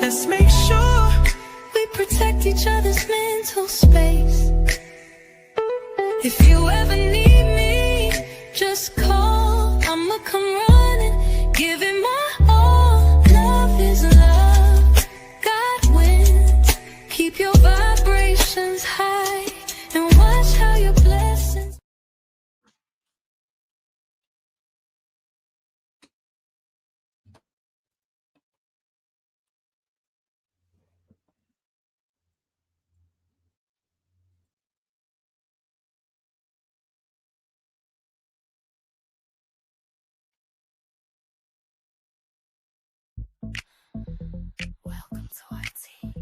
Let's make sure we protect each other's mental space. If you ever need me, just call. I'ma come running, give it my all. Love is love, God wins. Keep your vibrations high and watch how your blessings. Welcome to our tea.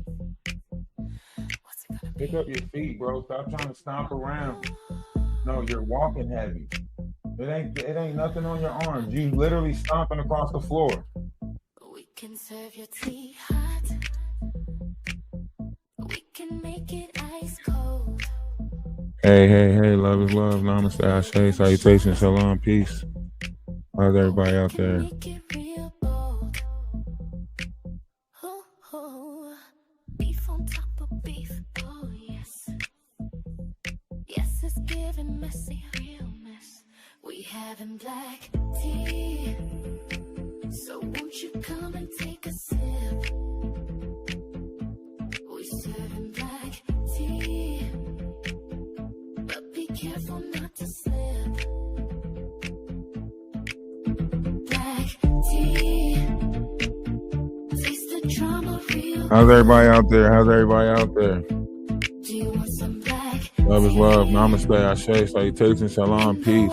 What's it gonna be? Pick up your feet, bro. Stop trying to stomp around. No, you're walking heavy. It ain't nothing on your arms. You literally stomping across the floor. We can serve your tea hot. We can make it ice cold. Hey, love is love. Namaste, Ashe, salutations, shalom, peace. How's everybody out there? Make it real bold. Oh, beef on top of beef. Oh, yes. Yes, it's giving messy, real mess. We having black tea. So won't you come and take a sip? We serving black tea. But be careful not to slip. Black tea. Taste the drama real. How's everybody out there? Do you want some black? Love is love. Namaste, Ashe, salutations, shalom, peace.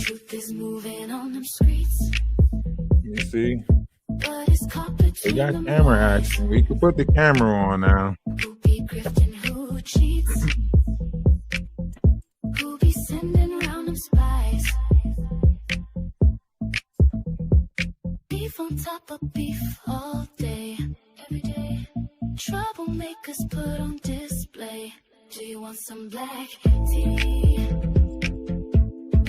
Truth is moving on them streets. You see? But it's caught between We got them camera lines. action. We can put the camera on now. Who be grifting, who cheats? Who be sending round them spies? Beef on top of beef all day, every day. Troublemakers put on display. Do you want some black tea?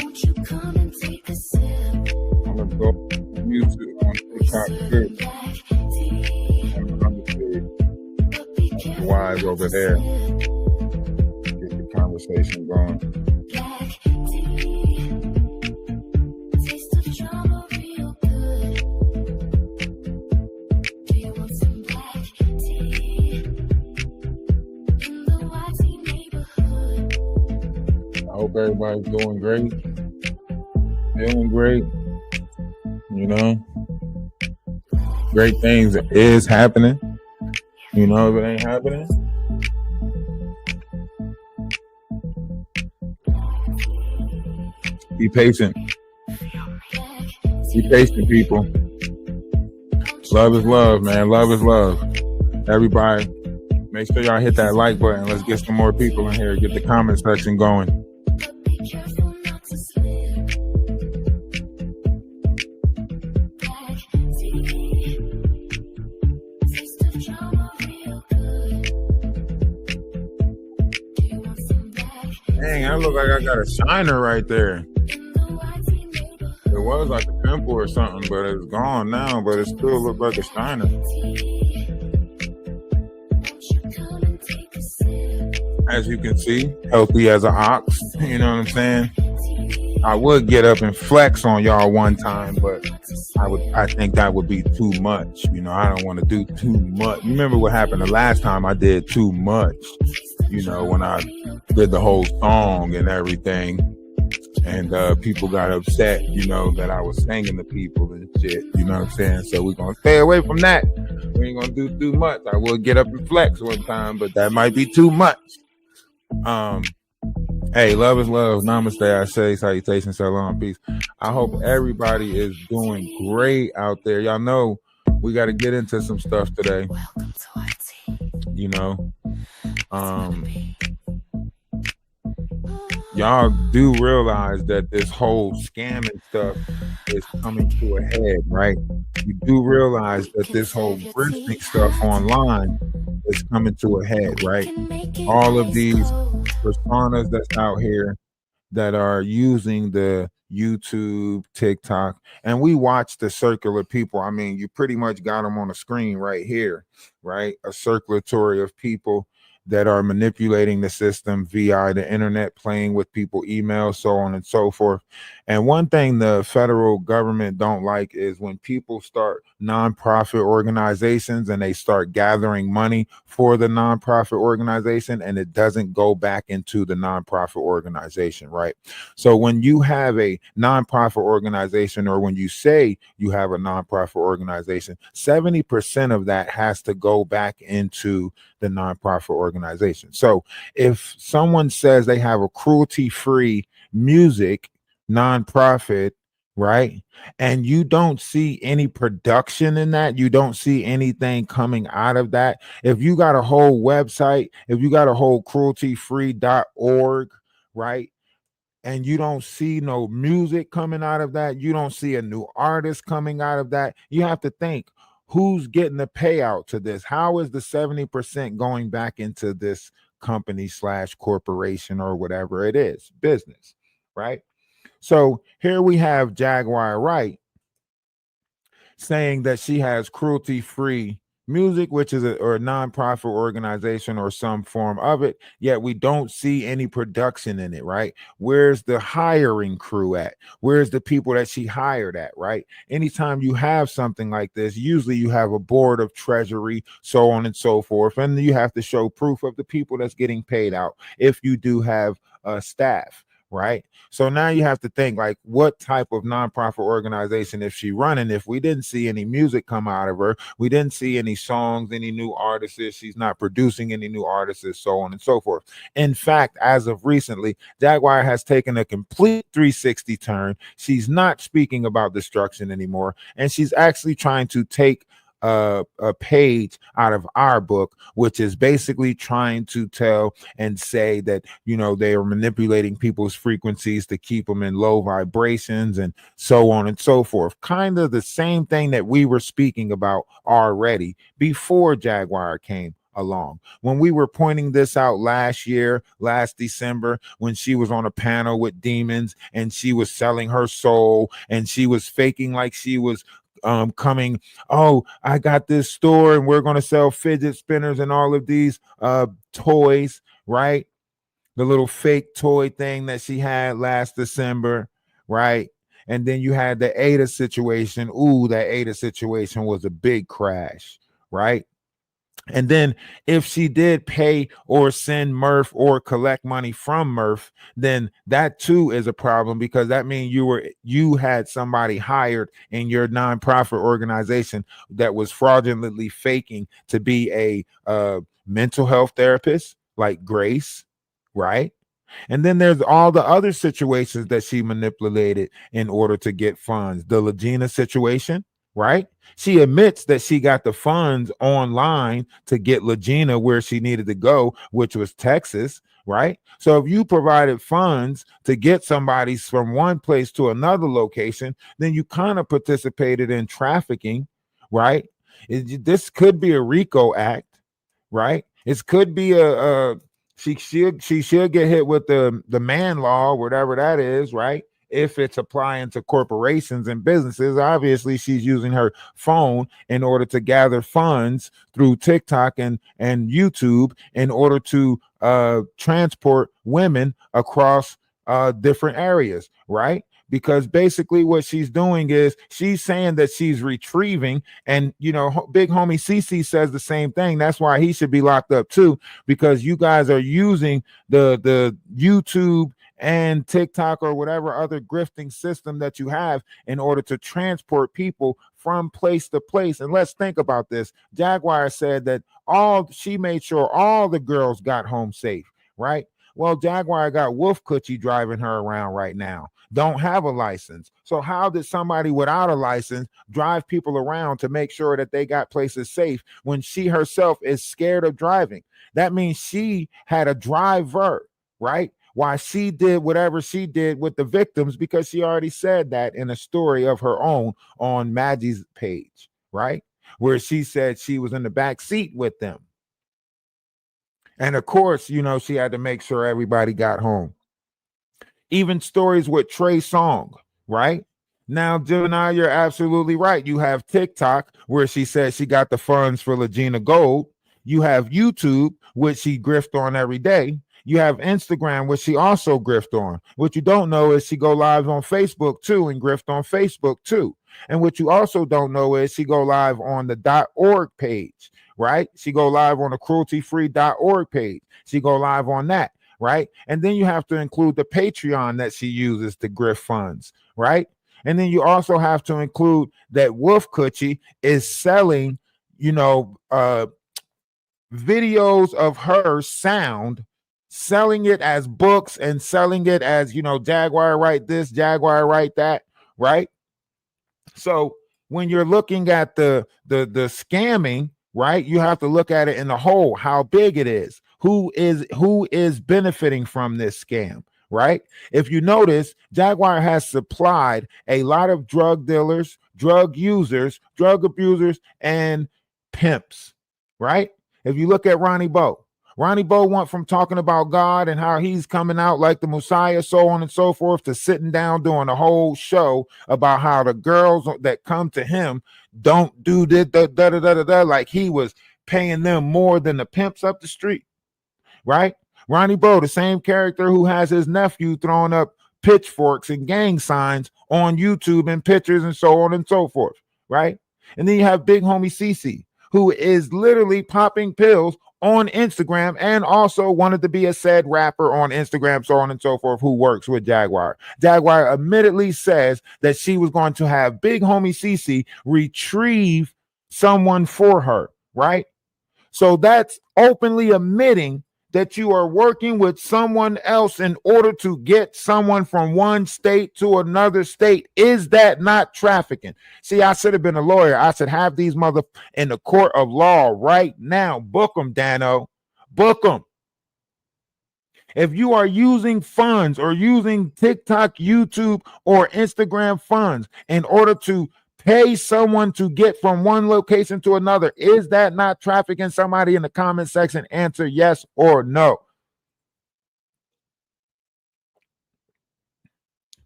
Won't you come and take a sip? I'm gonna go on YouTube on We TikTok serve too. black tea. I'm understood. But be careful Wise not over to there. slip. Get the conversation going. Black tea. Taste of drama real good. Do you want some black tea? In the YT neighborhood. I hope everybody's doing great, feeling great. You know, great things is happening. You know, if it ain't happening, be patient. Be patient, people. Love is love, man. Love is love. Everybody, make sure y'all hit that like button. Let's get some more people in here. Get the comment section going. But be careful not to slip. Black tea. Taste of drama real good. Do you want some black Dang, I look like I got a shiner right there. in the YT neighborhood? It was like a pimple or something, but it's gone now. But it still looks like a shiner. As you can see, healthy as an ox. You know what I'm saying? I would get up and flex on y'all one time, but I think that would be too much. You know, I don't want to do too much. You remember what happened the last time I did too much? You know, when I did the whole song and everything, and people got upset, you know, that I was singing to people and shit. You know what I'm saying? So we're gonna stay away from that. We ain't gonna do too much. I will get up and flex one time, but that might be too much. Hey, love is love. Namaste, Ashe, salutations, shalom, peace. I hope everybody is doing great out there. Y'all know we got to get into some stuff today. Welcome to our tea. You know, y'all do realize that this whole scamming stuff is coming to a head, right? You do realize that this whole grifting stuff online is coming to a head, right? All of these personas that's out here that are using the YouTube, TikTok, and we watch the circular people. I mean, you pretty much got them on the screen right here, right? A circulatory of people that are manipulating the system via the internet, playing with people, email, so on and so forth. And one thing the federal government don't like is when people start nonprofit organizations and they start gathering money for the nonprofit organization and it doesn't go back into the nonprofit organization, right? So when you have a nonprofit organization, or when you say you have a nonprofit organization, 70% of that has to go back into the nonprofit organization. So if someone says they have a cruelty-free music nonprofit, right? And you don't see any production in that, you don't see anything coming out of that. If you got a whole website, if you got a whole crueltyfree.org, right? And you don't see no music coming out of that, you don't see a new artist coming out of that, you have to think, who's getting the payout to this? How is the 70% going back into this company slash corporation or whatever it is, business, right? So here we have Jaguar Wright saying that she has cruelty free music, which is or a nonprofit organization or some form of it, yet we don't see any production in it, right? Where's the hiring crew at? Where's the people that she hired at, right? Anytime you have something like this, usually you have a board of treasury, so on and so forth, and you have to show proof of the people that's getting paid out if you do have staff, right? So now you have to think, like, what type of nonprofit organization is she running? If we didn't see any music come out of her, we didn't see any songs, any new artists, she's not producing any new artists, so on and so forth. In fact, as of recently, Jaguar has taken a complete 360 turn. She's not speaking about destruction anymore, and she's actually trying to take a page out of our book, which is basically trying to tell and say that, you know, they are manipulating people's frequencies to keep them in low vibrations and so on and so forth. Kind of the same thing that we were speaking about already before Jaguar came along. When we were pointing this out last year, last December, when she was on a panel with demons and she was selling her soul and she was faking like she was coming, oh, I got this store and we're going to sell fidget spinners and all of these toys, right? The little fake toy thing that she had last December, right? And then you had the Ada situation. Ooh, that Ada situation was a big crash, right? And then if she did pay or send Murph or collect money from Murph, then that too is a problem, because that means you had somebody hired in your nonprofit organization that was fraudulently faking to be a mental health therapist like Grace, right? And then there's all the other situations that she manipulated in order to get funds. The Legina situation, right? She admits that she got the funds online to get Legina where she needed to go, which was Texas, right? So if you provided funds to get somebody from one place to another location, then you kind of participated in trafficking, right? This could be a RICO act, right? It could be a she should get hit with the man law, whatever that is, right? If it's applying to corporations and businesses. Obviously she's using her phone in order to gather funds through TikTok and YouTube in order to transport women across different areas, right? Because basically what she's doing is she's saying that she's retrieving, and you know, big homie CC says the same thing. That's why he should be locked up too, because you guys are using the YouTube and TikTok or whatever other grifting system that you have in order to transport people from place to place. And let's think about this. Jaguar said that she made sure all the girls got home safe, right? Well, Jaguar got Wolf Coochie driving her around right now, don't have a license. So how did somebody without a license drive people around to make sure that they got places safe when she herself is scared of driving? That means she had a driver, right? Why she did whatever she did with the victims, because she already said that in a story of her own on Maggie's page, right? Where she said she was in the back seat with them. And of course, you know, she had to make sure everybody got home. Even stories with Trey Songz, right? Now, Gemini, you're absolutely right. You have TikTok, where she said she got the funds for Legina Gold. You have YouTube, which she grift on every day. You have Instagram, which she also grift on. What you don't know is she go live on Facebook too and grift on Facebook too. And what you also don't know is she go live on the .org page, right? She go live on the cruelty-free.org page. She go live on that, right? And then you have to include the Patreon that she uses to grift funds, right? And then you also have to include that Wolf Coochie is selling, videos of her sound, selling it as books and selling it as, Jaguar write this, Jaguar write that, right? So when you're looking at the scamming, right, you have to look at it in the whole, how big it is, who is benefiting from this scam, right? If you notice, Jaguar has supplied a lot of drug dealers, drug users, drug abusers, and pimps, right? If you look at Ronnie Bo went from talking about God and how he's coming out like the Messiah, so on and so forth, to sitting down doing a whole show about how the girls that come to him don't do this, like he was paying them more than the pimps up the street, right? Ronnie Bo, the same character who has his nephew throwing up pitchforks and gang signs on YouTube and pictures and so on and so forth, right? And then you have Big Homie CC, who is literally popping pills on Instagram and also wanted to be a said rapper on Instagram, so on and so forth, who works with Jaguar. Jaguar admittedly says that she was going to have Big Homie CC retrieve someone for her, right? So that's openly admitting that you are working with someone else in order to get someone from one state to another state. Is that not trafficking? See, I should have been a lawyer. I should have these mother in the court of law right now. Book them, Dano. Book them. If you are using funds or using TikTok, YouTube, or Instagram funds in order to pay someone to get from one location to another, is that not trafficking? Somebody in the comment section answer yes or no.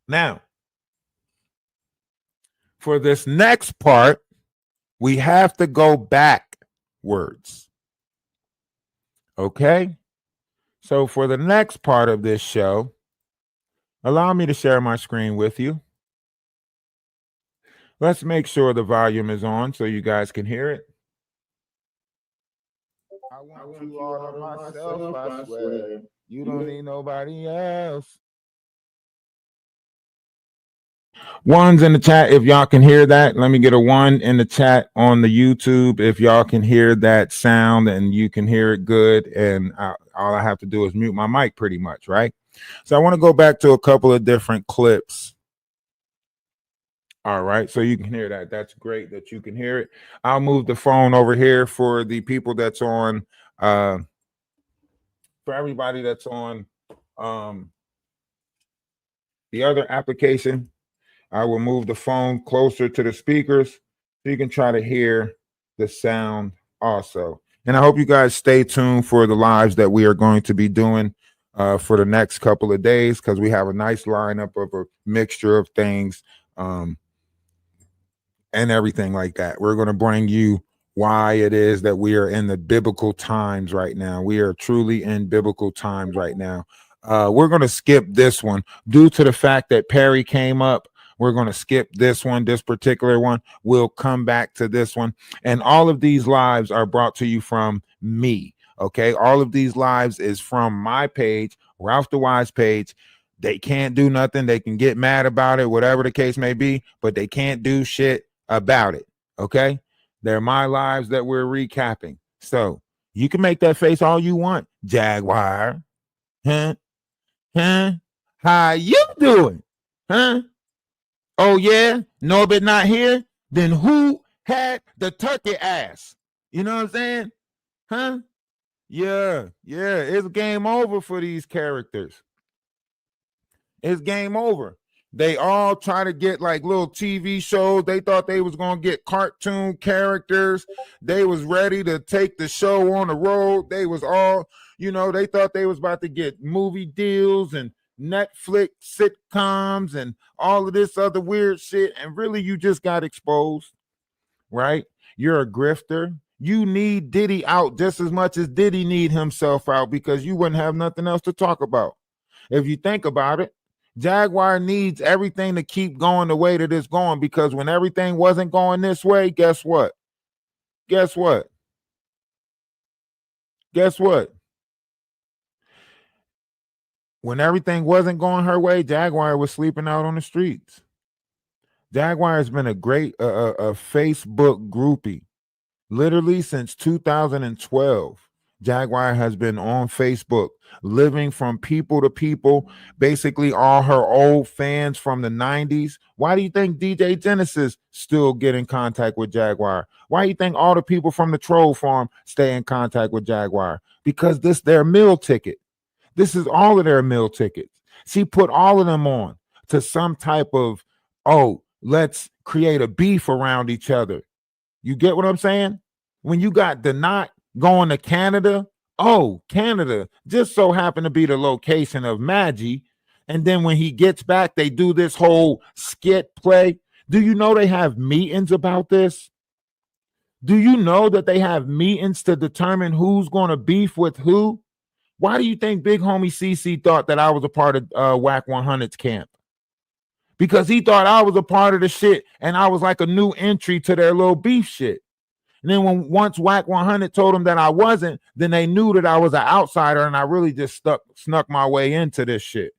Now, for this next part, we have to go backwards. Okay? So for the next part of this show, allow me to share my screen with you. Let's make sure the volume is on so you guys can hear it. I want you all to myself, I swear. You don't need nobody else. Ones in the chat if y'all can hear that. Let me get a one in the chat on the YouTube if y'all can hear that sound and you can hear it good. And all I have to do is mute my mic pretty much, right? So I want to go back to a couple of different clips. All right, so you can hear that. That's great that you can hear it. I'll move the phone over here for the people that's on, for everybody that's on the other application. I will move the phone closer to the speakers so you can try to hear the sound also. And I hope you guys stay tuned for the lives that we are going to be doing for the next couple of days, because we have a nice lineup of a mixture of things. And everything like that. We're going to bring you why it is that we are in the biblical times right now. We are truly in biblical times right now. We're going to skip this one due to the fact that Perry came up. We're going to skip this one, this particular one. We'll come back to this one. And all of these lives are brought to you from me. Okay. All of these lives is from my page, Ralph the Wise page. They can't do nothing. They can get mad about it, whatever the case may be, but they can't do shit about it. Okay, they're my lives that we're recapping. So you can make that face all you want, Jaguar. Huh? How you doing? Huh? Oh yeah, Norbert not here. Then who had the turkey ass? You know what I'm saying? Huh? Yeah, it's game over for these characters. It's game over. They all try to get like little TV shows. They thought they was going to get cartoon characters. They was ready to take the show on the road. They was all, they thought they was about to get movie deals and Netflix sitcoms and all of this other weird shit, and really you just got exposed, right? You're a grifter. You need Diddy out just as much as Diddy need himself out, because you wouldn't have nothing else to talk about. If you think about it, Jaguar needs everything to keep going the way that it's going, because when everything wasn't going this way, guess what? Guess what? Guess what? When everything wasn't going her way, Jaguar was sleeping out on the streets. Jaguar has been a great a Facebook groupie. Literally since 2012, Jaguar has been on Facebook, living from people to people, basically all her old fans from the 90s. Why do you think DJ Genesis still get in contact with Jaguar? Why do you think all the people from the troll farm stay in contact with Jaguar? Because this their meal ticket. This is all of their meal tickets. She put all of them on to some type of, oh, let's create a beef around each other. You get what I'm saying? When you got the knot going to Canada, oh, Canada just so happened to be the location of Maggie. And then when he gets back, they do this whole skit play. Do you know they have meetings about this? Do you know that they have meetings to determine who's going to beef with who? Why do you think Big Homie CC thought that I was a part of Whack 100's camp? Because he thought I was a part of the shit and I was like a new entry to their little beef shit. And then once Whack 100 told them that I wasn't, then they knew that I was an outsider and I really just snuck my way into this shit.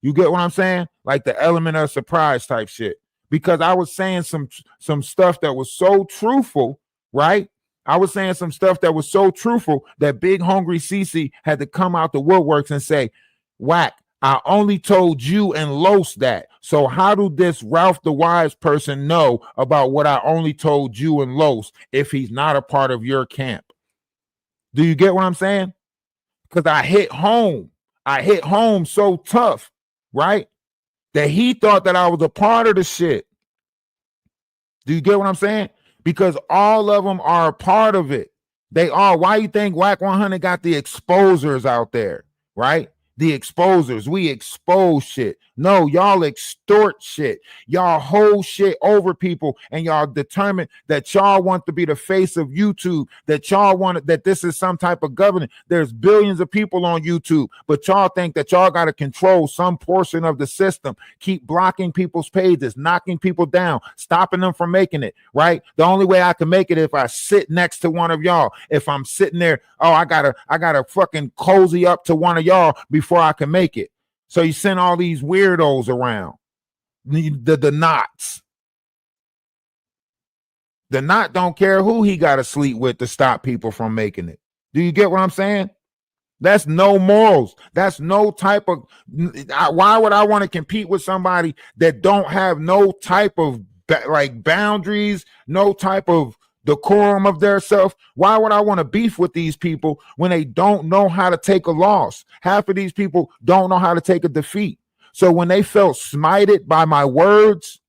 You get what I'm saying? Like the element of surprise type shit. Because I was saying some stuff that was so truthful, right? I was saying some stuff that was so truthful that Big Hungry CC had to come out the woodworks and say, Whack, I only told you and Los that. So how do this Ralph the Wise person know about what I only told you and Los if he's not a part of your camp? Do you get what I'm saying? Because I hit home. I hit home so tough, right? That he thought that I was a part of the shit. Do you get what I'm saying? Because all of them are a part of it. They are. Why you think Whack 100 got the exposers out there, right? The exposers. We expose shit. No, y'all extort shit. Y'all hold shit over people, and y'all determine that y'all want to be the face of YouTube, that y'all want that this is some type of government. There's billions of people on YouTube, but y'all think that y'all got to control some portion of the system, keep blocking people's pages, knocking people down, stopping them from making it, right? The only way I can make it if I sit next to one of y'all. If I'm sitting there, oh, I gotta fucking cozy up to one of y'all before I can make it. So you send all these weirdos around. The knots. The knot don't care who he got to sleep with to stop people from making it. Do you get what I'm saying? That's no morals. That's no type of. Why would I want to compete with somebody that don't have no type of like boundaries, no type of decorum of their self? Why would I want to beef with these people when they don't know how to take a loss? Half of these people don't know how to take a defeat. So when they felt smited by my words,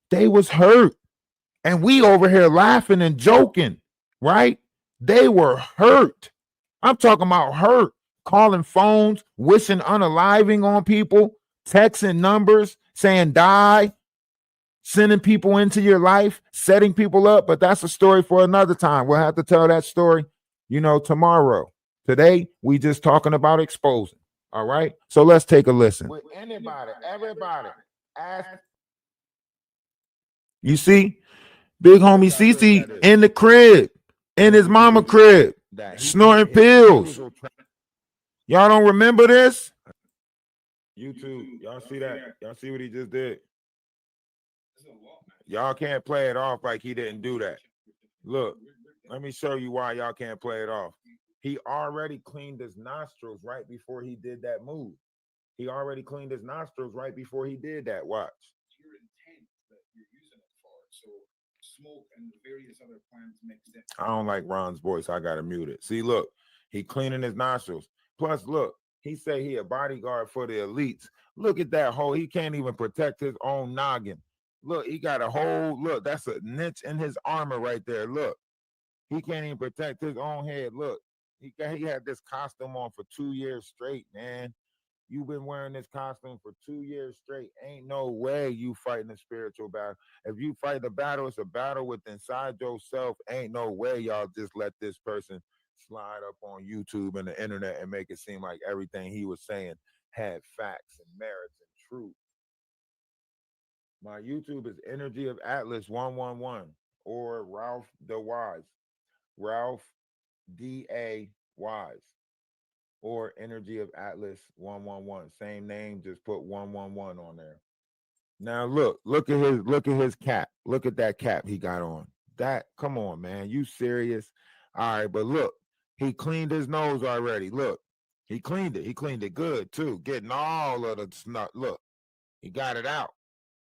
they was hurt. And we over here laughing and joking, right? They were hurt. I'm talking about hurt, calling phones, wishing unaliving on people, texting numbers, saying die, sending people into your life, setting people up. But that's a story for another time. We'll have to tell that story, tomorrow. Today, we just talking about exposing. All right. So let's take a listen. With anybody, everybody, ask. You see, Big Homie CC in the crib, in his mama crib, snorting pills. Y'all don't remember this? YouTube, y'all see that? Y'all see what he just did? Y'all can't play it off like he didn't do that. Look, let me show you why y'all can't play it off. He already cleaned his nostrils right before he did that move. He already cleaned his nostrils right before he did that. Watch. Your intent that you're using it for. So smoke and various other plants mixed in. I don't like Ron's voice. I gotta mute it. See, look, he cleaning his nostrils. Plus, look, he say he a bodyguard for the elites. Look at that hole. He can't even protect his own noggin. Look, he got a whole look. That's a niche in his armor right there. Look, he can't even protect his own head. Look, he had this costume on for 2 years straight, man. You've been wearing this costume for 2 years straight. Ain't no way you fighting a spiritual battle. If you fight the battle, it's a battle with inside yourself. Ain't no way y'all just let this person slide up on YouTube and the internet and make it seem like everything he was saying had facts and merits and truth. My YouTube is Energy of Atlas 111 or Ralph the Wise. Ralph D.A. Wise or Energy of Atlas 111. Same name, just put 111 on there. Now look at his cap. Look at that cap he got on. That, come on, man. You serious? All right, but look, he cleaned his nose already. Look, he cleaned it. He cleaned it good too. Getting all of the snot. Look, he got it out,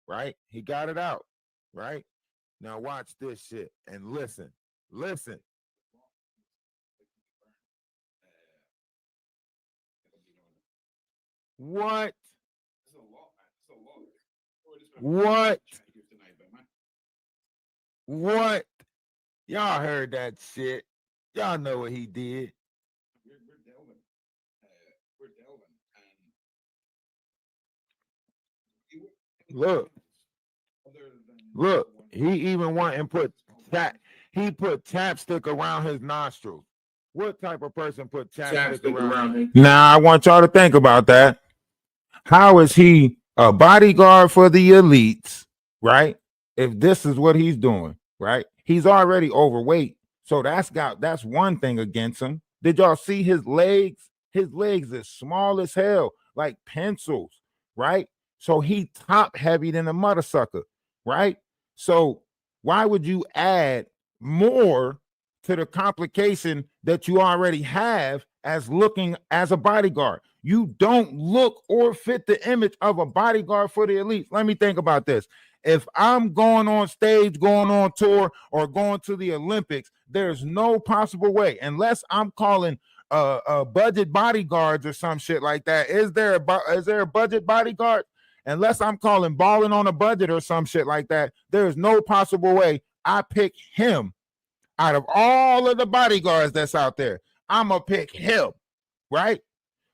right? He got it out, right? Now watch this shit and listen. Listen. What? What? What? Y'all heard that shit. Y'all know what he did. Look. Look. He even went and put chapstick around his nostrils. What type of person put chapstick around him? Now I want y'all to think about that. How is he a bodyguard for the elites, right? If this is what he's doing, right? He's already overweight. So that's one thing against him. Did y'all see his legs? His legs is small as hell, like pencils, right? So he top heavy than a mother sucker, right? So why would you add more to the complication that you already have as looking as a bodyguard? You don't look or fit the image of a bodyguard for the elites. Let me think about this. If I'm going on stage, going on tour, or going to the Olympics, there's no possible way, unless I'm calling budget bodyguards or some shit like that. Is there a budget bodyguard? Unless I'm calling balling on a budget or some shit like that, there's no possible way I pick him out of all of the bodyguards that's out there. I'm gonna pick him, right?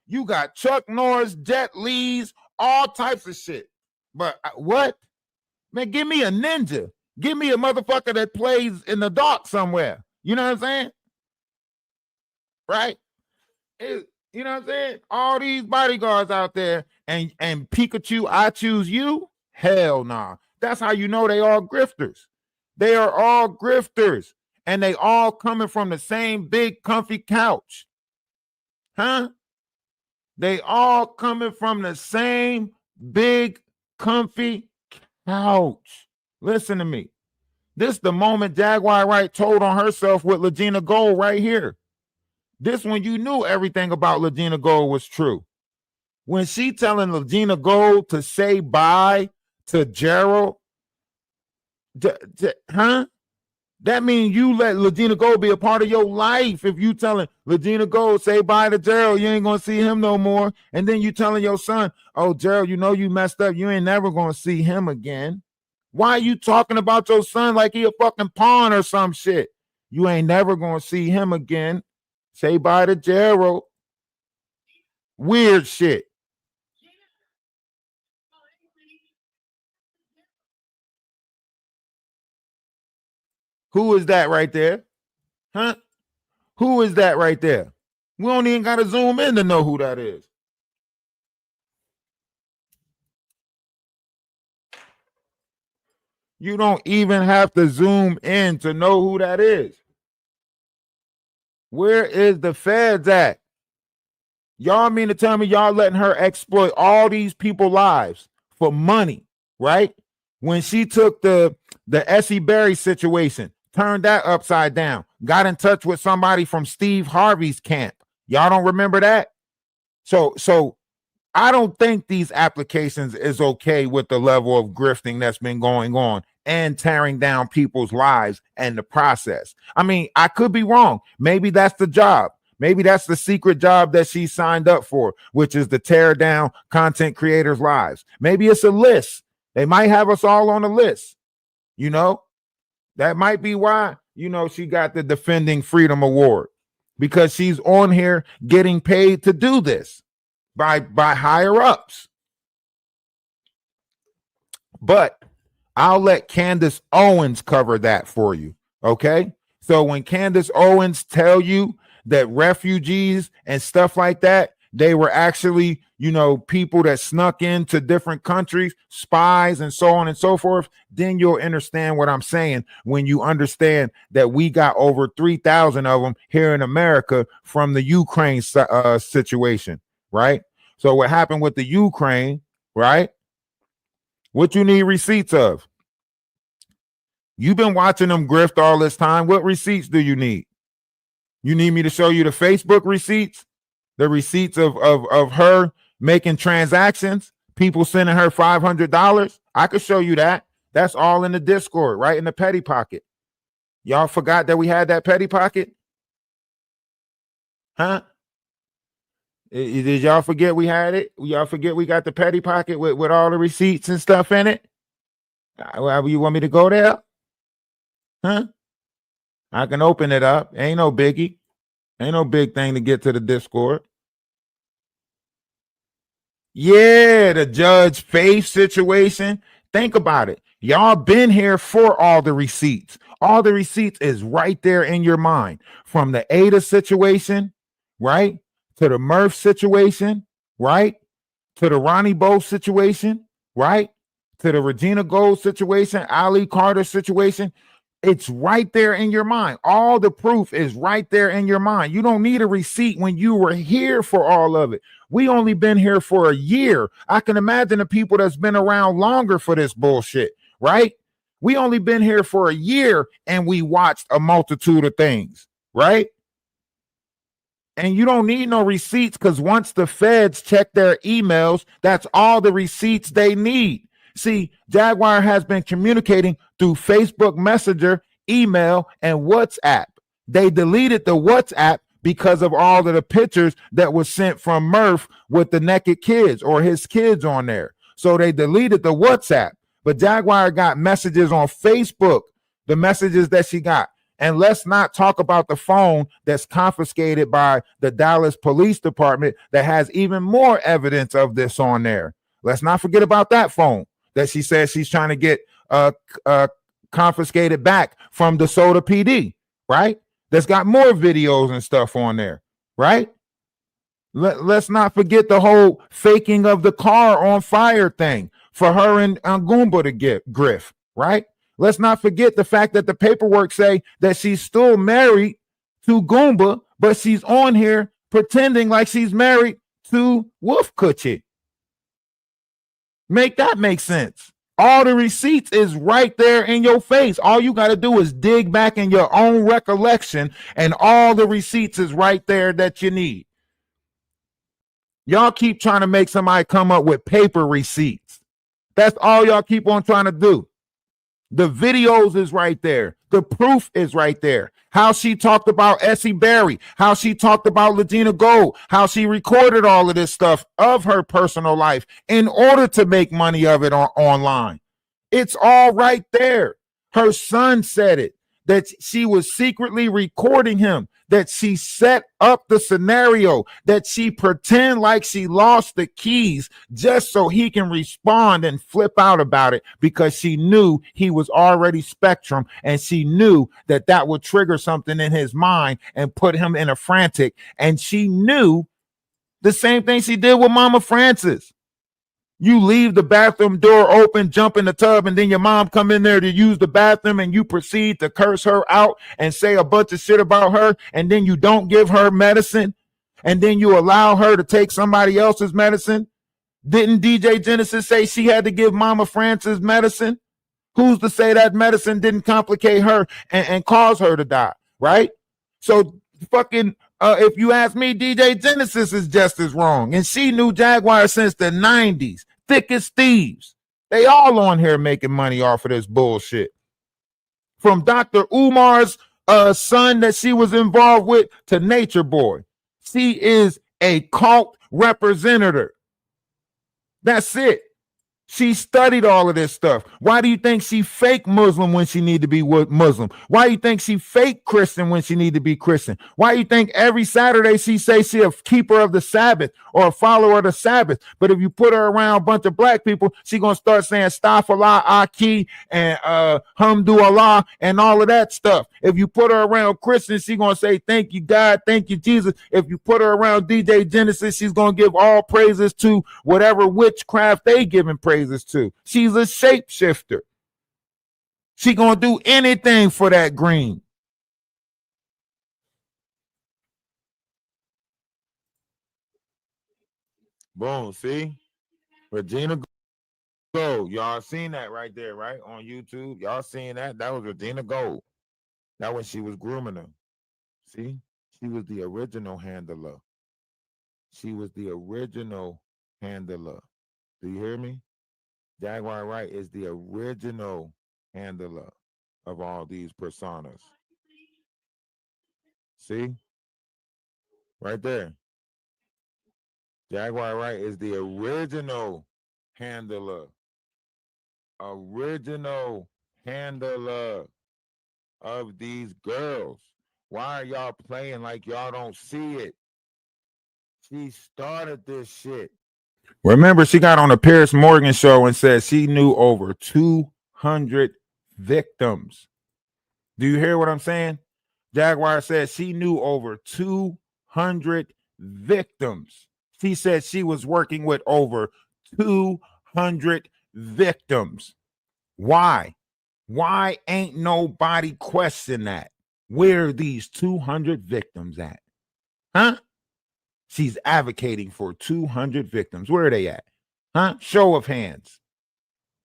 You got Chuck Norris, Jet Lee's, all types of shit. But what? Man, give me a ninja. Give me a motherfucker that plays in the dark somewhere. You know what I'm saying? Right? You know what I'm saying? All these bodyguards out there and Pikachu, I choose you? Hell nah. That's how you know they all grifters. They are all grifters. And they all coming from the same big comfy couch. Huh? They all coming from the same big comfy couch. Listen to me. This the moment Jaguar Wright told on herself with Legina Gold right here. This one you knew everything about Legina Gold was true. When she telling Legina Gold to say bye to Gerald, huh? That means you let Legina Gold be a part of your life. If you telling Legina Gold, say bye to Gerald, you ain't going to see him no more. And then you telling your son, oh, Gerald, you know you messed up. You ain't never going to see him again. Why are you talking about your son like he a fucking pawn or some shit? You ain't never going to see him again. Say bye to Gerald. Weird shit. Who is that right there? Huh? Who is that right there? We don't even got to zoom in to know who that is. You don't even have to zoom in to know who that is. Where is the feds at? Y'all mean to tell me y'all letting her exploit all these people's lives for money, right? When she took the Essie Berry situation, turned that upside down, got in touch with somebody from Steve Harvey's camp. Y'all don't remember that? So I don't think these applications is okay with the level of grifting that's been going on and tearing down people's lives and the process. I mean, I could be wrong. Maybe that's the job. Maybe that's the secret job that she signed up for, which is to tear down content creators' lives. Maybe it's a list. They might have us all on a list. You know, that might be why, you know, she got the Defending Freedom Award, because she's on here getting paid to do this. by higher ups. But I'll let Candace Owens cover that for you. Okay. So when Candace Owens tell you that refugees and stuff like that, they were actually, people that snuck into different countries, spies and so on and so forth, then you'll understand what I'm saying when you understand that we got over 3,000 of them here in America from the Ukraine situation, right? So what happened with the Ukraine, right? What you need receipts of? You've been watching them grift all this time. What receipts do you need? You need me to show you the Facebook receipts, the receipts of her making transactions, people sending her $500. I could show you that. That's all in the Discord, right in the petty pocket. Y'all forgot that we had that petty pocket? Huh? Did y'all forget we had it? Y'all forget we got the petty pocket with all the receipts and stuff in it? You want me to go there? Huh? I can open it up. Ain't no biggie. Ain't no big thing to get to the Discord. Yeah, the Judge Faith situation. Think about it. Y'all been here for all the receipts. All the receipts is right there in your mind. From the Ada situation, right? To the Murph situation, right? To the Ronnie Bo situation, right? To the Regina Gold situation, Ali Carter situation. It's right there in your mind. All the proof is right there in your mind. You don't need a receipt when you were here for all of it. We only been here for a year. I can imagine the people that's been around longer for this bullshit, right? We only been here for a year and we watched a multitude of things, right? And you don't need no receipts because once the feds check their emails, that's all the receipts they need. See, Jaguar has been communicating through Facebook Messenger, email, and WhatsApp. They deleted the WhatsApp because of all of the pictures that was sent from Murph with the naked kids or his kids on there. So they deleted the WhatsApp. But Jaguar got messages on Facebook, the messages that she got. And let's not talk about the phone that's confiscated by the Dallas Police Department that has even more evidence of this on there. Let's not forget about that phone that she says she's trying to get confiscated back from DeSoto PD, right? That's got more videos and stuff on there, right? Let's not forget the whole faking of the car on fire thing for her and Goomba to get Griff, right? Let's not forget the fact that the paperwork say that she's still married to Goomba, but she's on here pretending like she's married to Wolf Coochie. Make that make sense. All the receipts is right there in your face. All you got to do is dig back in your own recollection, and all the receipts is right there that you need. Y'all keep trying to make somebody come up with paper receipts. That's all y'all keep on trying to do. The videos is right there. The proof is right there. How she talked about Essie Berry, how she talked about Legina Gold, how she recorded all of this stuff of her personal life in order to make money of it online. It's all right there. Her son said it, that she was secretly recording him, that she set up the scenario, that she pretend like she lost the keys just so he can respond and flip out about it because she knew he was already Spectrum and she knew that that would trigger something in his mind and put him in a frantic. And she knew the same thing she did with Mama Francis. You leave the bathroom door open, jump in the tub, and then your mom come in there to use the bathroom and you proceed to curse her out and say a bunch of shit about her, and then you don't give her medicine, and then you allow her to take somebody else's medicine. Didn't DJ Genesis say she had to give Mama Francis medicine? Who's to say that medicine didn't complicate her and cause her to die, right? So fucking if you ask me, DJ Genesis is just as wrong. And she knew Jaguar since the 90s. Thick as thieves. They all on here making money off of this bullshit. From Dr. Umar's son that she was involved with to Nature Boy. She is a cult representative. That's it. She studied all of this stuff. Why do you think she fake Muslim when she need to be Muslim? Why do you think she fake Christian when she need to be Christian? Why do you think every Saturday she say she a keeper of the Sabbath or a follower of the Sabbath? But if you put her around a bunch of black people, she gonna start saying Astaghfirullah, Aki, and Hamdu Allah and all of that stuff. If you put her around Christians, she gonna say thank you God, thank you Jesus. If you put her around DJ Genesis, she's gonna give all praises to whatever witchcraft they giving praises to. She's a shapeshifter. She gonna do anything for that green. Boom, see? Regina Gold. Y'all seen that right there, right? On YouTube. Y'all seen that? That was Regina Gold. That when she was grooming her. See? She was the original handler. She was the original handler. Do you hear me? Jaguar Wright is the original handler of all these personas. See? Right there. Jaguar Wright is the original handler. Original handler of these girls. Why are y'all playing like y'all don't see it? She started this shit. Remember, she got on the Piers Morgan show and said she knew over 200 victims. Do you hear what I'm saying? Jaguar said she knew over 200 victims. She said she was working with over 200 victims. Why? Why ain't nobody question that? Where are these 200 victims at? Huh? She's advocating for 200 victims. Where are they at? Huh? Show of hands.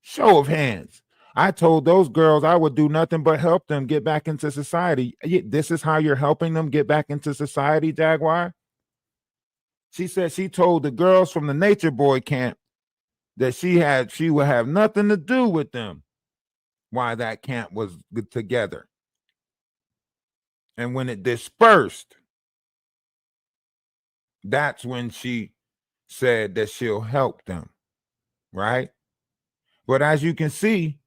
Show of hands. I told those girls I would do nothing but help them get back into society. This is how you're helping them get back into society, Jaguar? She said she told the girls from the Nature Boy camp that she would have nothing to do with them while that camp was together. And when it dispersed, that's when she said that she'll help them, right? But as you can see,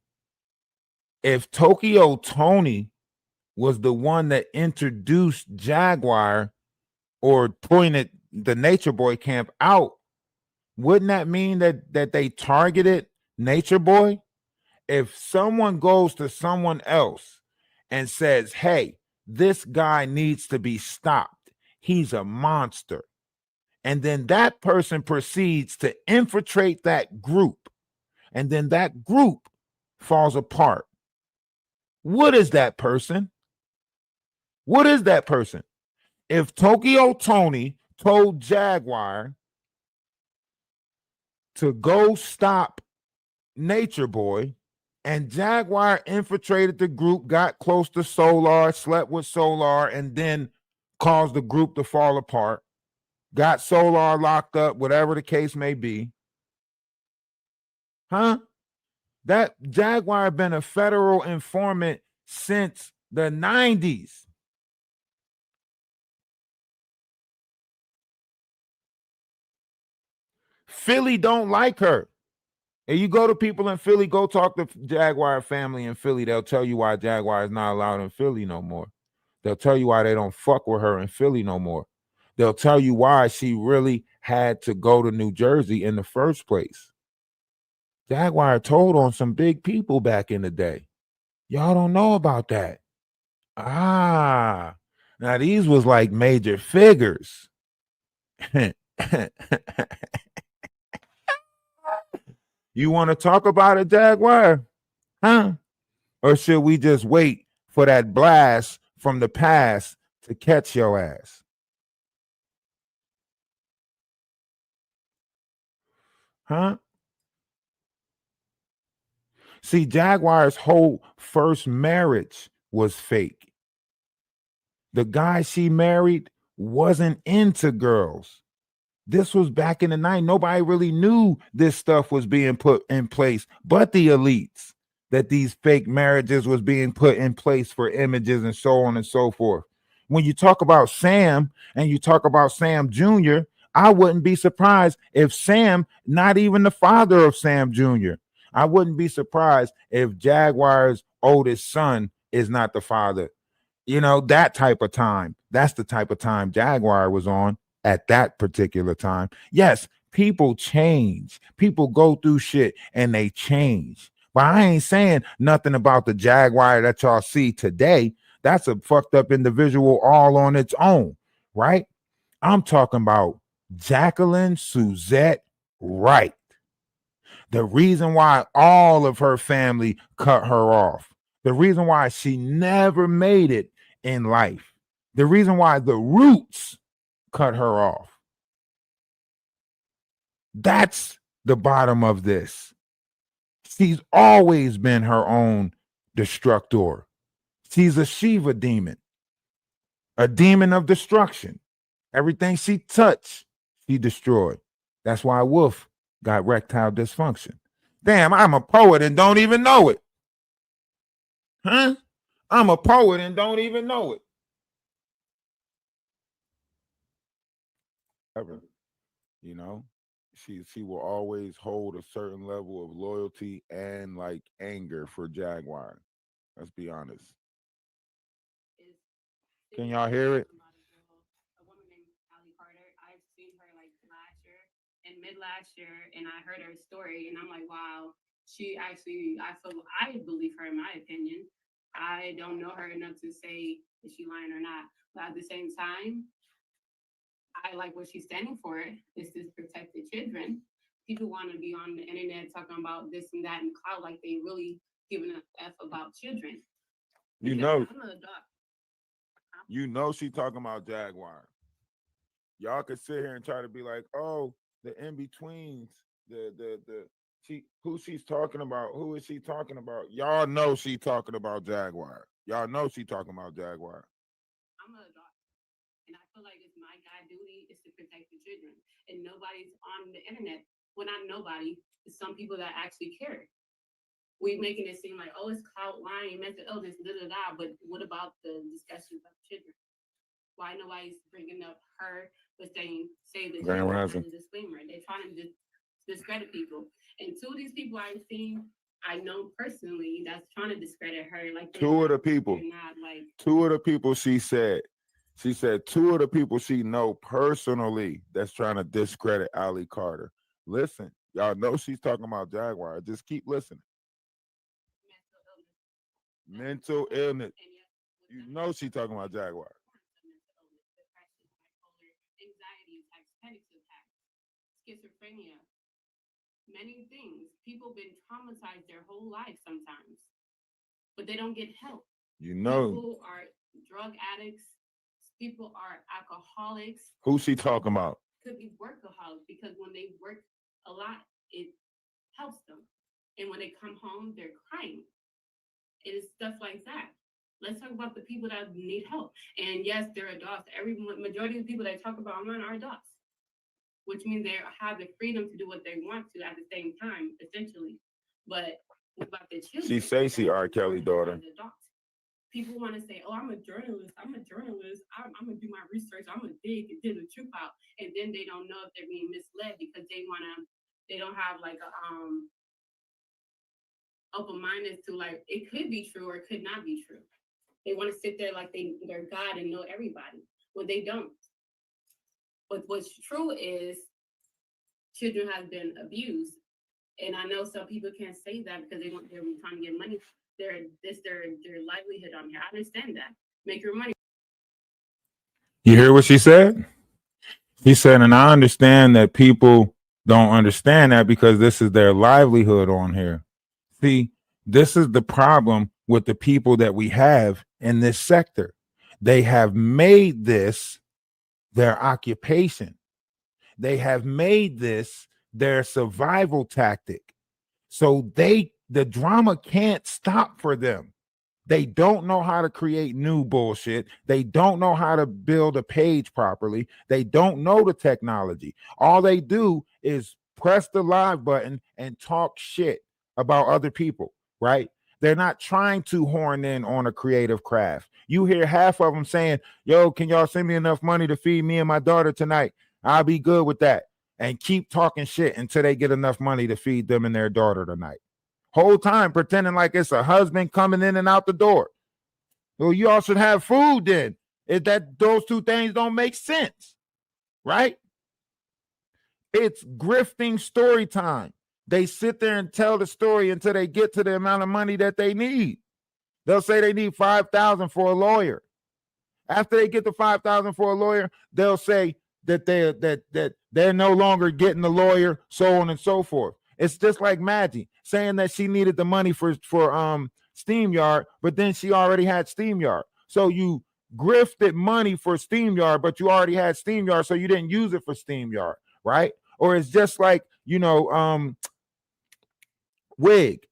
if Tokyo Tony was the one that introduced Jaguar or pointed the Nature Boy camp out, wouldn't that mean that they targeted Nature Boy? If someone goes to someone else and says, hey, this guy needs to be stopped, he's a monster, and then that person proceeds to infiltrate that group, and then that group falls apart, what is that person? What is that person? If Tokyo Tony told Jaguar to go stop Nature Boy, and Jaguar infiltrated the group, got close to Solar, slept with Solar, and then caused the group to fall apart, got Solar locked up, whatever the case may be. Huh? That Jaguar been a federal informant since the 90s. Philly don't like her. And you go to people in Philly, go talk to Jaguar family in Philly. They'll tell you why Jaguar is not allowed in Philly no more. They'll tell you why they don't fuck with her in Philly no more. They'll tell you why she really had to go to New Jersey in the first place. Jaguar told on some big people back in the day. Y'all don't know about that. Ah, now these was like major figures. You want to talk about it, Jaguar? Huh? Or should we just wait for that blast from the past to catch your ass? Huh? See, Jaguar's whole first marriage was fake. The guy she married wasn't into girls. This was back in the 90s. Nobody really knew this stuff was being put in place, but the elites, that these fake marriages was being put in place for images and so on and so forth. When you talk about Sam and you talk about Sam Jr., I wouldn't be surprised if Sam, not even the father of Sam Jr., I wouldn't be surprised if Jaguar's oldest son is not the father. You know, that type of time. That's the type of time Jaguar was on at that particular time. Yes, people change. People go through shit and they change. But I ain't saying nothing about the Jaguar that y'all see today. That's a fucked up individual all on its own, right? I'm talking about Jacqueline Suzette Wright. The reason why all of her family cut her off, the reason why she never made it in life, the reason why the roots cut her off. That's the bottom of this. She's always been her own destructor. She's a Shiva demon, a demon of destruction. Everything she touched, she destroyed. That's why Wolf got erectile dysfunction. Damn, I'm a poet and don't even know it. Huh? I'm a poet and don't even know it. You know, she will always hold a certain level of loyalty and like anger for Jaguar. Let's be honest. Can y'all hear it? A woman named Allie Carter. I've seen her like last year and mid last year, and I heard her story, and I'm like, wow, she actually, I believe her in my opinion. I don't know her enough to say is she lying or not, but at the same time, I like what she's standing for. Is to protect the children. People want to be on the internet talking about this and that and cloud like they really giving a f about children. You Because know, I'm an adult. you know she talking about Jaguar. Y'all could sit here and try to be like, oh, the in-betweens, she who she's talking about, who is she talking about? Y'all know she talking about Jaguar. Y'all know she talking about Jaguar. I'm an adult. And I feel like it's my God duty is to protect the children. And nobody's on the internet. Well, not nobody. It's some people that actually care. We making it seem like, oh, it's clout lying, mental illness, da da da. But what about the discussions of children? Why nobody's bringing up her but saying say the Grand children Rising. as a disclaimer? They're trying to discredit people. And two of these people I've seen, I know personally, that's trying to discredit her. Like Two of the people. they're not like Two of the people she said two of the people she know personally that's trying to discredit Ali Carter. Listen, y'all know she's talking about Jaguar. Just keep listening. mental illness. Mental illness. And yet, with You them, know she talking about Jaguar. mental illness, depression, bipolar, anxiety attacks, panic attacks, schizophrenia, many things. People been traumatized their whole life sometimes, but they don't get help. You know People are drug addicts. People are alcoholics. who she talking about. Could be workaholics because when they work a lot, it helps them. And when they come home, they're crying. It is stuff like that. Let's talk about the people that need help. And yes, they're adults. Majority of the people that I talk about online are adults, which means they have the freedom to do what they want to at the same time, essentially. But what about the children? She say she R. Kelly daughter. Adults. People want to say, "Oh, I'm a journalist. I'm gonna do my research. I'm gonna dig and dig the truth out," and then they don't know if they're being misled because they don't have like a open minded to like it could be true or it could not be true. They want to sit there like they're God and know everybody. Well, they don't. But what's true is children have been abused, and I know some people can't say that because they're trying to get money. Their livelihood on here. I understand that. Make your money. You hear what she said? She said, and I understand that people don't understand that because this is their livelihood on here. See, this is the problem with the people that we have in this sector. They have made this their occupation. They have made this their survival tactic. So the drama can't stop for them. They don't know how to create new bullshit. They don't know how to build a page properly. They don't know the technology. All they do is press the live button and talk shit about other people, right? They're not trying to horn in on a creative craft. You hear half of them saying, yo, can y'all send me enough money to feed me and my daughter tonight? I'll be good with that. And keep talking shit until they get enough money to feed them and their daughter tonight. Whole time pretending like it's a husband coming in and out the door. Well, you all should have food then. If that those two things don't make sense, right? It's grifting story time. They sit there and tell the story until they get to the amount of money that they need. They'll say they need $5,000 for a lawyer. After they get the $5,000 for a lawyer, they'll say that they're no longer getting the lawyer, so on and so forth. It's just like Maggie saying that she needed the money for SteamYard, but then she already had SteamYard. So you grifted money for SteamYard, but you already had SteamYard, so you didn't use it for SteamYard, right? Or it's just like, Wig,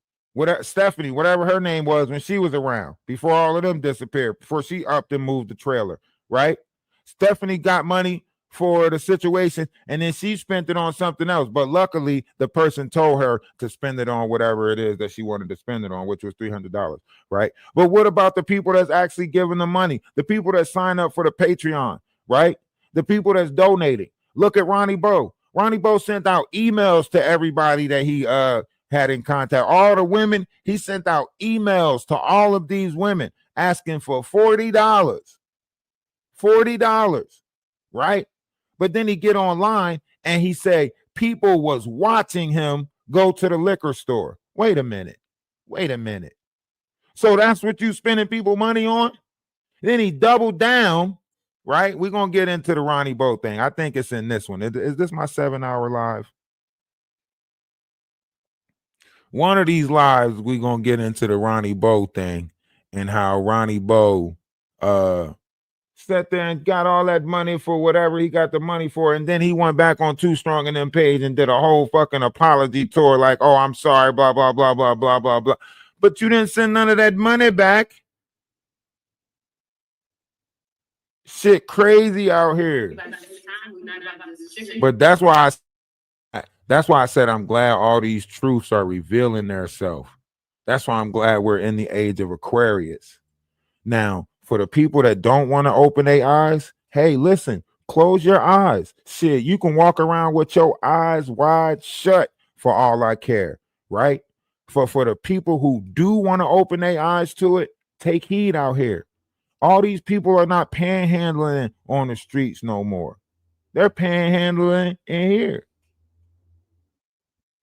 Stephanie, whatever her name was when she was around, before all of them disappeared, before she upped and moved the trailer, right? Stephanie got money for the situation, and then she spent it on something else. But luckily, the person told her to spend it on whatever it is that she wanted to spend it on, which was $300, right? But what about the people that's actually giving the money? The people that sign up for the Patreon, right? The people that's donating. Look at Ronnie Bo. Ronnie Bo sent out emails to everybody that he had in contact. All the women, he sent out emails to all of these women asking for $40. $40, right? But then he get online and he say people was watching him go to the liquor store. Wait a minute. So that's what you spending people money on? Then he doubled down, right? We're going to get into the Ronnie Bo thing. I think it's in this one. Is this my 7-hour live? One of these lives, we're going to get into the Ronnie Bo thing and how Ronnie Bo sat there and got all that money for whatever he got the money for, and then he went back on Too Strong and Them page and did a whole fucking apology tour like, oh, I'm sorry, blah, blah, blah, blah, blah, blah, blah. But you didn't send none of that money back. Shit crazy out here. But that's why I said I'm glad all these truths are revealing themselves. That's why I'm glad we're in the age of Aquarius. Now, for the people that don't want to open their eyes, hey, listen, close your eyes. Shit, you can walk around with your eyes wide shut for all I care, right? For the people who do want to open their eyes to it, take heed out here. All these people are not panhandling on the streets no more. They're panhandling in here.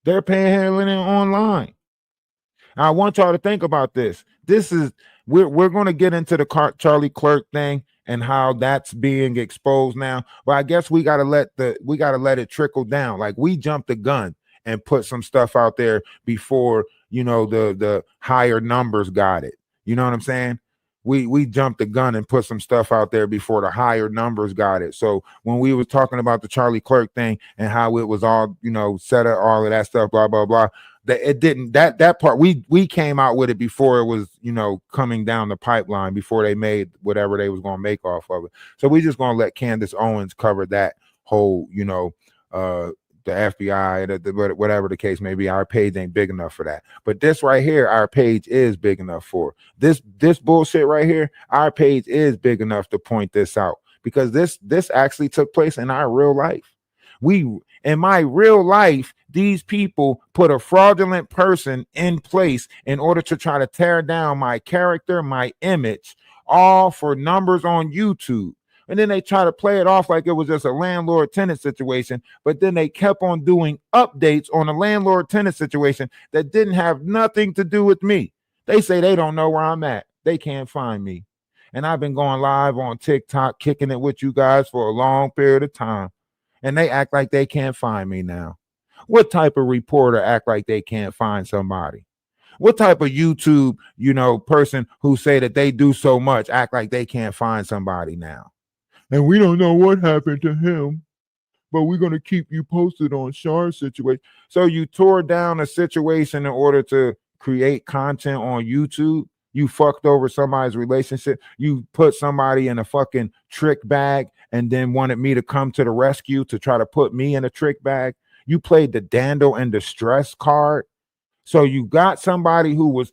They're panhandling it online. I want y'all to think about this. We're going to get into the Charlie Clerk thing and how that's being exposed now. But I guess we got to let it trickle down. Like, we jumped the gun and put some stuff out there before, the higher numbers got it. You know what I'm saying? We jumped the gun and put some stuff out there before the higher numbers got it. So when we were talking about the Charlie Clerk thing and how it was all, set up, all of that stuff, blah, blah, blah, that part, we came out with it before it was, coming down the pipeline, before they made whatever they was going to make off of it. So we just going to let Candace Owens cover that whole, the FBI, whatever the case may be. Our page ain't big enough for that. But this right here, our page is big enough for. This bullshit right here, our page is big enough to point this out, because this actually took place in our real life. In my real life, these people put a fraudulent person in place in order to try to tear down my character, my image, all for numbers on YouTube. And then they try to play it off like it was just a landlord-tenant situation. But then they kept on doing updates on a landlord-tenant situation that didn't have nothing to do with me. They say they don't know where I'm at. They can't find me. And I've been going live on TikTok, kicking it with you guys for a long period of time. And they act like they can't find me now. What type of reporter act like they can't find somebody? What type of YouTube, person who say that they do so much act like they can't find somebody now? And we don't know what happened to him, but we're going to keep you posted on Shar's situation. So you tore down a situation in order to create content on YouTube. You fucked over somebody's relationship. You put somebody in a fucking trick bag and then wanted me to come to the rescue to try to put me in a trick bag. You played the Dando and distress card. So you got somebody who was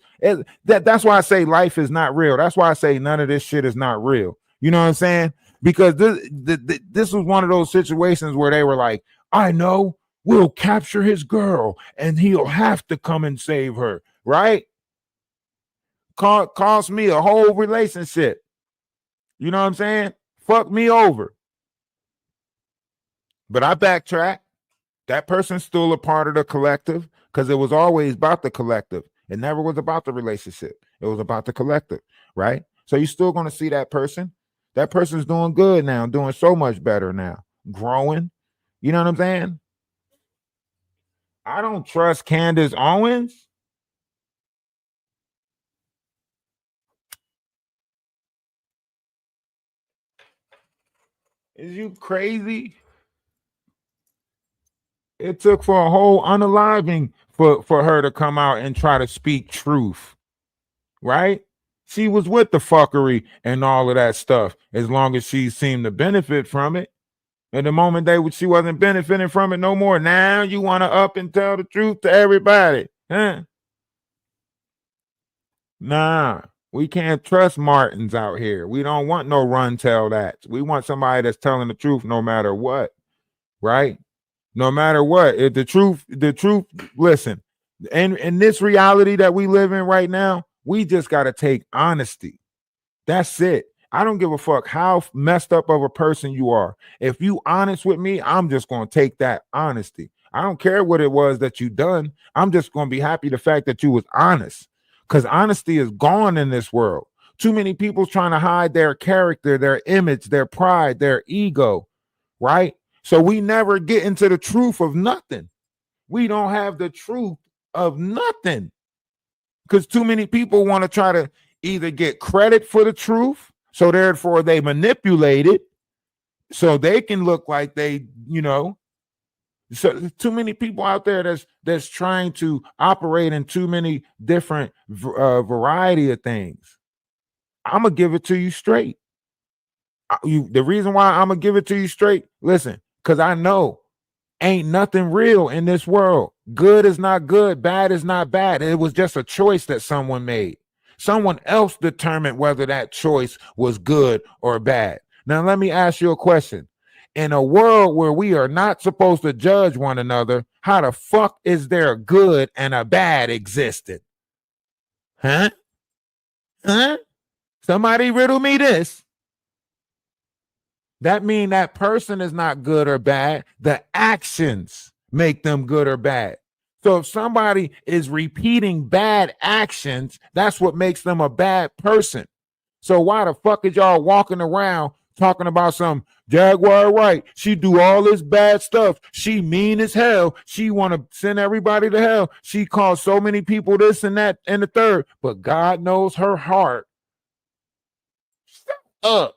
that's why I say life is not real. That's why I say none of this shit is not real. You know what I'm saying? because this was one of those situations where they were like, I know, we'll capture his girl and he'll have to come and save her, right? Cost me a whole relationship. You know what I'm saying? Fuck me over. But I backtrack. That person's still a part of the collective because it was always about the collective. It never was about the relationship. It was about the collective, right? So you're still going to see that person. That person's doing good now, doing so much better now, growing. You know what I'm saying? I don't trust Candace Owens. Is you crazy? It took for a whole unaliving for her to come out and try to speak truth, right? She was with the fuckery and all of that stuff as long as she seemed to benefit from it. At the moment she wasn't benefiting from it no more. Now you want to up and tell the truth to everybody, huh? Nah, we can't trust Martins out here. We don't want no run tell that. We want somebody that's telling the truth no matter what, right? No matter what. If the truth, listen, and in this reality that we live in right now, we just got to take honesty. That's it. I don't give a fuck how messed up of a person you are. If you honest with me, I'm just going to take that honesty. I don't care what it was that you done. I'm just going to be happy the fact that you was honest, because honesty is gone in this world. Too many people trying to hide their character, their image, their pride, their ego, right? So we never get into the truth of nothing. We don't have the truth of nothing because too many people want to try to either get credit for the truth, so therefore they manipulate it so they can look like they, so too many people out there that's trying to operate in too many different variety of things. I'm gonna give it to you straight. The reason why I'm gonna give it to you straight, listen, because I know ain't nothing real in this world. Good is not good, bad is not bad. It was just a choice that someone made. Someone else determined whether that choice was good or bad. Now, let me ask you a question. In a world where we are not supposed to judge one another, how the fuck is there a good and a bad existed? Huh? Somebody riddle me this. That means that person is not good or bad. The actions make them good or bad. So if somebody is repeating bad actions, that's what makes them a bad person. So why the fuck is y'all walking around talking about some Jaguar Wright? She do all this bad stuff. She mean as hell. She want to send everybody to hell. She calls so many people this and that and the third. But God knows her heart. Shut up.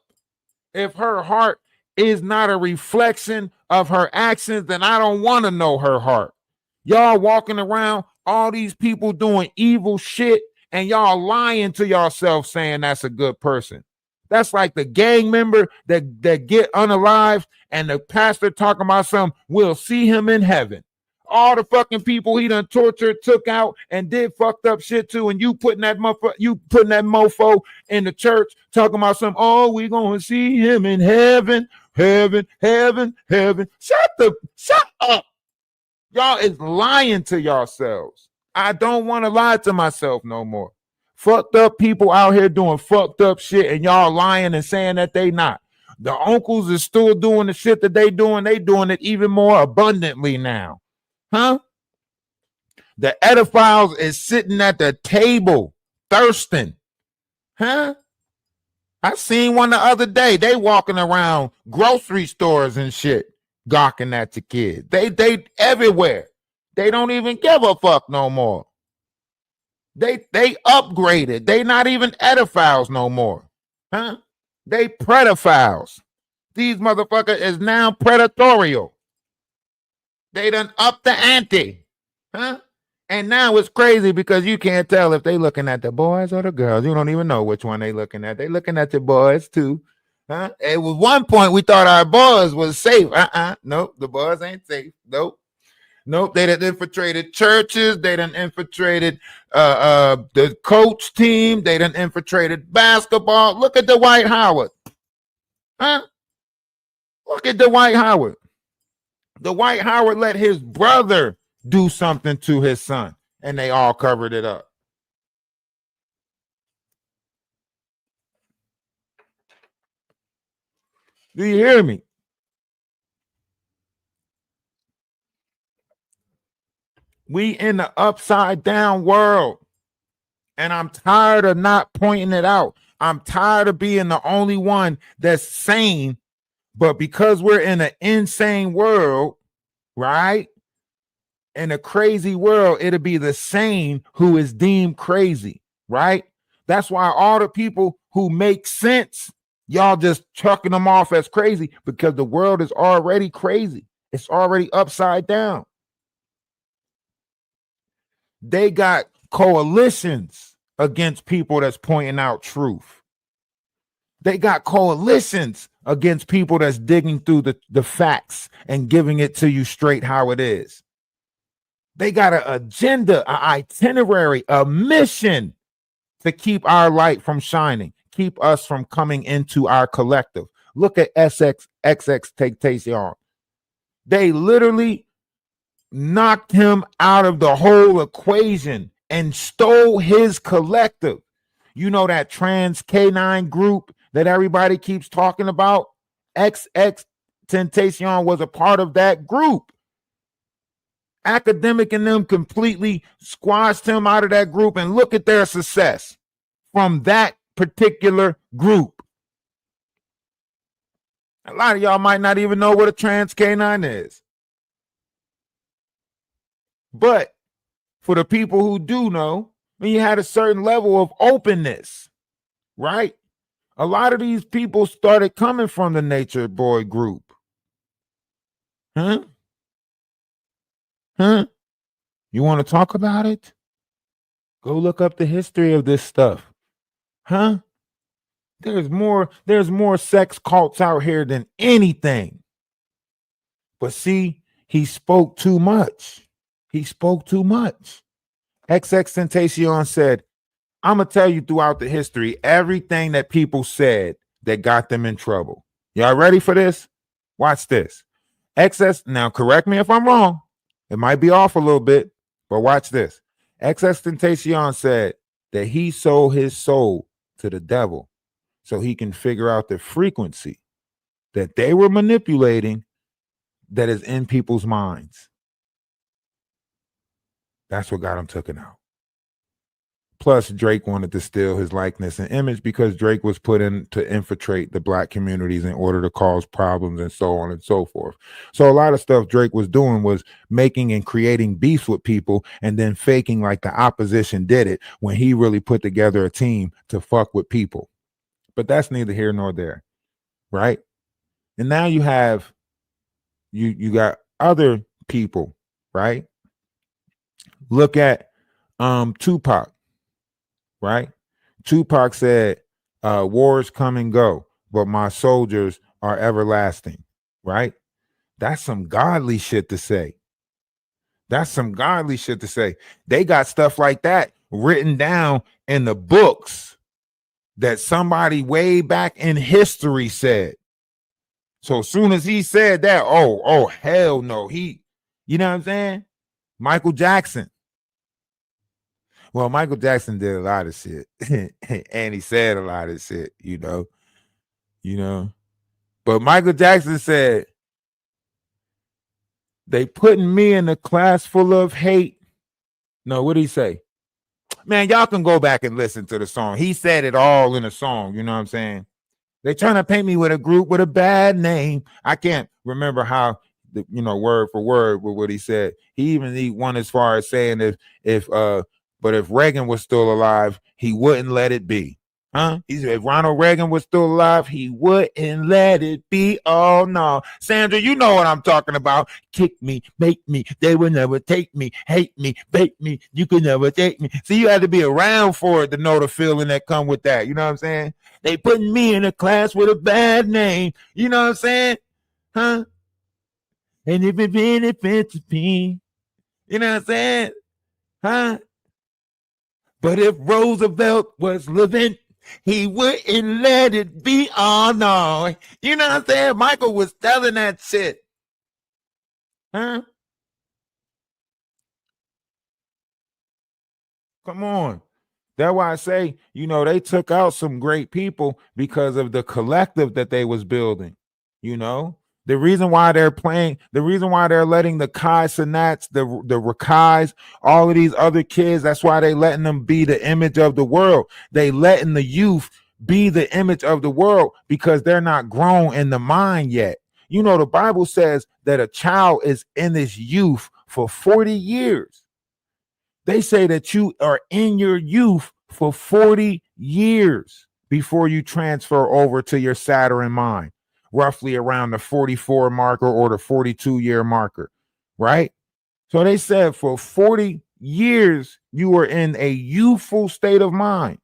If her heart is not a reflection of her actions, then I don't want to know her heart. Y'all walking around, all these people doing evil shit, and y'all lying to yourself saying that's a good person. That's like the gang member that get unalived and the pastor talking about something, we'll see him in heaven. All the fucking people he done tortured, took out, and did fucked up shit to, and you putting that mofo in the church talking about something, oh, we gonna see him in heaven, heaven. Shut up. Y'all is lying to yourselves. I don't want to lie to myself no more. Fucked up people out here doing fucked up shit, and y'all lying and saying that they not. The uncles is still doing the shit that they doing it even more abundantly now. Huh? The ediphiles is sitting at the table thirsting. Huh? I seen one the other day. They walking around grocery stores and shit, gawking at the kids. They everywhere. They don't even give a fuck no more. They upgraded. They not even ediphiles no more. Huh? They pedophiles. These motherfuckers is now predatorial. They done up the ante. Huh? And now it's crazy because you can't tell if they looking at the boys or the girls. You don't even know which one they looking at. They looking at the boys too. Huh? It was one point we thought our boys was safe. Nope, the boys ain't safe. Nope. They done infiltrated churches. They done infiltrated the coach team. They done infiltrated basketball. Look at Dwight Howard. Huh? Look at Dwight Howard. Dwight Howard let his brother do something to his son, and they all covered it up. Do you hear me? We in the upside down world, and I'm tired of not pointing it out. I'm tired of being the only one that's sane, but because we're in an insane world, right? In a crazy world, it'll be the sane who is deemed crazy, right? That's why all the people who make sense, y'all just chucking them off as crazy because the world is already crazy. It's already upside down. They got coalitions against people that's pointing out truth. They got coalitions against people that's digging through the facts and giving it to you straight how it is. They got an agenda, an itinerary, a mission to keep our light from shining, keep us from coming into our collective. Look at XXXTentacion. They literally knocked him out of the whole equation and stole his collective. You know that trans K9 group that everybody keeps talking about? XXXTentacion was a part of that group. Academic and them completely squashed him out of that group, and look at their success from that particular group. A lot of y'all might not even know what a trans K9 is. But for the people who do know, when you had a certain level of openness, right? A lot of these people started coming from the Nature Boy group. Huh? You want to talk about it? Go look up the history of this stuff. Huh? There's more sex cults out here than anything. But see, he spoke too much. He spoke too much. XXXTentacion said, I'm going to tell you throughout the history everything that people said that got them in trouble. Y'all ready for this? Watch this. Now, correct me if I'm wrong. It might be off a little bit, but watch this. XXXTentacion said that he sold his soul to the devil so he can figure out the frequency that they were manipulating that is in people's minds. That's what got him taken out. Plus, Drake wanted to steal his likeness and image because Drake was put in to infiltrate the black communities in order to cause problems and so on and so forth. So a lot of stuff Drake was doing was making and creating beefs with people and then faking like the opposition did it when he really put together a team to fuck with people. But that's neither here nor there, right? And now you have, you got other people, right? Look at Tupac. Right? Tupac said, wars come and go, but my soldiers are everlasting. Right? That's some godly shit to say. That's some godly shit to say. They got stuff like that written down in the books that somebody way back in history said. So as soon as he said that, oh, hell no. You know what I'm saying? Michael Jackson. Well, Michael Jackson did a lot of shit and he said a lot of shit, you know, but Michael Jackson said, they putting me in a class full of hate. No, what did he say? Man, y'all can go back and listen to the song. He said it all in a song. You know what I'm saying? They trying to paint me with a group with a bad name. I can't remember how, word for word with what he said. He went as far as saying but if Reagan was still alive, he wouldn't let it be. Huh? He said if Ronald Reagan was still alive, he wouldn't let it be. Oh no. Sandra, you know what I'm talking about. Kick me, make me, they will never take me, hate me, bake me, you could never take me. See, you had to be around for it to know the feeling that come with that. You know what I'm saying? They putting me in a class with a bad name. You know what I'm saying? Huh? And if it benefits me, you know what I'm saying? Huh? But if Roosevelt was living, He wouldn't let it be. Oh no. You know what I'm saying? Michael was telling that shit. Huh? Come on. That's why I say, they took out some great people because of the collective that they was building. You know, the reason why they're playing, the reason why they're letting the Kai Sanats, the Rakais, all of these other kids, that's why they letting them be the image of the world. They letting the youth be the image of the world because they're not grown in the mind yet. The Bible says that a child is in this youth for 40 years. They say that you are in your youth for 40 years before you transfer over to your Saturn mind, roughly around the 44 marker or the 42-year marker, right? So they said for 40 years, you were in a youthful state of mind,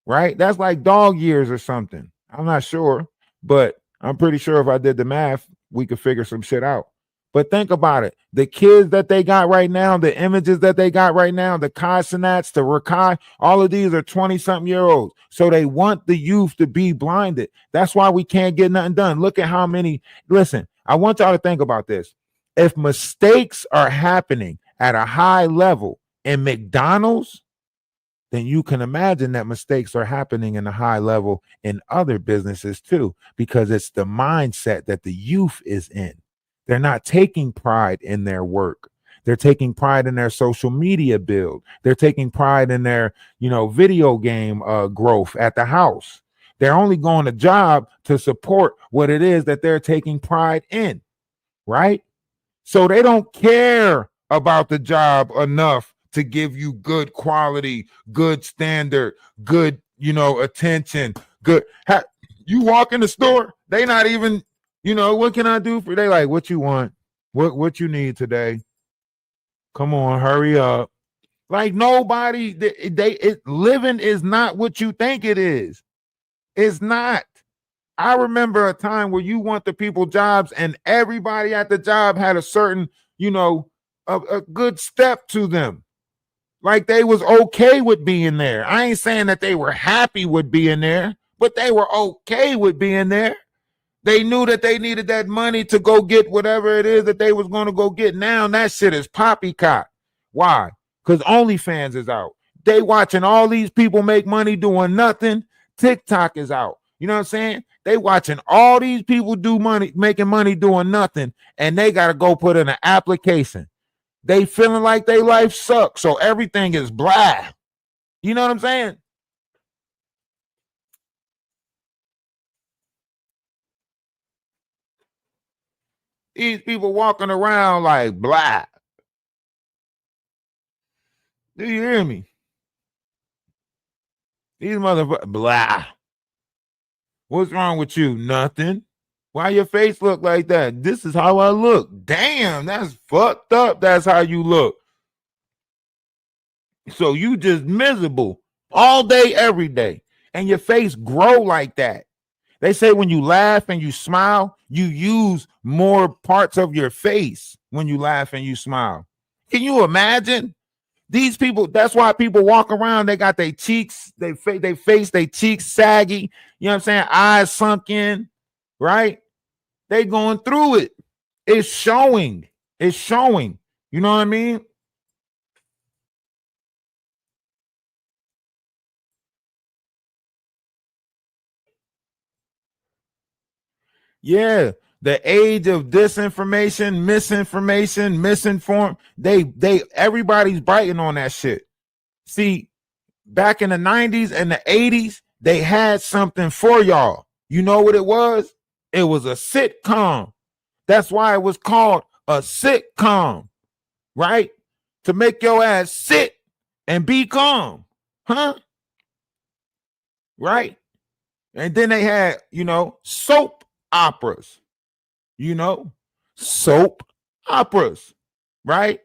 right? That's like dog years or something. I'm not sure, but I'm pretty sure if I did the math, we could figure some shit out. But think about it. The kids that they got right now, the images that they got right now, the Kai Sanats, the Rakai, all of these are 20-something-year-olds. So they want the youth to be blinded. That's why we can't get nothing done. Look at how many. Listen, I want y'all to think about this. If mistakes are happening at a high level in McDonald's, then you can imagine that mistakes are happening in a high level in other businesses too, because it's the mindset that the youth is in. They're not taking pride in their work. They're taking pride in their social media build. They're taking pride in their, video game growth at the house. They're only going to job to support what it is that they're taking pride in, right? So they don't care about the job enough to give you good quality, good standard, good, attention, good. You walk in the store, they not even, what can I do for you? They like, what you want? What you need today? Come on, hurry up. Like nobody, living is not what you think it is. It's not. I remember a time where you want the people jobs and everybody at the job had a certain, a good step to them. Like they was okay with being there. I ain't saying that they were happy with being there, but they were okay with being there. They knew that they needed that money to go get whatever it is that they was going to go get. Now that shit is poppycock. Why? Because OnlyFans is out. They watching all these people make money doing nothing. TikTok is out. You know what I'm saying? They watching all these people making money doing nothing, and they got to go put in an application. They feeling like their life sucks, so everything is blah. You know what I'm saying? These people walking around like blah. Do you hear me? These motherfuckers blah. What's wrong with you? Nothing. Why your face look like that? This is how I look. Damn, that's fucked up. That's how you look. So you just miserable all day, every day. And your face grow like that. They say when you laugh and you smile, you use more parts of your face when you laugh and you smile. Can you imagine? These people, that's why people walk around, they got their cheeks, their cheeks saggy, you know what I'm saying? Eyes sunk in, right? They going through it. It's showing. It's showing. You know what I mean? Yeah. The age of disinformation, misinformation, misinformed, everybody's biting on that shit. See, back in the 90s and the 80s, they had something for y'all. You know what it was? It was a sitcom. That's why it was called a sitcom, right? To make your ass sit and be calm, huh? Right? And then they had, soap operas, soap operas, right?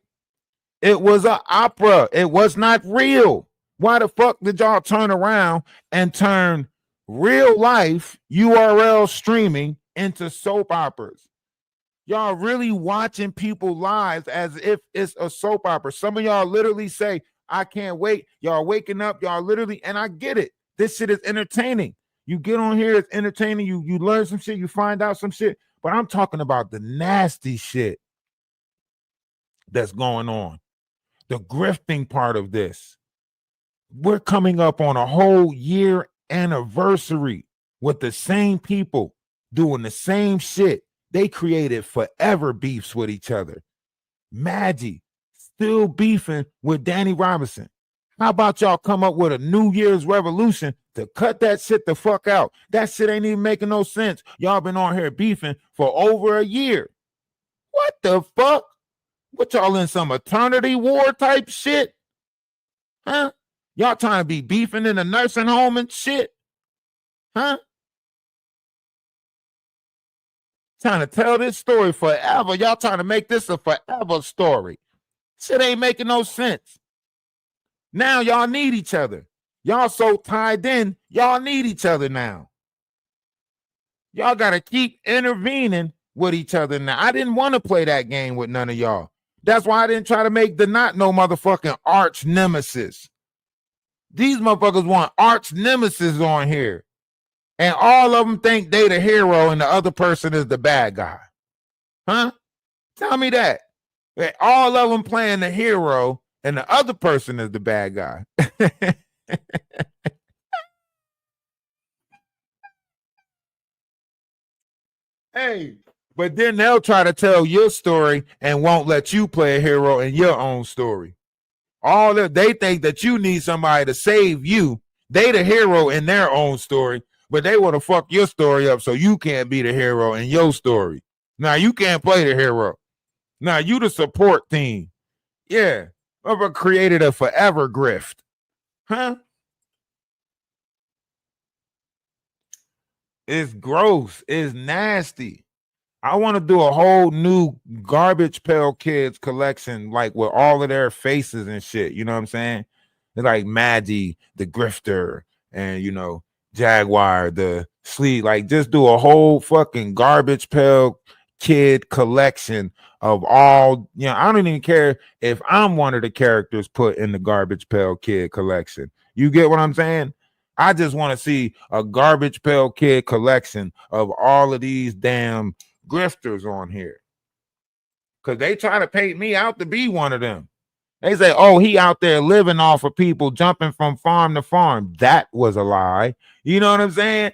It was an opera. It was not real. Why the fuck did y'all turn around and turn real life URL streaming into soap operas? Y'all really watching people's lives as if it's a soap opera. Some of y'all literally say, I can't wait. Y'all waking up, y'all literally, and I get it. This shit is entertaining. You get on here, it's entertaining. You learn some shit, you find out some shit. But I'm talking about the nasty shit that's going on. The grifting part of this. We're coming up on a whole year anniversary with the same people doing the same shit. They created forever beefs with each other. Maggie still beefing with Danny Robinson. How about y'all come up with a New Year's revolution to cut that shit the fuck out? That shit ain't even making no sense. Y'all been on here beefing for over a year. What the fuck? What, y'all in some eternity war type shit? Huh? Y'all trying to be beefing in a nursing home and shit? Huh? Trying to tell this story forever. Y'all trying to make this a forever story. Shit ain't making no sense. Now y'all need each other. Y'all so tied in, y'all need each other now. Y'all got to keep intervening with each other now. I didn't want to play that game with none of y'all. That's why I didn't try to make the not no motherfucking arch nemesis. These motherfuckers want arch nemesis on here. And all of them think they the hero and the other person is the bad guy. Huh? Tell me that. All of them playing the hero and the other person is the bad guy. Hey, but then they'll try to tell your story and won't let you play a hero in your own story. All that they think that you need somebody to save you. They the hero in their own story, but they want to fuck your story up so you can't be the hero in your story. Now you can't play the hero. Now you the support team. Yeah. Whoever created a forever grift. Huh? It's gross. It's nasty. I want to do a whole new Garbage Pail Kids collection, like with all of their faces and shit. You know what I'm saying? It's like Maggie, the grifter, and Jaguar, the sleeve. Like, just do a whole fucking Garbage Pail Kid collection of all. I don't even care if I'm one of the characters put in the Garbage Pail Kid collection. You get what I'm saying? I just want to see a Garbage Pail Kid collection of all of these damn grifters on here, because they try to paint me out to be one of them. They say, oh, he out there living off of people, jumping from farm to farm. That was a lie. You know what I'm saying?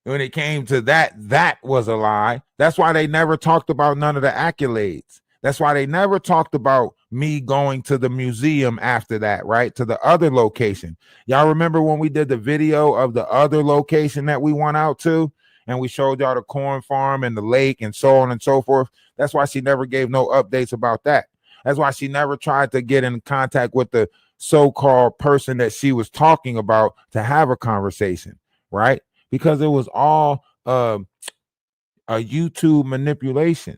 When it came to that, that was a lie. That's why they never talked about none of the accolades. That's why they never talked about me going to the museum after that, right? To the other location. Y'all remember when we did the video of the other location that we went out to? And we showed y'all the corn farm and the lake and so on and so forth. That's why she never gave no updates about that. That's why she never tried to get in contact with the so-called person that she was talking about to have a conversation, right? Because it was all a YouTube manipulation.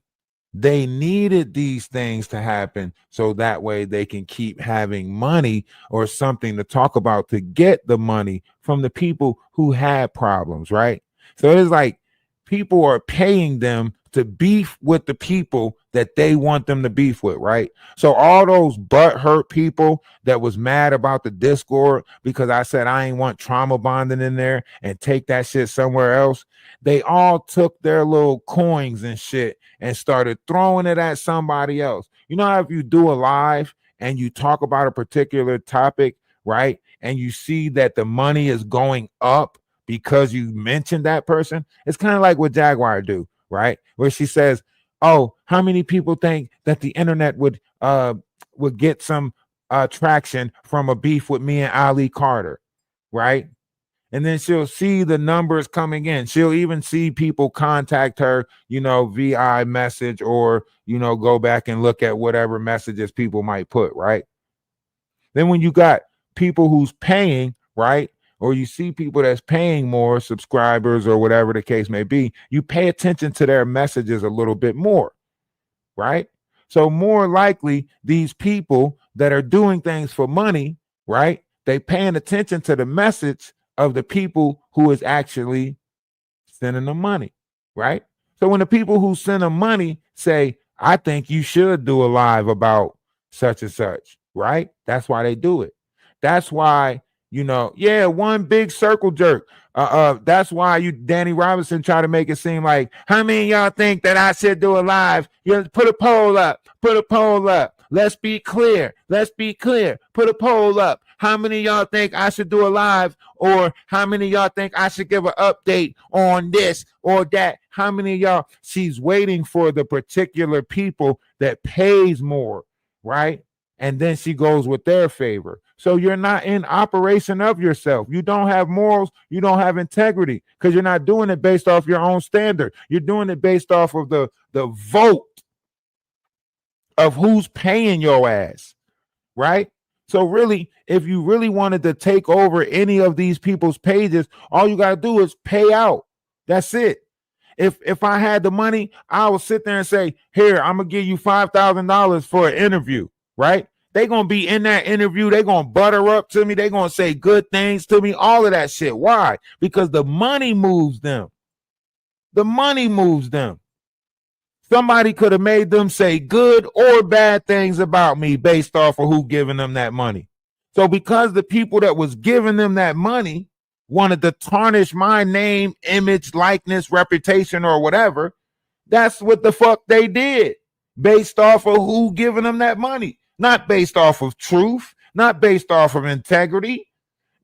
They needed these things to happen so that way they can keep having money or something to talk about to get the money from the people who had problems, right? So it's like people are paying them to beef with the people that they want them to beef with, right? So all those butthurt people that was mad about the Discord because I said I ain't want trauma bonding in there and take that shit somewhere else, they all took their little coins and shit and started throwing it at somebody else. You know how if you do a live and you talk about a particular topic, right? And you see that the money is going up because you mentioned that person. It's kind of like what Jaguar do, right? Where she says, oh, how many people think that the internet would get some traction from a beef with me and Ali Carter, right? And then she'll see the numbers coming in. She'll even see people contact her, VI message, or, go back and look at whatever messages people might put, right? Then when you got people who's paying, right? Or you see people that's paying more, subscribers or whatever the case may be, you pay attention to their messages a little bit more, right? So more likely these people that are doing things for money, right? They paying attention to the message of the people who is actually sending them money, right? So when the people who send them money say, I think you should do a live about such and such, right? That's why they do it. That's why, yeah, one big circle jerk. That's why Danny Robinson try to make it seem like, how many of y'all think that I should do a live? You put a poll up, put a poll up. Let's be clear. Let's be clear. Put a poll up. How many of y'all think I should do a live? Or how many of y'all think I should give an update on this or that? How many of y'all? She's waiting for the particular people that pays more, right? And then she goes with their favor. So you're not in operation of yourself. You don't have morals. You don't have integrity because you're not doing it based off your own standard. You're doing it based off of the vote of who's paying your ass, right? So really, if you really wanted to take over any of these people's pages, all you got to do is pay out. That's it. If I had the money, I would sit there and say, here, I'm going to give you $5,000 for an interview, right? They're going to be in that interview. They're going to butter up to me. They're going to say good things to me, all of that shit. Why? Because the money moves them. The money moves them. Somebody could have made them say good or bad things about me based off of who giving them that money. So because the people that was giving them that money wanted to tarnish my name, image, likeness, reputation, or whatever, that's what the fuck they did based off of who giving them that money. Not based off of truth, not based off of integrity,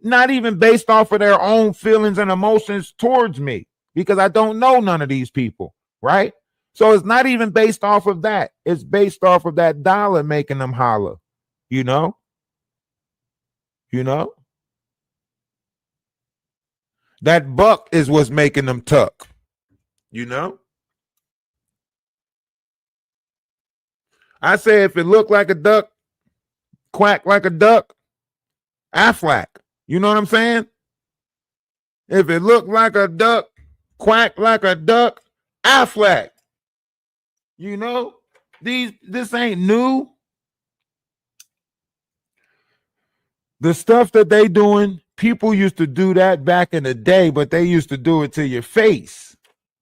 not even based off of their own feelings and emotions towards me, because I don't know none of these people, right? So it's not even based off of that. It's based off of that dollar making them holler, you know? That buck is what's making them tuck, I say if it looked like a duck, quack like a duck, Aflac. You know what I'm saying? If it looked like a duck, quack like a duck, Aflac. This ain't new. The stuff that they doing, people used to do that back in the day, but they used to do it to your face,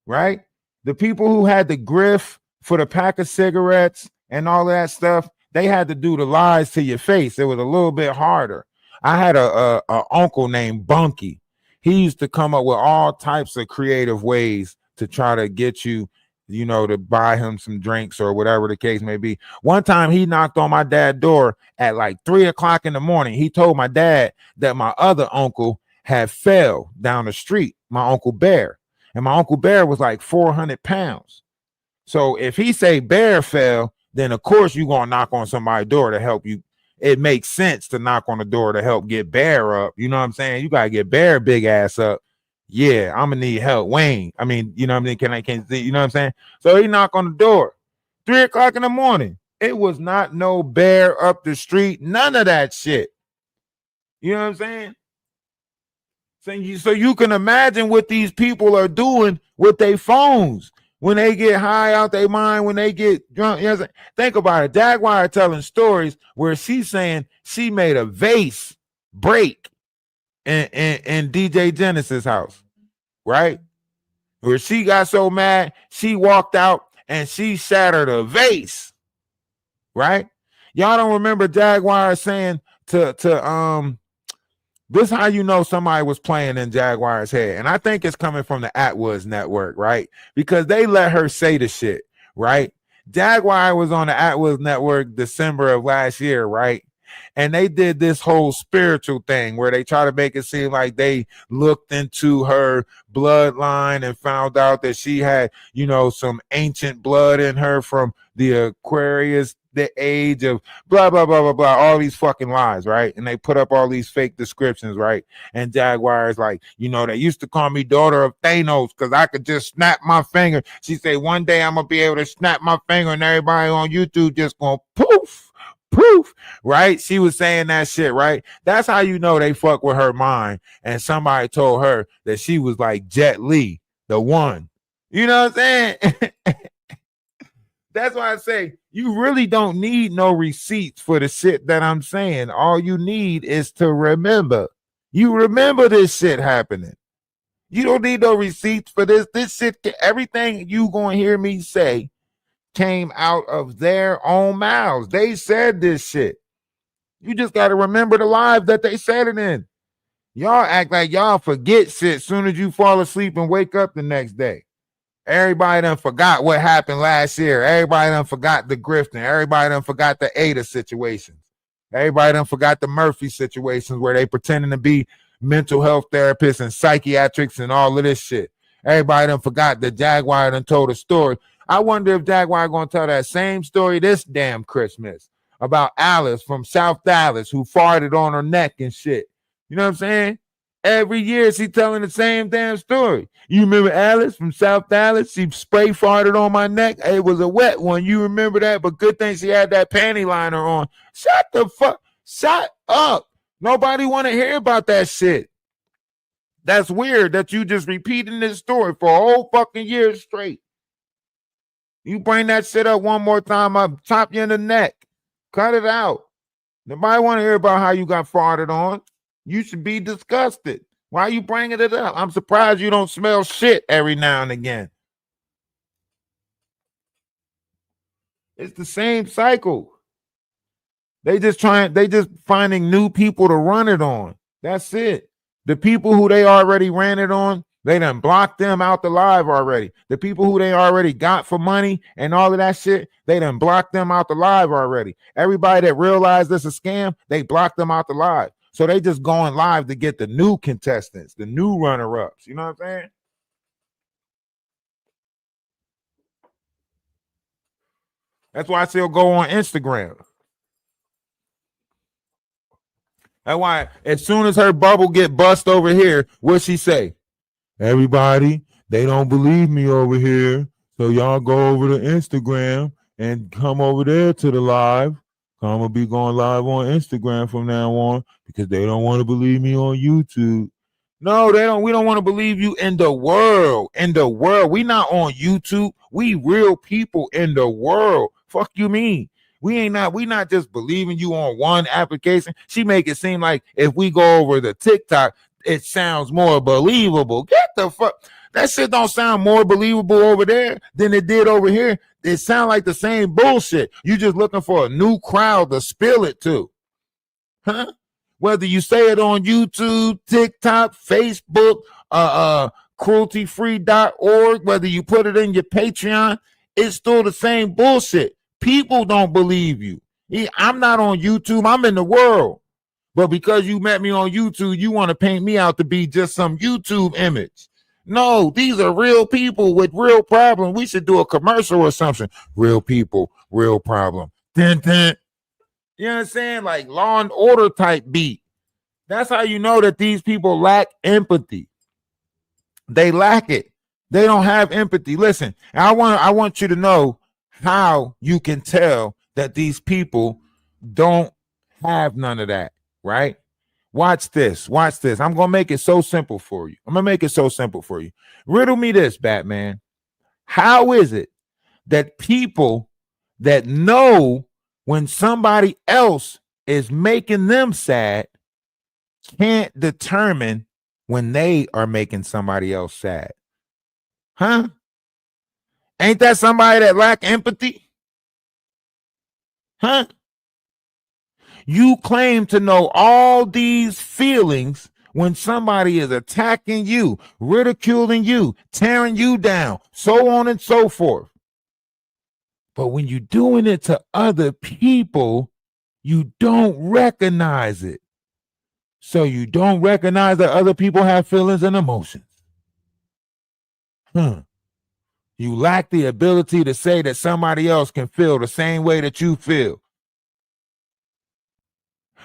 right? The people who had the griff for the pack of cigarettes and all that stuff, they had to do the lies to your face. It was a little bit harder. I had a uncle named Bunky. He used to come up with all types of creative ways to try to get you, to buy him some drinks or whatever the case may be. One time he knocked on my dad's door at like 3:00 in the morning. He told my dad that my other uncle had fell down the street, my Uncle Bear. And my Uncle Bear was like 400 pounds. So if he say Bear fell, then of course you're going to knock on somebody's door to help you. It makes sense to knock on the door to help get Bear up. You know what I'm saying? You got to get Bear big ass up. Yeah, I'm going to need help. Wayne. I mean, you know what I mean? Can't see, you know what I'm saying? So he knocked on the door. 3:00 in the morning. It was not no Bear up the street. None of that shit. You know what I'm saying? So you can imagine what these people are doing with their phones when they get high out their mind, when they get drunk. You know what I'm saying? Think about it. Jaguar telling stories where she's saying she made a vase break in DJ Genesis' house, right? Where she got so mad, she walked out and she shattered a vase, right? Y'all don't remember Jaguar saying to this how you know somebody was playing in Jaguar's head. And I think it's coming from the Atwoods network, right? Because they let her say the shit, right? Jaguar was on the Atwoods network December of last year, right? And they did this whole spiritual thing where they try to make it seem like they looked into her bloodline and found out that she had, some ancient blood in her from the Aquarius, the age of blah, blah, blah, blah, blah, all these fucking lies, right? And they put up all these fake descriptions, right? And Jaguar is like, they used to call me daughter of Thanos because I could just snap my finger. She said, one day I'm going to be able to snap my finger and everybody on YouTube just going poof. Proof, right? She was saying that shit, right? That's how you know they fuck with her mind. And somebody told her that she was like Jet Li, the one. You know what I'm saying? That's why I say you really don't need no receipts for the shit that I'm saying. All you need is to remember. You remember this shit happening. You don't need no receipts for this. This shit, everything you gonna hear me say came out of their own mouths. They said this shit. You just got to remember the live that they said it in. Y'all act like y'all forget shit soon as you fall asleep and wake up the next day. Everybody done forgot what happened last year. Everybody done forgot the grifting. Everybody done forgot the Ada situations. Everybody done forgot the Murphy situations where they pretending to be mental health therapists and psychiatrics and all of this shit. Everybody done forgot that Jaguar done told a story. I wonder if Jaguar gonna tell that same story this damn Christmas about Alice from South Dallas who farted on her neck and shit. You know what I'm saying? Every year she telling the same damn story. You remember Alice from South Dallas? She spray farted on my neck. It was a wet one. You remember that? But good thing she had that panty liner on. Shut the fuck. Shut up. Nobody want to hear about that shit. That's weird that you just repeating this story for a whole fucking year straight. You bring that shit up one more time, I'll chop you in the neck. Cut it out. Nobody want to hear about how you got farted on. You should be disgusted. Why are you bringing it up? I'm surprised you don't smell shit every now and again. It's the same cycle. They just finding new people to run it on. That's it. The people who they already ran it on, they done blocked them out the live already. The people who they already got for money and all of that shit, they done blocked them out the live already. Everybody that realized this is a scam, they blocked them out the live. So they just going live to get the new contestants, the new runner-ups. You know what I'm saying? That's why I still go on Instagram. That's why as soon as her bubble get bust over here, what she say? Everybody, they don't believe me over here. So y'all go over to Instagram and come over there to the live. I'm going to be going live on Instagram from now on because they don't want to believe me on YouTube. No, they don't. We don't want to believe you in the world. In the world. We not on YouTube. We real people in the world. Fuck you mean? We not just believing you on one application. She make it seem like if we go over the TikTok, it sounds more believable. Get the fuck. That shit don't sound more believable over there than it did over here. It sound like the same bullshit. You just looking for a new crowd to spill it to. Huh? Whether you say it on YouTube, TikTok, Facebook, crueltyfree.org, whether you put it in your Patreon, it's still the same bullshit. People don't believe you. I'm not on YouTube. I'm in the world. But because you met me on YouTube, you want to paint me out to be just some YouTube image. No, these are real people with real problems. We should do a commercial or something. Real people, real problem. Dun, dun. You know what I'm saying? Like Law and Order type beat. That's how you know that these people lack empathy. They lack it. They don't have empathy. Listen, I want you to know how you can tell that these people don't have none of that, right? Watch this. Watch this. I'm going to make it so simple for you. Riddle me this, Batman. How is it that people that know when somebody else is making them sad can't determine when they are making somebody else sad? Huh? Ain't that somebody that lack empathy? Huh? You claim to know all these feelings when somebody is attacking you, ridiculing you, tearing you down, so on and so forth. But when you're doing it to other people, you don't recognize it. So you don't recognize that other people have feelings and emotions. You lack the ability to say that somebody else can feel the same way that you feel.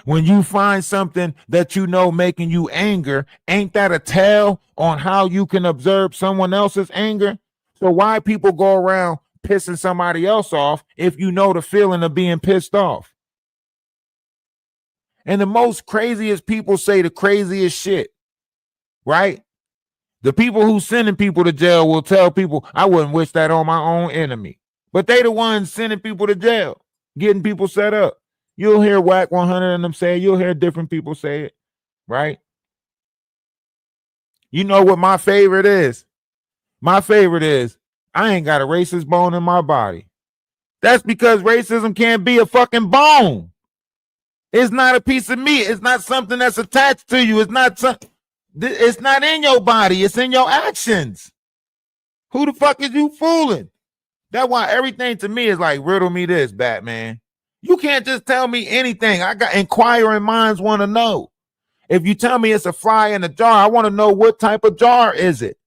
When you find something that you know making you anger, ain't that a tell on how you can observe someone else's anger? So why people go around pissing somebody else off if you know the feeling of being pissed off? And the most craziest people say the craziest shit, right? The people who sending people to jail will tell people, I wouldn't wish that on my own enemy. But they the ones sending people to jail, getting people set up. You'll hear Whack 100 and them say it. You'll hear different people say it, right? You know what my favorite is? My favorite is, I ain't got a racist bone in my body. That's because racism can't be a fucking bone. It's not a piece of meat. It's not something that's attached to you. It's not in your body. It's in your actions. Who the fuck is you fooling? That's why everything to me is like, riddle me this, Batman. You can't just tell me anything. I got inquiring minds want to know. If you tell me it's a fly in a jar, I want to know what type of jar is it.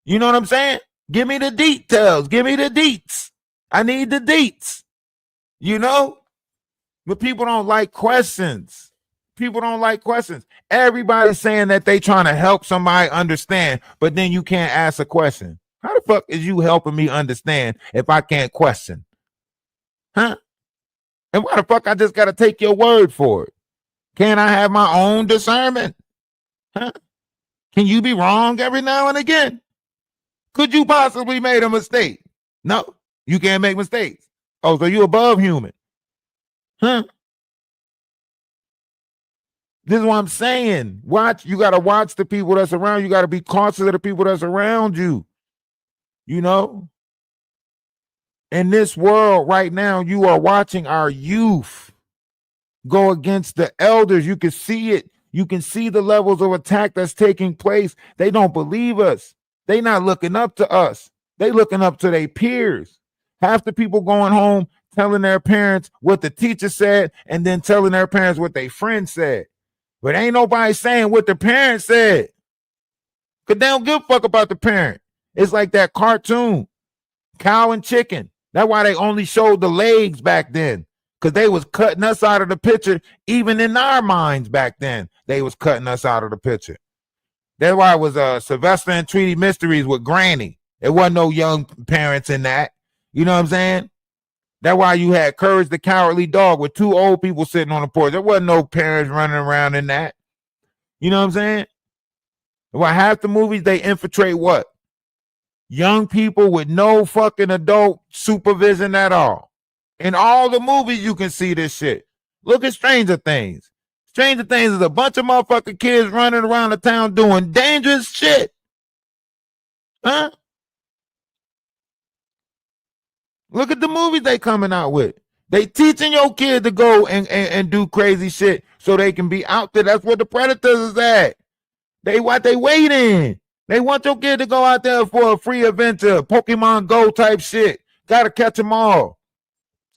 You know what I'm saying? Give me the details. Give me the deets. I need the deets. You know? But people don't like questions. People don't like questions. Everybody's saying that they trying to help somebody understand, but then you can't ask a question. How the fuck is you helping me understand if I can't question? Huh? And why the fuck I just got to take your word for it? Can't I have my own discernment? Huh? Can you be wrong every now and again? Could you possibly made a mistake? No, you can't make mistakes. Oh, so you above human. Huh? This is what I'm saying. Watch, you got to watch the people that's around you. You got to be cautious of the people that's around you. You know? In this world right now, you are watching our youth go against the elders. You can see it. You can see the levels of attack that's taking place. They don't believe us. They not looking up to us. They looking up to their peers. Half the people going home telling their parents what the teacher said and then telling their parents what their friend said. But ain't nobody saying what the parent said. Because they don't give a fuck about the parent. It's like that cartoon, Cow and Chicken. That's why they only showed the legs back then. Because they was cutting us out of the picture. Even in our minds back then, they was cutting us out of the picture. That's why it was Sylvester and Tweety Mysteries with Granny. There wasn't no young parents in that. You know what I'm saying? That's why you had Courage the Cowardly Dog with two old people sitting on the porch. There wasn't no parents running around in that. You know what I'm saying? Well, half the movies, they infiltrate what? Young people with no fucking adult supervision at all. In all the movies, you can see this shit. Look at Stranger Things. Stranger Things is a bunch of motherfucking kids running around the town doing dangerous shit. Huh? Look at the movies they coming out with. They teaching your kid to go and do crazy shit so they can be out there. That's where the predators is at. They waiting. They want your kid to go out there for a free adventure, Pokemon Go type shit. Gotta catch them all.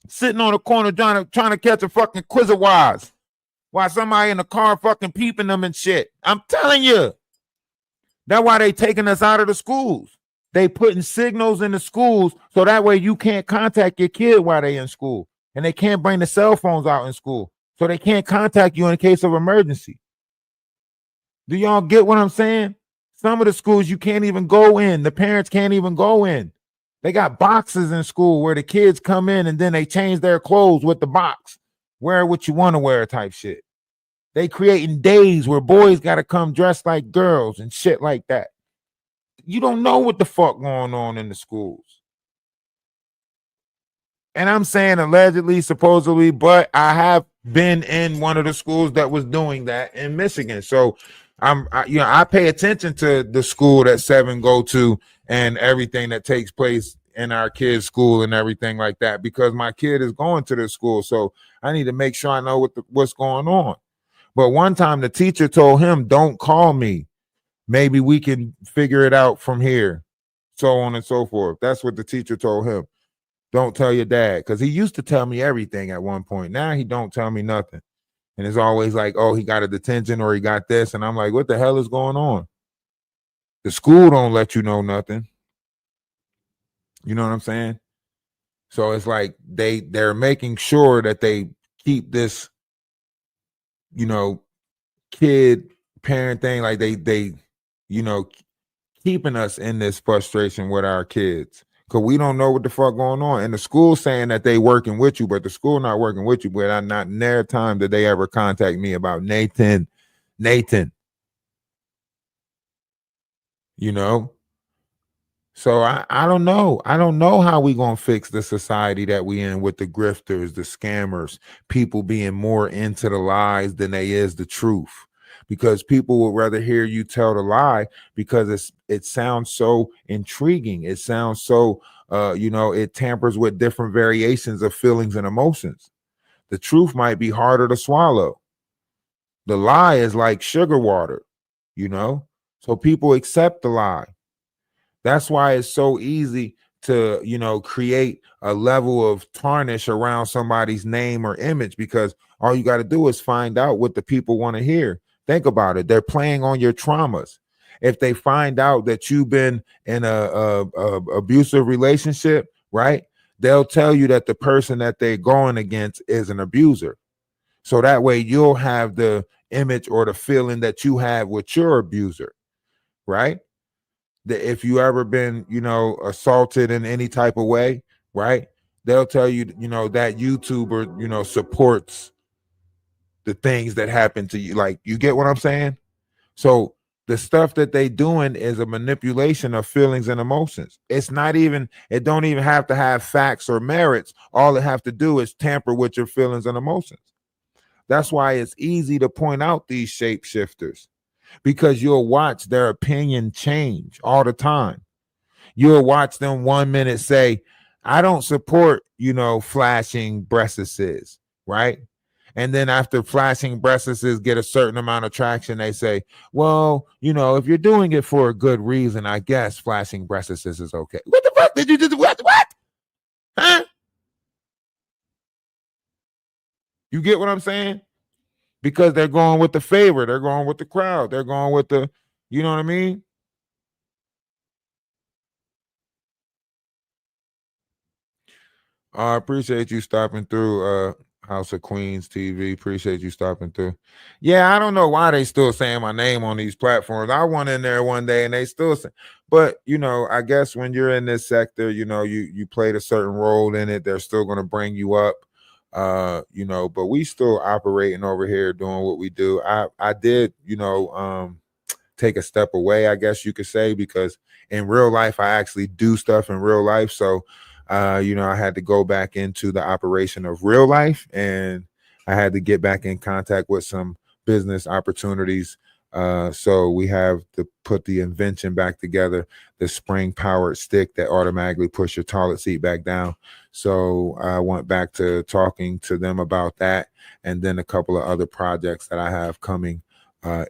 Sitting on the corner trying to catch a fucking Quizawise while somebody in the car fucking peeping them and shit. I'm telling you. That's why they taking us out of the schools. They putting signals in the schools so that way you can't contact your kid while they in school. And they can't bring the cell phones out in school. So they can't contact you in case of emergency. Do y'all get what I'm saying? Some of the schools you can't even go in. The parents can't even go in. They got boxes in school where the kids come in and then they change their clothes with the box. Wear what you want to wear type shit. They creating days where boys got to come dressed like girls and shit like that. You don't know what the fuck going on in the schools. And I'm saying allegedly, supposedly, but I have been in one of the schools that was doing that in Michigan. So I pay attention to the school that Seven go to and everything that takes place in our kids' school and everything like that, because my kid is going to the school. So I need to make sure I know what's going on. But one time the teacher told him, don't call me. Maybe we can figure it out from here. So on and so forth. That's what the teacher told him. Don't tell your dad. Because he used to tell me everything at one point. Now he don't tell me nothing. And it's always like, oh, he got a detention or he got this. And I'm like, what the hell is going on? The school don't let you know nothing. You know what I'm saying? So it's like they're making sure that they keep this, kid parent thing, like they keeping us in this frustration with our kids. Because we don't know what the fuck going on. And the school saying that they working with you, but the school not working with you. But I'm not near time that they ever contact me about Nathan. So I don't know. I don't know how we gonna fix the society that we in with the grifters, the scammers, people being more into the lies than they is the truth. Because people would rather hear you tell the lie because it sounds so intriguing. It sounds so it tampers with different variations of feelings and emotions. The truth might be harder to swallow. The lie is like sugar water, you know? So people accept the lie. That's why it's so easy to, create a level of tarnish around somebody's name or image, because all you got to do is find out what the people want to hear. Think about it. They're playing on your traumas. If they find out that you've been in a abusive relationship, right? They'll tell you that the person that they're going against is an abuser. So that way you'll have the image or the feeling that you have with your abuser, right? That if you ever been, assaulted in any type of way, right? They'll tell you, that YouTuber, supports the things that happen to you. Like, you get what I'm saying? So the stuff that they doing is a manipulation of feelings and emotions. It don't even have to have facts or merits. All it have to do is tamper with your feelings and emotions. That's why it's easy to point out these shapeshifters, because you'll watch their opinion change all the time. You'll watch them 1 minute say, I don't support, flashing breastises, right? And then after flashing breastises get a certain amount of traction, they say, well, if you're doing it for a good reason, I guess flashing breastises is okay. What the fuck did you just, what? Huh? You get what I'm saying? Because they're going with the favor. They're going with the crowd. They're going with the, you know what I mean? I appreciate you stopping through House of Queens TV. Appreciate you stopping through. Yeah, I don't know why they still saying my name on these platforms. I went in there one day and they still say, but I guess when you're in this sector, you played a certain role in it, they're still gonna bring you up. But we still operating over here doing what we do. I did, take a step away, I guess you could say, because in real life I actually do stuff in real life. So I had to go back into the operation of real life, and I had to get back in contact with some business opportunities. So we have to put the invention back together, the spring powered stick that automatically push your toilet seat back down. So I went back to talking to them about that, and then a couple of other projects that I have coming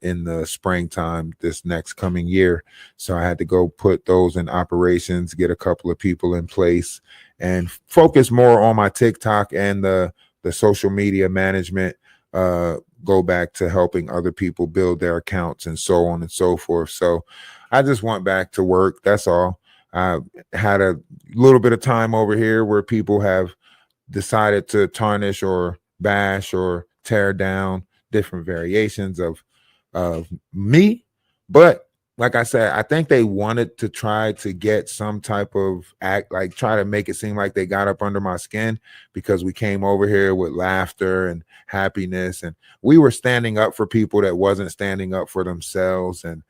in the springtime this next coming year. So I had to go put those in operations, get a couple of people in place, and focus more on my TikTok and the social media management. Go back to helping other people build their accounts and so on and so forth. So I just went back to work. That's all. I had a little bit of time over here where people have decided to tarnish or bash or tear down different variations of me. But like I said, I think they wanted to try to get some type of act, like try to make it seem like they got up under my skin, because we came over here with laughter and happiness, and we were standing up for people that wasn't standing up for themselves. And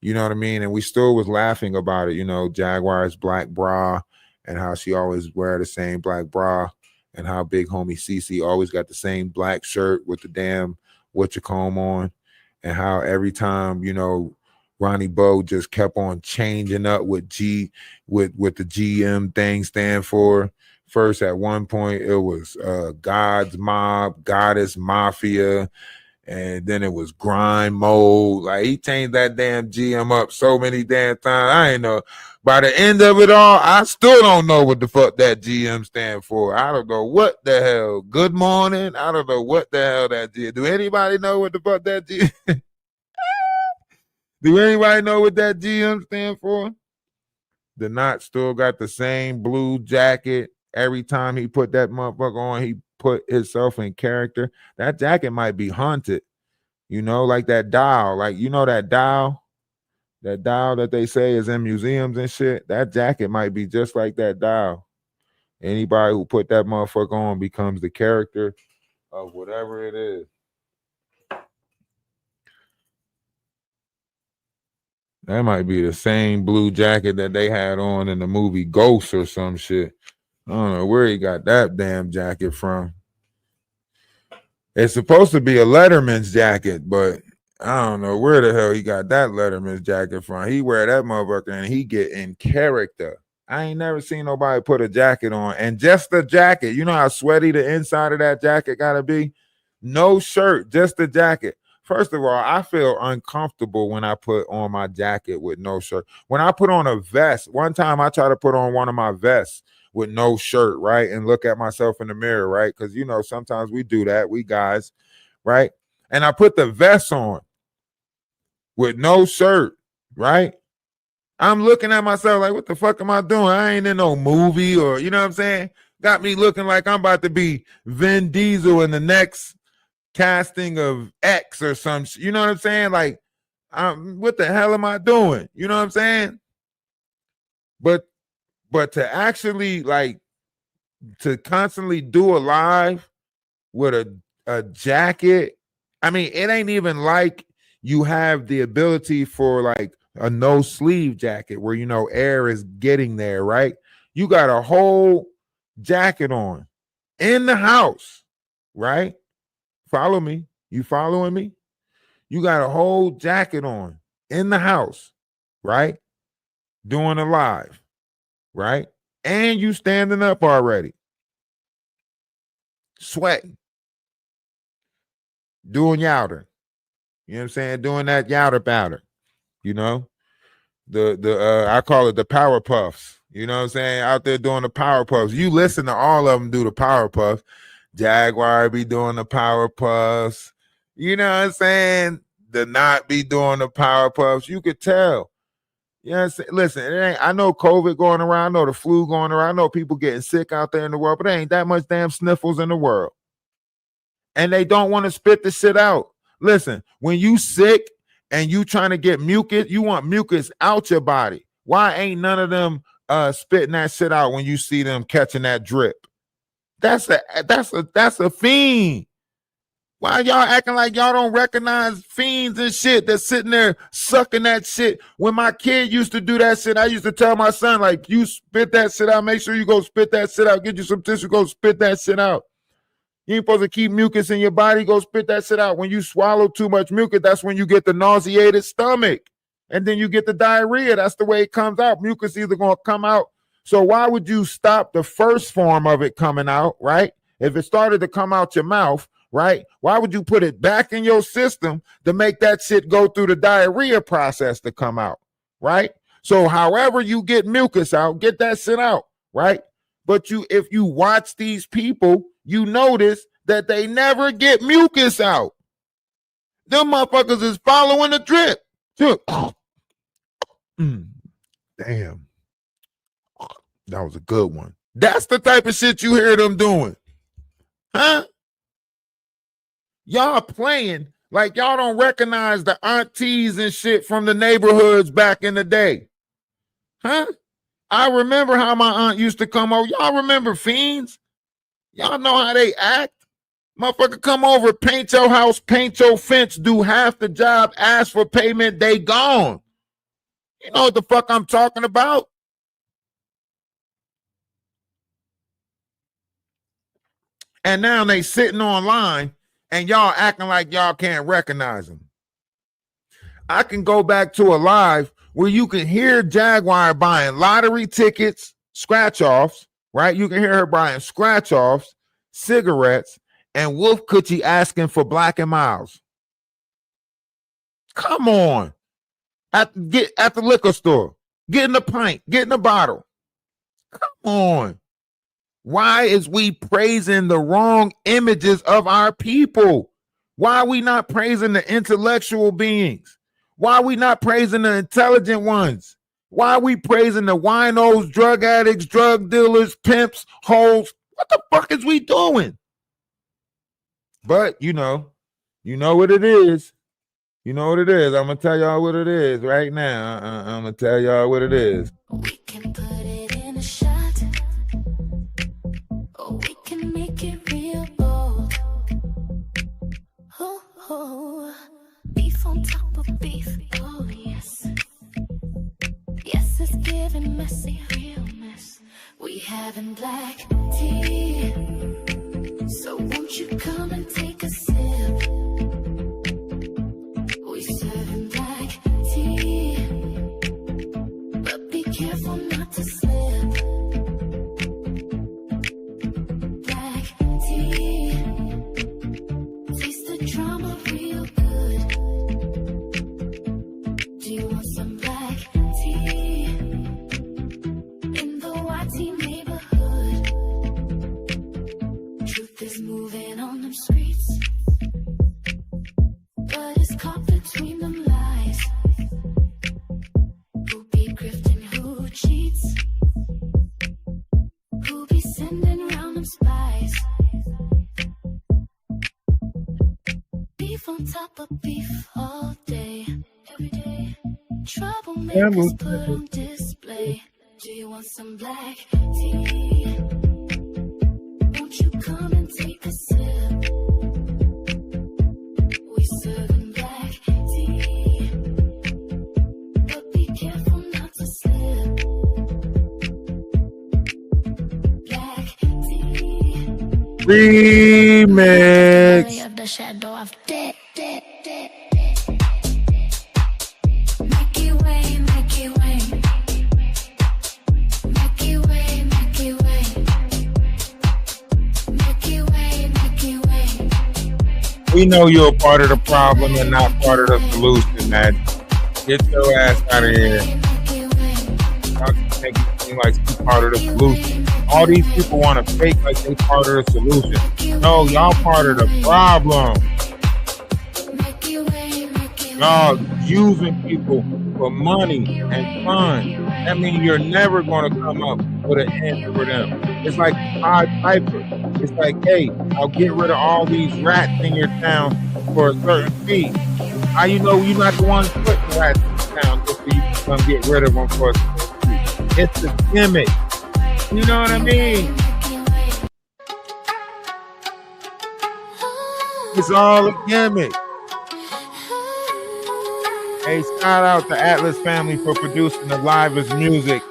you know what I mean? And we still was laughing about it, Jaguar's black bra, and how she always wear the same black bra, and how big homie Cece always got the same black shirt with the damn whatchamacallit on, and how every time, Ronnie Bo just kept on changing up with with the GM thing stand for. First, at one point, it was God's Mob, Goddess Mafia, and then it was Grind Mode. Like, he changed that damn GM up so many damn times. I ain't know. By the end of it all, I still don't know what the fuck that GM stand for. I don't know what the hell. Good morning. I don't know what the hell that GM. Do anybody know what the fuck that GM? Do anybody know what that GM stand for? The Knot still got the same blue jacket. Every time he put that motherfucker on, he put himself in character. That jacket might be haunted, like that dial. Like, that dial that they say is in museums and shit. That jacket might be just like that dial. Anybody who put that motherfucker on becomes the character of whatever it is. That might be the same blue jacket that they had on in the movie Ghost or some shit. I don't know where he got that damn jacket from. It's supposed to be a Letterman's jacket, but I don't know where the hell he got that Letterman's jacket from. He wear that motherfucker and he get in character. I ain't never seen nobody put a jacket on, and just the jacket. You know how sweaty the inside of that jacket gotta be? No shirt, just the jacket. First of all, I feel uncomfortable when I put on my jacket with no shirt. When I put on a vest, one time I tried to put on one of my vests with no shirt, right? And look at myself in the mirror, right? Because, you know, sometimes we do that, we guys, right? And I put the vest on with no shirt, right? I'm looking at myself like, what the fuck am I doing? I ain't in no movie, or, you know what I'm saying? Got me looking like I'm about to be Vin Diesel in the next casting of X or some you know what I'm saying? Like, what the hell am I doing? You know what I'm saying? But to actually, like, to constantly do a live with a jacket, I mean, it ain't even like you have the ability for like a no sleeve jacket where, you know, air is getting there, right? You got a whole jacket on in the house, right? Follow me. You following me? You got a whole jacket on in the house, right? Doing a live, right? And you standing up already, sweating, doing yowder. You know what I'm saying? Doing that yowder powder, you know? The I call it the power puffs. You know what I'm saying? Out there doing the power puffs. You listen to all of them do the power puffs. Jaguar be doing the power puffs. You know what I'm saying? The Not be doing the power puffs. You could tell. You know what I'm saying? Listen, it ain't, I know COVID going around. I know the flu going around. I know people getting sick out there in the world, but there ain't that much damn sniffles in the world. And they don't want to spit the shit out. Listen, when you sick and you trying to get mucus, you want mucus out your body. Why ain't none of them spitting that shit out when you see them catching that drip? That's a fiend. Why y'all acting like y'all don't recognize fiends and shit that's sitting there sucking that shit? When my kid used to do that shit, I used to tell my son, like, you spit that shit out, make sure you go spit that shit out, get you some tissue, go spit that shit out. You ain't supposed to keep mucus in your body, go spit that shit out. When you swallow too much mucus, that's when you get the nauseated stomach. And then you get the diarrhea. That's the way it comes out. Mucus either going to come out. So why would you stop the first form of it coming out, right? If it started to come out your mouth, right? Why would you put it back in your system to make that shit go through the diarrhea process to come out, right? So however you get mucus out, get that shit out, right? But if you watch these people, you notice that they never get mucus out. Them motherfuckers is following the drip. Damn. That was a good one. That's the type of shit you hear them doing. Huh? Y'all playing like y'all don't recognize the aunties and shit from the neighborhoods back in the day. Huh? I remember how my aunt used to come over. Y'all remember fiends? Y'all know how they act? Motherfucker come over, paint your house, paint your fence, do half the job, ask for payment, they gone. You know what the fuck I'm talking about? And now they sitting online and y'all acting like y'all can't recognize them. I can go back to a live where you can hear Jaguar buying lottery tickets, scratch-offs, right? You can hear her buying scratch-offs, cigarettes, and Wolf Coochie asking for Black and Miles. Come on. At the liquor store, getting a pint, getting a bottle. Come on. Why is we praising the wrong images of our people? Why are we not praising the intellectual beings? Why are we not praising the intelligent ones? Why are we praising the winos, drug addicts, drug dealers, pimps, hoes? What the fuck is we doing? But you know what it is. You know what it is. I'm going to tell y'all what it is right now. I'm going to tell y'all what it is. We can put it in a shot, or we can make it real bold. Oh, beef on top of beef. Oh, yes. Yes, it's giving messy, real mess. We having black tea, so won't you come and take a sip? We serving black tea, but be careful not to slip. top of beef all day, every day. Troublemakers put on display. Do you want some black tea? Won't you come and take a sip? We serving black tea, but be careful not to slip. Black tea. Remix. Of the shadow of death. We know you're a part of the problem and not part of the solution, man. Get your ass out of here. Y'all can make it seem like you're part of the solution. All these people want to fake like they part of the solution. No, y'all part of the problem. Y'all using people for money and fun. That means you're never going to come up with an answer for them. It's like Pied Piper. It's like, hey, I'll get rid of all these rats in your town for a certain fee. How you know you're not the one putting rats in town just so you can come get rid of them for a certain fee? It's a gimmick. You know what I mean? It's all a gimmick. Hey, shout out to Atlas Family for producing the livest music.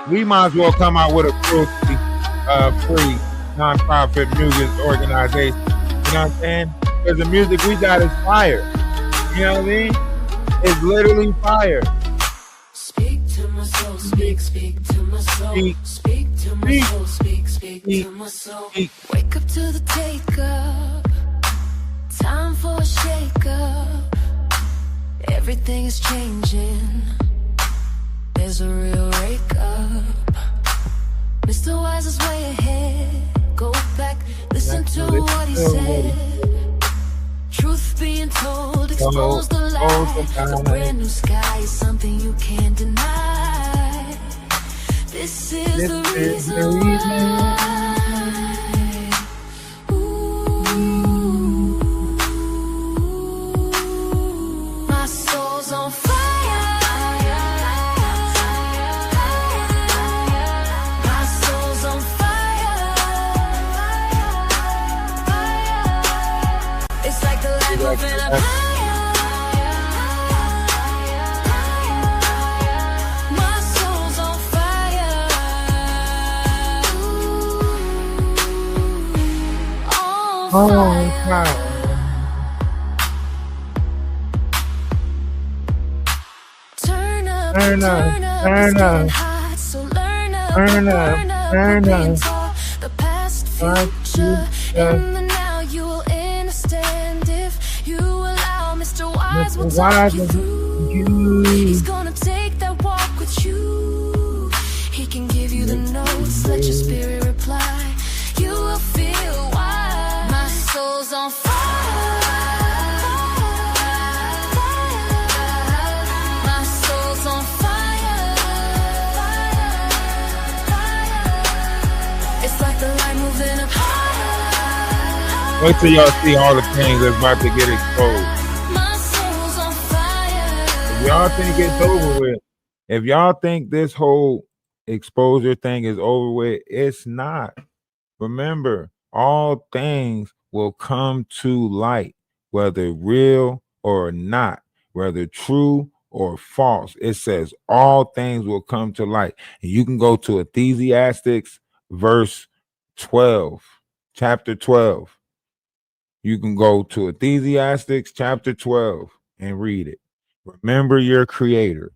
We might as well come out with a cruelty-free non-profit music organization. You know what I'm saying? Because the music we got is fire. You know what I mean? It's literally fire. Speak to my soul, speak to my soul. Speak to my soul, speak to my soul. Wake up to the take up. Time for a shake up. Everything is changing. There's a real wake up. Mr. Wise is way ahead. Go back, listen to what he said. Truth being told, expose the lie. A brand new sky is something you can't deny. This is the reason why. My soul's on fire. My soul's on fire. It's like the light moving up higher. My soul's on fire. On fire. Turn up, Turn up, turn up, turn it's getting up. hot, so learn up, Turn up, burn up, turn we're being up. taught the past, Past, future, future. and the now. You will understand if you allow Mr. Wise will Mr. talk Wise you will through. you. He's gonna take that walk with you. He can give you the notes, let your spirit reply. You will feel why my soul's on fire. My soul's on fire. It's like the light moving up higher. Wait till y'all see all the things that's about to get exposed. My soul's on fire. If y'all think it's over with, if y'all think this whole exposure thing is over with, it's not. Remember, all things will come to light, whether real or not, whether true or false. It says all things will come to light. And you can go to Ecclesiastes verse 12, chapter 12. You can go to Ecclesiastes chapter 12 and read it. Remember your creator.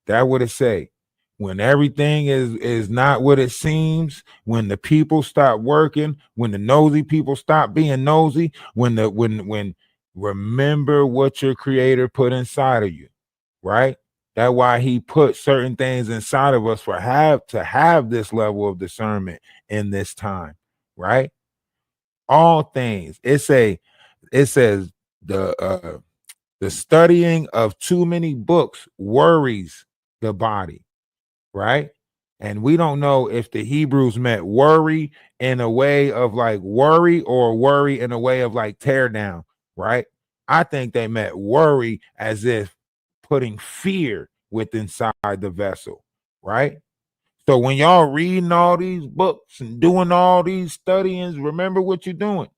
That what it say. When everything is not what it seems, when the people stop working, when the nosy people stop being nosy, when remember what your creator put inside of you, right? That's why he put certain things inside of us for to have this level of discernment in this time, right? All things. It says the studying of too many books worries the body, right? And we don't know if the Hebrews meant worry in a way of like worry or worry in a way of like tear down, right? I think they meant worry as if putting fear within inside the vessel, right? So when y'all reading all these books and doing all these studyings, remember what you're doing.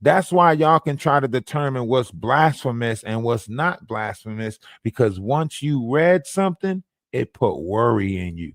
That's why y'all can try to determine what's blasphemous and what's not blasphemous, because once you read something, it put worry in you.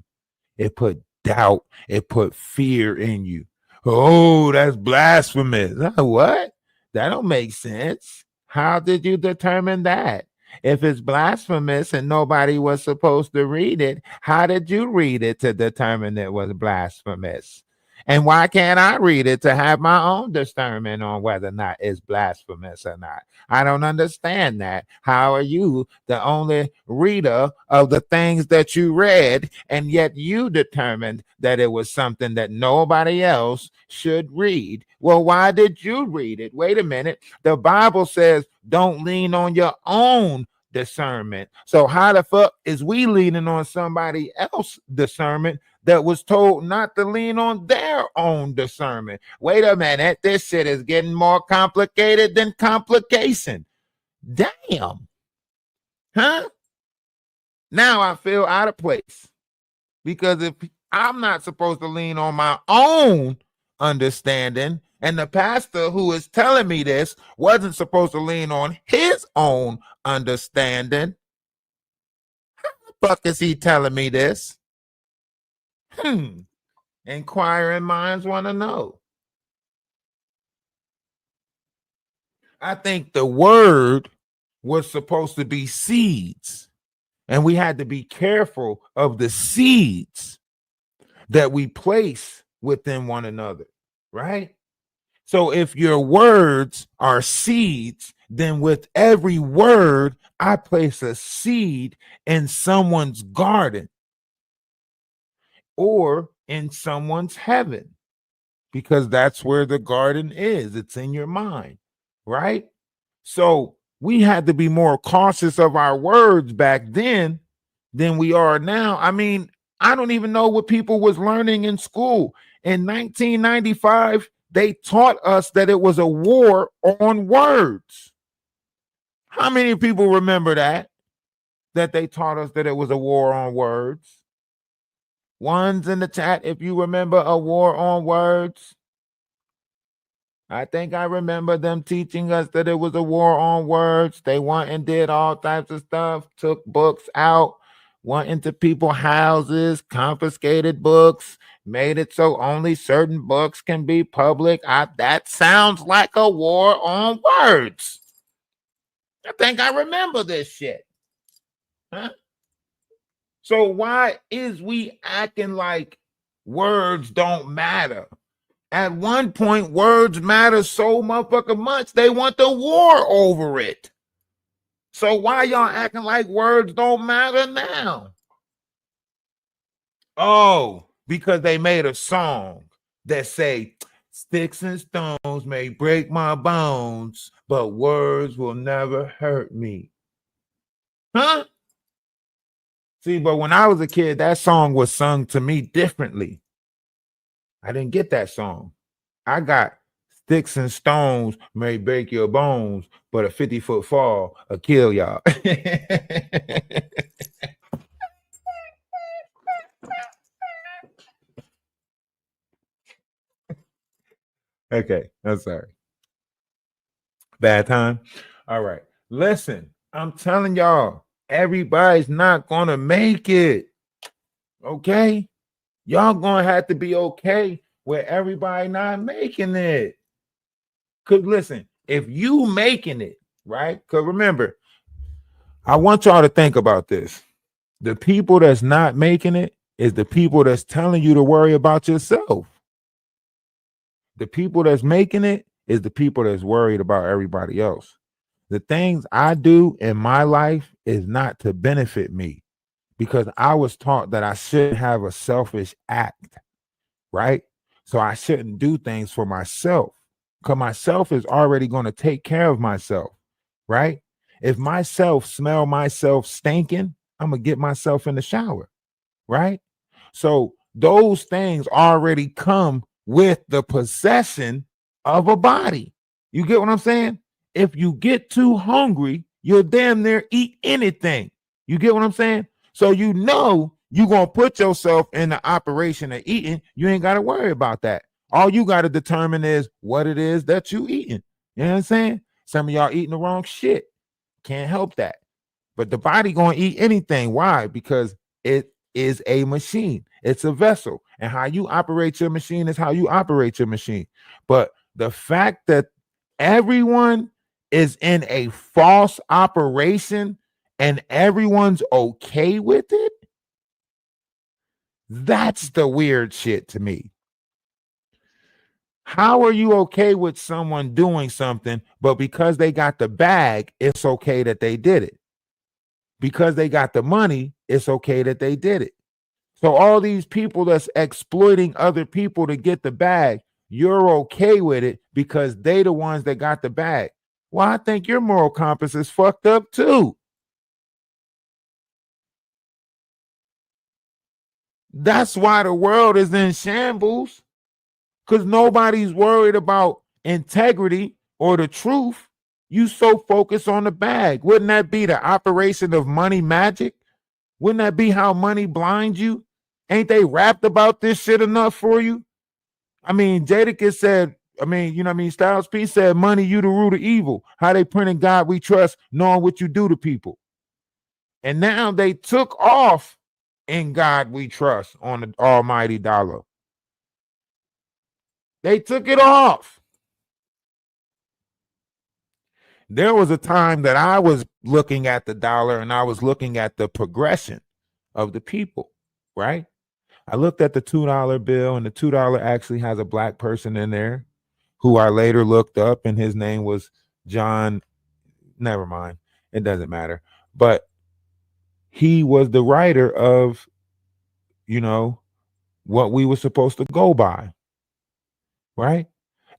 It put doubt. It put fear in you. Oh, that's blasphemous. What? That don't make sense. How did you determine that? If it's blasphemous and nobody was supposed to read it, how did you read it to determine it was blasphemous? And why can't I read it to have my own discernment on whether or not it's blasphemous or not? I don't understand that. How are you the only reader of the things that you read, and yet you determined that it was something that nobody else should read? Well, why did you read it? Wait a minute. The Bible says don't lean on your own discernment. So how the fuck is we leaning on somebody else's discernment that was told not to lean on their own discernment? Wait a minute, this shit is getting more complicated than complication. Damn. Huh? Now I feel out of place, because if I'm not supposed to lean on my own understanding, and the pastor who is telling me this wasn't supposed to lean on his own understanding, how the fuck is he telling me this? Inquiring minds want to know. I think the word was supposed to be seeds, and we had to be careful of the seeds that we place within one another, right? So if your words are seeds, then with every word, I place a seed in someone's garden or in someone's heaven, because that's where the garden is. It's in your mind, right? So we had to be more cautious of our words back then than we are now. I mean, I don't even know what people was learning in school. In 1995, they taught us that it was a war on words. How many people remember that? That they taught us that it was a war on words? Ones in the chat, if you remember a war on words. I think I remember them teaching us that it was a war on words. They went and did all types of stuff, took books out, went into people's houses, confiscated books, made it so only certain books can be public. That sounds like a war on words. I think I remember this shit. Huh? So why is we acting like words don't matter? At one point, words matter so motherfucking much, they want the war over it. So why y'all acting like words don't matter now? Oh, because they made a song that say, sticks and stones may break my bones, but words will never hurt me. Huh? See, but when I was a kid, that song was sung to me differently. I didn't get that song. I got sticks and stones may break your bones, but a 50-foot fall will kill y'all. Okay, I'm sorry. Bad time. All right. Listen, I'm telling y'all, everybody's not gonna make it. Okay? Y'all gonna have to be okay with everybody not making it. Cause listen, if you making it, right? Because remember, I want y'all to think about this. The people that's not making it is the people that's telling you to worry about yourself. The people that's making it is the people that's worried about everybody else. The things I do in my life is not to benefit me, because I was taught that I shouldn't have a selfish act, right? So I shouldn't do things for myself, because myself is already going to take care of myself, right? If myself smell myself stinking, I'm going to get myself in the shower, right? So those things already come with the possession of a body. You get what I'm saying? if you get too hungry, you'll damn near eat anything. You get what I'm saying? So you know you're gonna put yourself in the operation of eating. You ain't gotta worry about that. All you gotta determine is what it is that you eating. You know what I'm saying? Some of y'all eating the wrong shit. Can't help that. But the body gonna eat anything. Why? Because it is a machine. It's a vessel. And how you operate your machine is how you operate your machine. But the fact that everyone is in a false operation and everyone's okay with it, that's the weird shit to me. How are you okay with someone doing something, but because they got the bag, it's okay that they did it? Because they got the money, it's okay that they did it. So all these people that's exploiting other people to get the bag, you're okay with it because they the ones that got the bag. Well, I think your moral compass is fucked up too. That's why the world is in shambles, because nobody's worried about integrity or the truth. You so focused on the bag. Wouldn't that be the operation of money magic? Wouldn't that be how money blinds you? Ain't they rapped about this shit enough for you? I mean, Jadakiss said, I mean, you know what I mean? Styles P said, money, you the root of evil. How they printing God we trust, knowing what you do to people. And now they took off in God we trust on the almighty dollar. They took it off. There was a time that I was looking at the dollar and I was looking at the progression of the people, right? I looked at the $2 bill, and the $2 actually has a black person in there who I later looked up, and his name was John. Never mind. It doesn't matter. But he was the writer of, you know, what we were supposed to go by, right?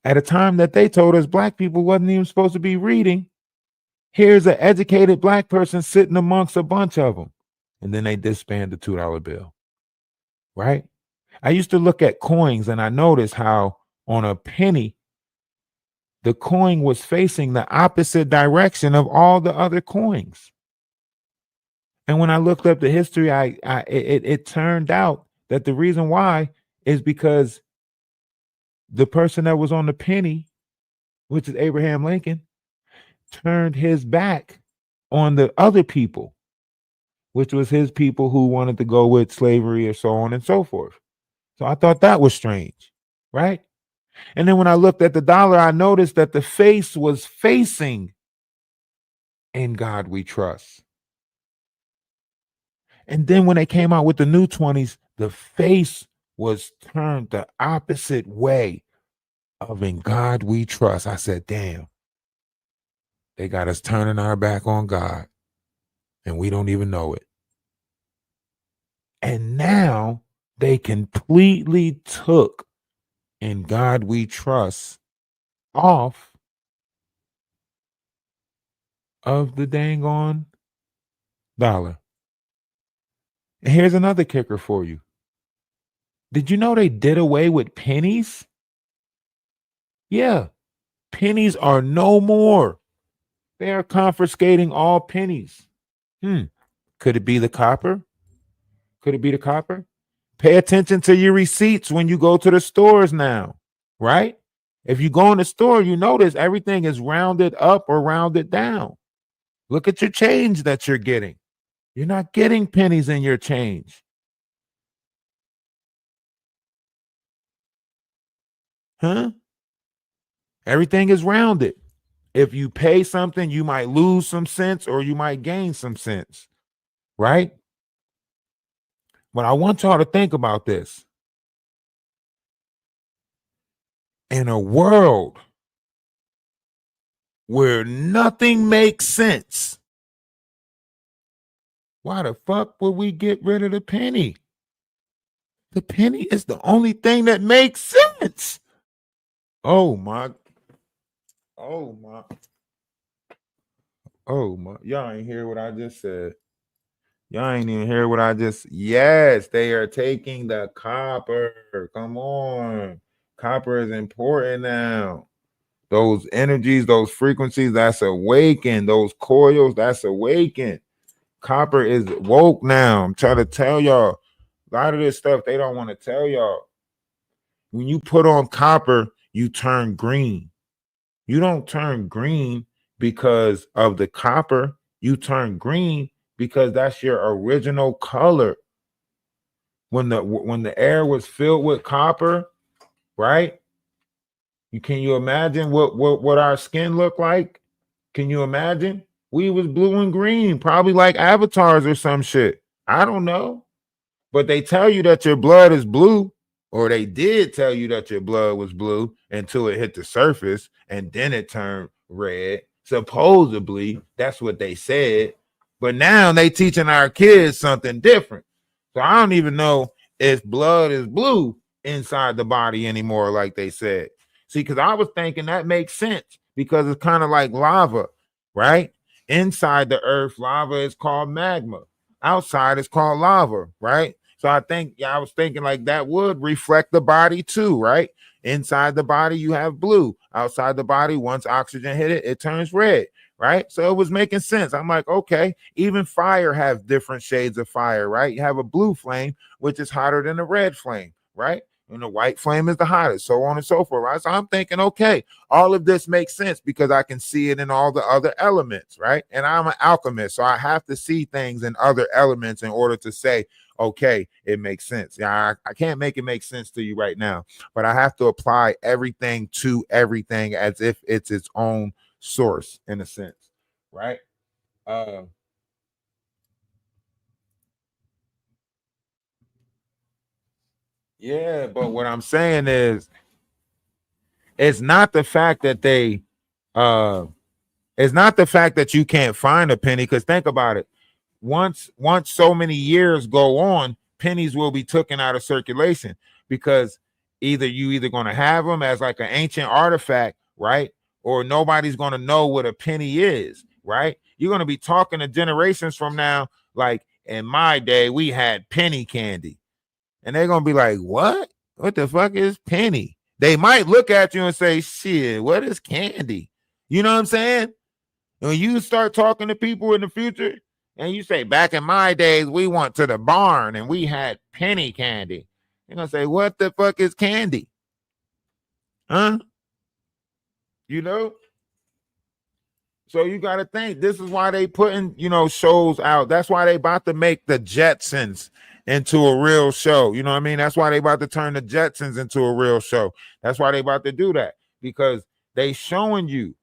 At a time that they told us black people wasn't even supposed to be reading. Here's an educated black person sitting amongst a bunch of them. And then they disband the $2 bill, right? I used to look at coins and I noticed how on a penny, the coin was facing the opposite direction of all the other coins. And when I looked up the history, it turned out that the reason why is because the person that was on the penny, which is Abraham Lincoln, turned his back on the other people, which was his people who wanted to go with slavery or so on and so forth. So I thought that was strange, right? And then when I looked at the dollar, I noticed that the face was facing in God we trust. And then when they came out with the new 20s, the face was turned the opposite way of in God we trust. I said, damn, they got us turning our back on God and we don't even know it. And now they completely took in God we trust off of the dang on dollar. And here's another kicker for you. Did you know they did away with pennies? Yeah, pennies are no more. They are confiscating all pennies. Could it be the copper? Could it be the copper? Pay attention to your receipts when you go to the stores now, right? If you go in the store, you notice everything is rounded up or rounded down. Look at your change that you're getting. You're not getting pennies in your change. Huh? Everything is rounded. If you pay something, you might lose some cents or you might gain some cents, right? But I want y'all to think about this. In a world where nothing makes sense, why the fuck would we get rid of the penny? The penny is the only thing that makes sense. Oh my. Oh my. Oh my. Y'all ain't hear what I just said. Y'all ain't even hear what I just. Yes, they are taking the copper. Come on. Copper is important now. those energies, those frequencies, that's awakened. Those coils, that's awakened. Copper is woke now. I'm trying to tell y'all. A lot of this stuff they don't want to tell y'all. When you put on copper, you turn green. You don't turn green because of the copper. You turn green because that's your original color. When the air was filled with copper, right? Can you imagine what our skin looked like? Can you imagine? We was blue and green, probably like avatars or some shit. I don't know. But they tell you that your blood is blue, or they did tell you that your blood was blue until it hit the surface and then it turned red. Supposedly, that's what they said. But now they teaching our kids something different. So I don't even know if blood is blue inside the body anymore, like they said. See, because I was thinking that makes sense because it's kind of like lava, right? Inside the earth, lava is called magma. Outside, it's called lava, right? So I was thinking like that would reflect the body too, right? Inside the body, you have blue. Outside the body, once oxygen hit it, it turns red, right? So it was making sense. I'm like, okay, even fire has different shades of fire, right? You have a blue flame, which is hotter than a red flame, right? And the white flame is the hottest, so on and so forth, right? So I'm thinking, okay, all of this makes sense because I can see it in all the other elements, right? And I'm an alchemist, so I have to see things in other elements in order to say, okay, it makes sense. Yeah, I can't make it make sense to you right now, but I have to apply everything to everything as if it's its own source in a sense, right? Yeah, but what I'm saying is it's not the fact that uh it's not the fact that you can't find a penny, because think about it. Once so many years go on, pennies will be taken out of circulation because either going to have them as like an ancient artifact, right? Or nobody's going to know what a penny is, right? You're going to be talking to generations from now, like in my day, we had penny candy. And they're going to be like, what? What the fuck is penny? They might look at you and say, shit, what is candy? You know what I'm saying? When you start talking to people in the future and you say, back in my days, we went to the barn and we had penny candy. They're going to say, what the fuck is candy? Huh? You know? So you got to think, this is why they putting, shows out. That's why they about to make the Jetsons into a real show. You know what I mean? That's why they about to turn the Jetsons into a real show. That's why they about to do that, because they showing you,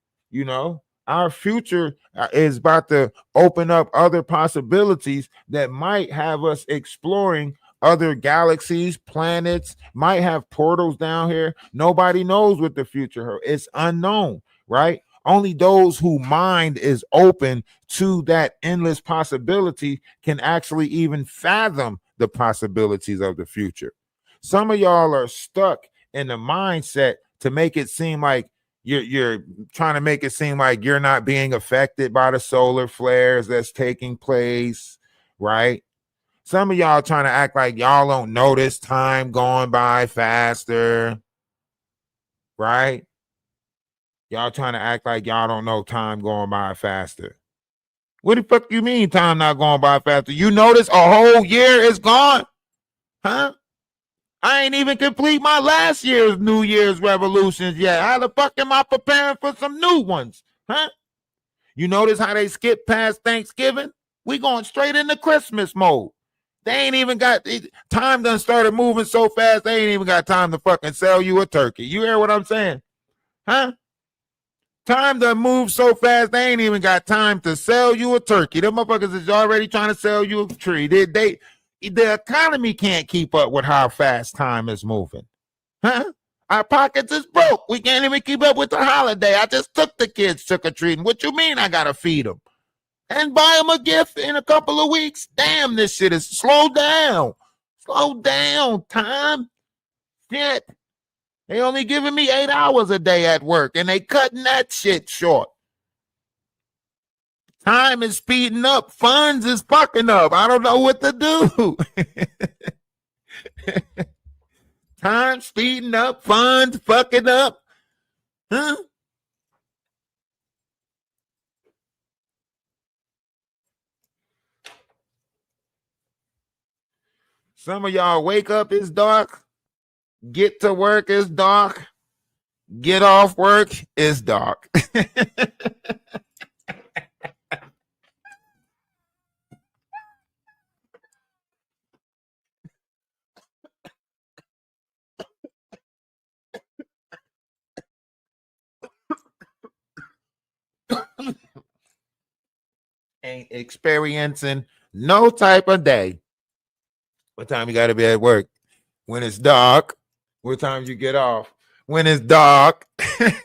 our future is about to open up other possibilities that might have us exploring other galaxies, planets, might have portals down here. Nobody knows what the future is. It's unknown, right? Only those whose mind is open to that endless possibility can actually even fathom the possibilities of the future. Some of y'all are stuck in the mindset to make it seem like you're trying to make it seem like you're not being affected by the solar flares that's taking place, right? Some of y'all trying to act like y'all don't notice time going by faster, right? Y'all trying to act like y'all don't know time going by faster. What the fuck you mean time not going by faster? You notice a whole year is gone? Huh? I ain't even complete my last year's New Year's revolutions yet. How the fuck am I preparing for some new ones? Huh? You notice how they skip past Thanksgiving? We going straight into Christmas mode. They ain't even got time done started moving so fast, they ain't even got time to fucking sell you a turkey. You hear what I'm saying? Huh? Time done moved so fast, they ain't even got time to sell you a turkey. Them motherfuckers is already trying to sell you a tree. The economy can't keep up with how fast time is moving. Huh? Our pockets is broke. We can't even keep up with the holiday. I just took the kids trick-or-treating. What you mean I gotta feed them? And buy them a gift in a couple of weeks? Damn, this shit is slow down. Slow down, time. Shit. They only giving me 8 hours a day at work, and they cutting that shit short. Time is speeding up. Funds is fucking up. I don't know what to do. Time speeding up. Funds fucking up. Huh? Some of y'all wake up, it's dark. Get to work, it's dark. Get off work, it's dark. Ain't experiencing no type of day. What time you got to be at work? When it's dark. What time you get off? When it's dark. That's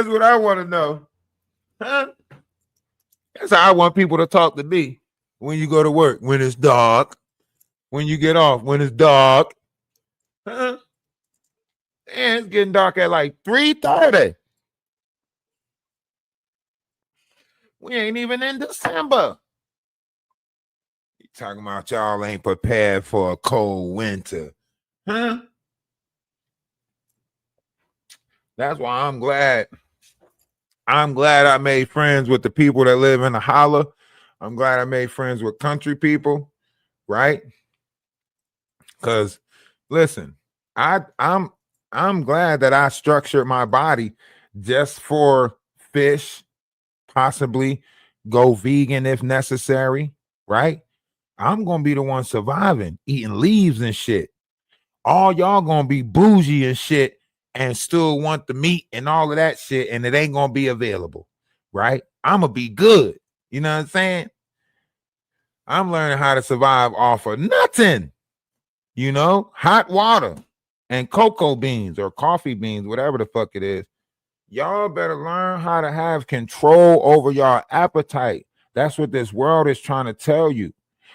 what I want to know. Huh? That's how I want people to talk to me. When you go to work, when it's dark. When you get off, when it's dark. Huh? Man, it's getting dark at like 3:30. We ain't even in December. You talking about y'all ain't prepared for a cold winter. Huh? That's why I'm glad. I'm glad I made friends with the people that live in the holler. I'm glad I made friends with country people, right? Because listen, I'm glad that I structured my body just for fish, possibly go vegan if necessary, right? I'm gonna be the one surviving, eating leaves and shit. All y'all gonna be bougie and shit and still want the meat and all of that shit, and it ain't gonna be available, right? I'm gonna be good. You know what I'm saying? I'm learning how to survive off of nothing, hot water and cocoa beans or coffee beans, whatever the fuck it is. Y'all better learn how to have control over your appetite. That's what this world is trying to tell you.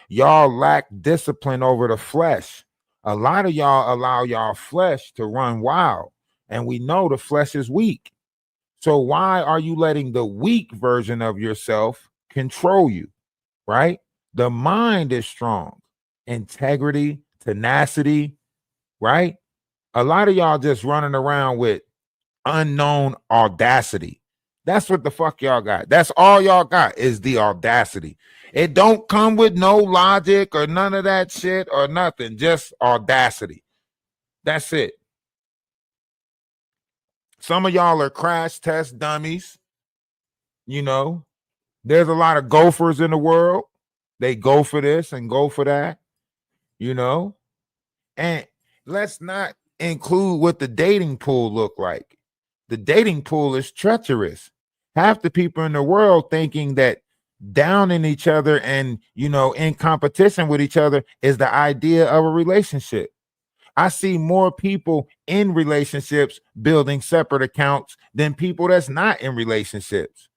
Y'all lack discipline over the flesh. A lot of y'all allow y'all flesh to run wild, and we know the flesh is weak. So why are you letting the weak version of yourself control you, right? The mind is strong. Integrity, tenacity, right? A lot of y'all just running around with unknown audacity. That's what the fuck y'all got. That's all y'all got is the audacity. It don't come with no logic or none of that shit or nothing. Just audacity. That's it. Some of y'all are crash test dummies. There's a lot of gophers in the world. They go for this and go for that. And let's not include what the dating pool look like. The dating pool is treacherous. Half the people in the world thinking that downing each other and, in competition with each other is the idea of a relationship. I see more people in relationships building separate accounts than people that's not in relationships.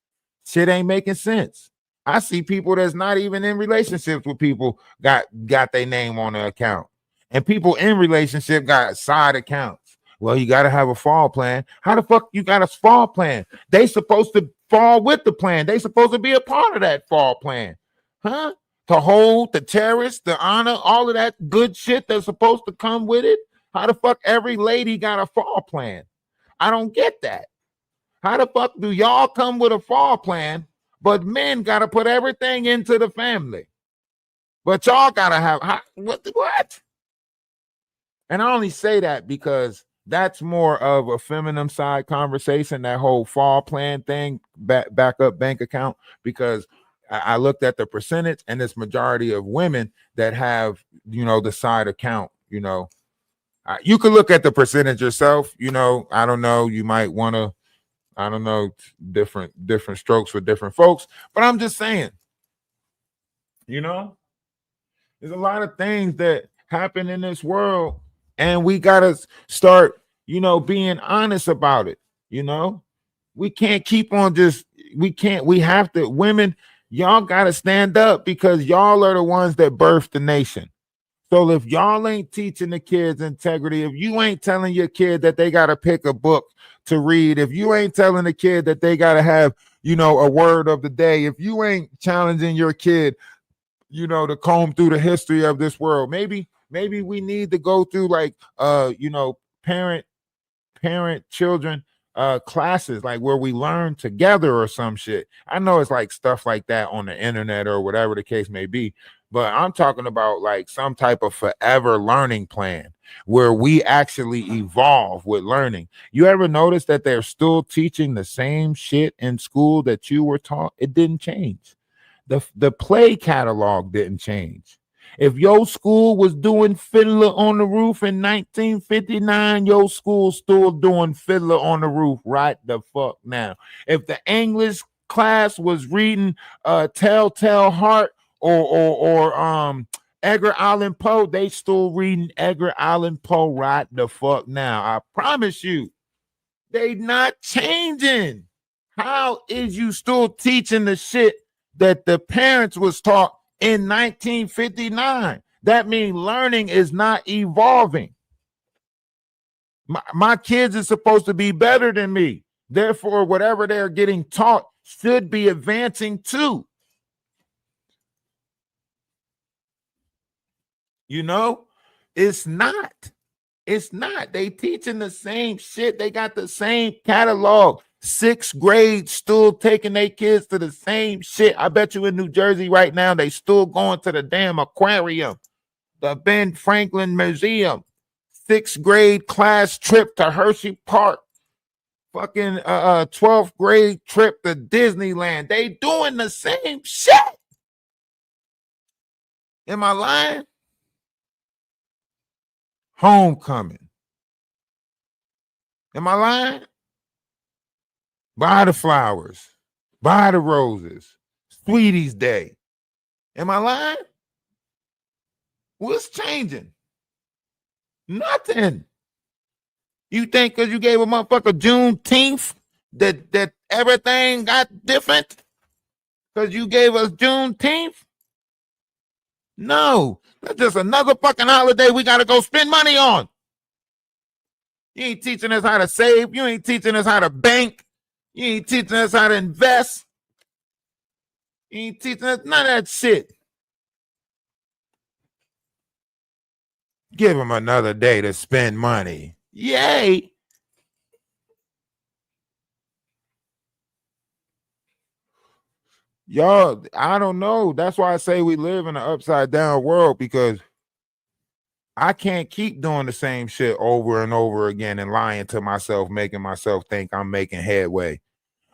Shit ain't making sense. I see people that's not even in relationships with people got their name on the account. And people in relationship got side accounts. Well, you got to have a fall plan. How the fuck you got a fall plan? They supposed to fall with the plan. They supposed to be a part of that fall plan. Huh? To hold, the cherish, the honor, all of that good shit that's supposed to come with it. How the fuck every lady got a fall plan? I don't get that. How the fuck do y'all come with a fall plan, but men got to put everything into the family? But y'all got to have, what? And I only say that because that's more of a feminine side conversation, that whole fall plan thing, backup bank account, because I looked at the percentage and it's majority of women that have, the side account, you could look at the percentage yourself, I don't know, you might want to, I don't know, different strokes for different folks, but I'm just saying, there's a lot of things that happen in this world and we got to start, being honest about it. We can't keep on we have to, women, y'all got to stand up because y'all are the ones that birthed the nation. So if y'all ain't teaching the kids integrity, if you ain't telling your kid that they got to pick a book to read, if you ain't telling the kid that they got to have, a word of the day, if you ain't challenging your kid, to comb through the history of this world, maybe we need to go through like, parent children classes like where we learn together or some shit. I know it's like stuff like that on the internet or whatever the case may be, but I'm talking about like some type of forever learning plan where we actually evolve with learning. You ever notice that they're still teaching the same shit in school that you were taught? It didn't change. The play catalog didn't change. If your school was doing Fiddler on the Roof in 1959, your school still doing Fiddler on the Roof right the fuck now. If the English class was reading Telltale Heart or Edgar Allan Poe, they still reading Edgar Allan Poe right the fuck now. I promise you, they not changing. How is you still teaching the shit that the parents was taught in 1959? That means learning is not evolving. My kids are supposed to be better than me. Therefore, whatever they're getting taught should be advancing too. You know, it's not. It's not. They teaching the same shit. They got the same catalog. 6th grade still taking their kids to the same shit. I bet you in New Jersey right now, they still going to the damn aquarium, the Ben Franklin Museum, 6th grade class trip to Hershey Park, fucking 12th grade trip to Disneyland. They doing the same shit. Am I lying? Homecoming. Am I lying? Buy the flowers. Buy the roses. Sweetie's Day. Am I lying? What's changing? Nothing. You think because you gave a motherfucker Juneteenth that everything got different? Because you gave us Juneteenth? No. That's just another fucking holiday we got to go spend money on. You ain't teaching us how to save. You ain't teaching us how to bank. You ain't teaching us how to invest. You ain't teaching us none of that shit. Give them another day to spend money. Yay. Y'all, I don't know. That's why I say we live in an upside down world, because I can't keep doing the same shit over and over again and lying to myself, making myself think I'm making headway.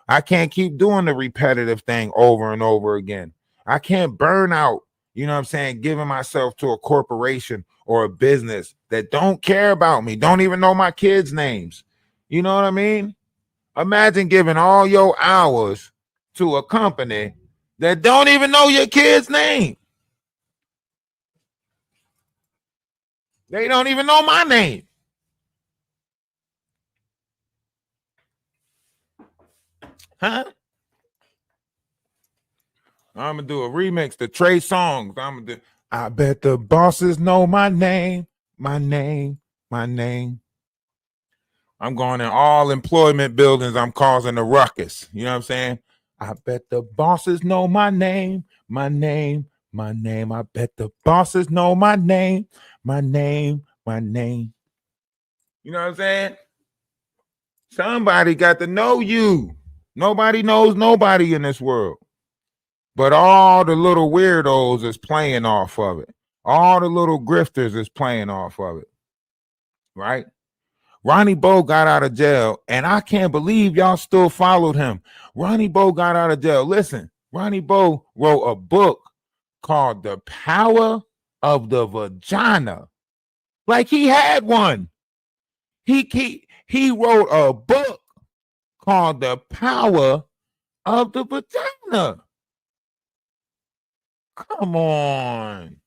I can't keep doing the repetitive thing over and over again. I can't burn out, you know what I'm saying, giving myself to a corporation or a business that don't care about me, don't even know my kids' names. You know what I mean? Imagine giving all your hours to a company that don't even know your kid's name. They don't even know my name. Huh? I'm gonna do a remix to Trey Songz. I bet the bosses know my name, my name, my name. I'm going in all employment buildings. I'm causing a ruckus. You know what I'm saying? I bet the bosses know my name, my name, my name. I bet the bosses know my name, my name, my name. You know what I'm saying? Somebody got to know you. Nobody knows nobody in this world. But all the little weirdos is playing off of it. All the little grifters is playing off of it. Right? Ronnie Bo got out of jail, and I can't believe y'all still followed him. Ronnie Bo got out of jail. Listen, Ronnie Bo wrote a book called The Power of the Vagina. Like he had one. He wrote a book called The Power of the Vagina. Come on.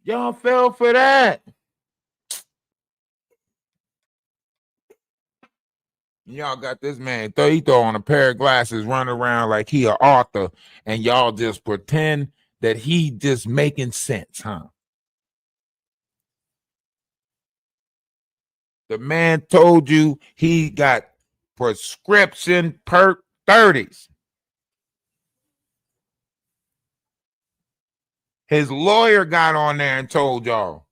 Y'all fell for that. Y'all got this man, he throw on a pair of glasses, run around like he an author, and y'all just pretend that he just making sense, huh? The man told you he got prescription perk 30s. His lawyer got on there and told y'all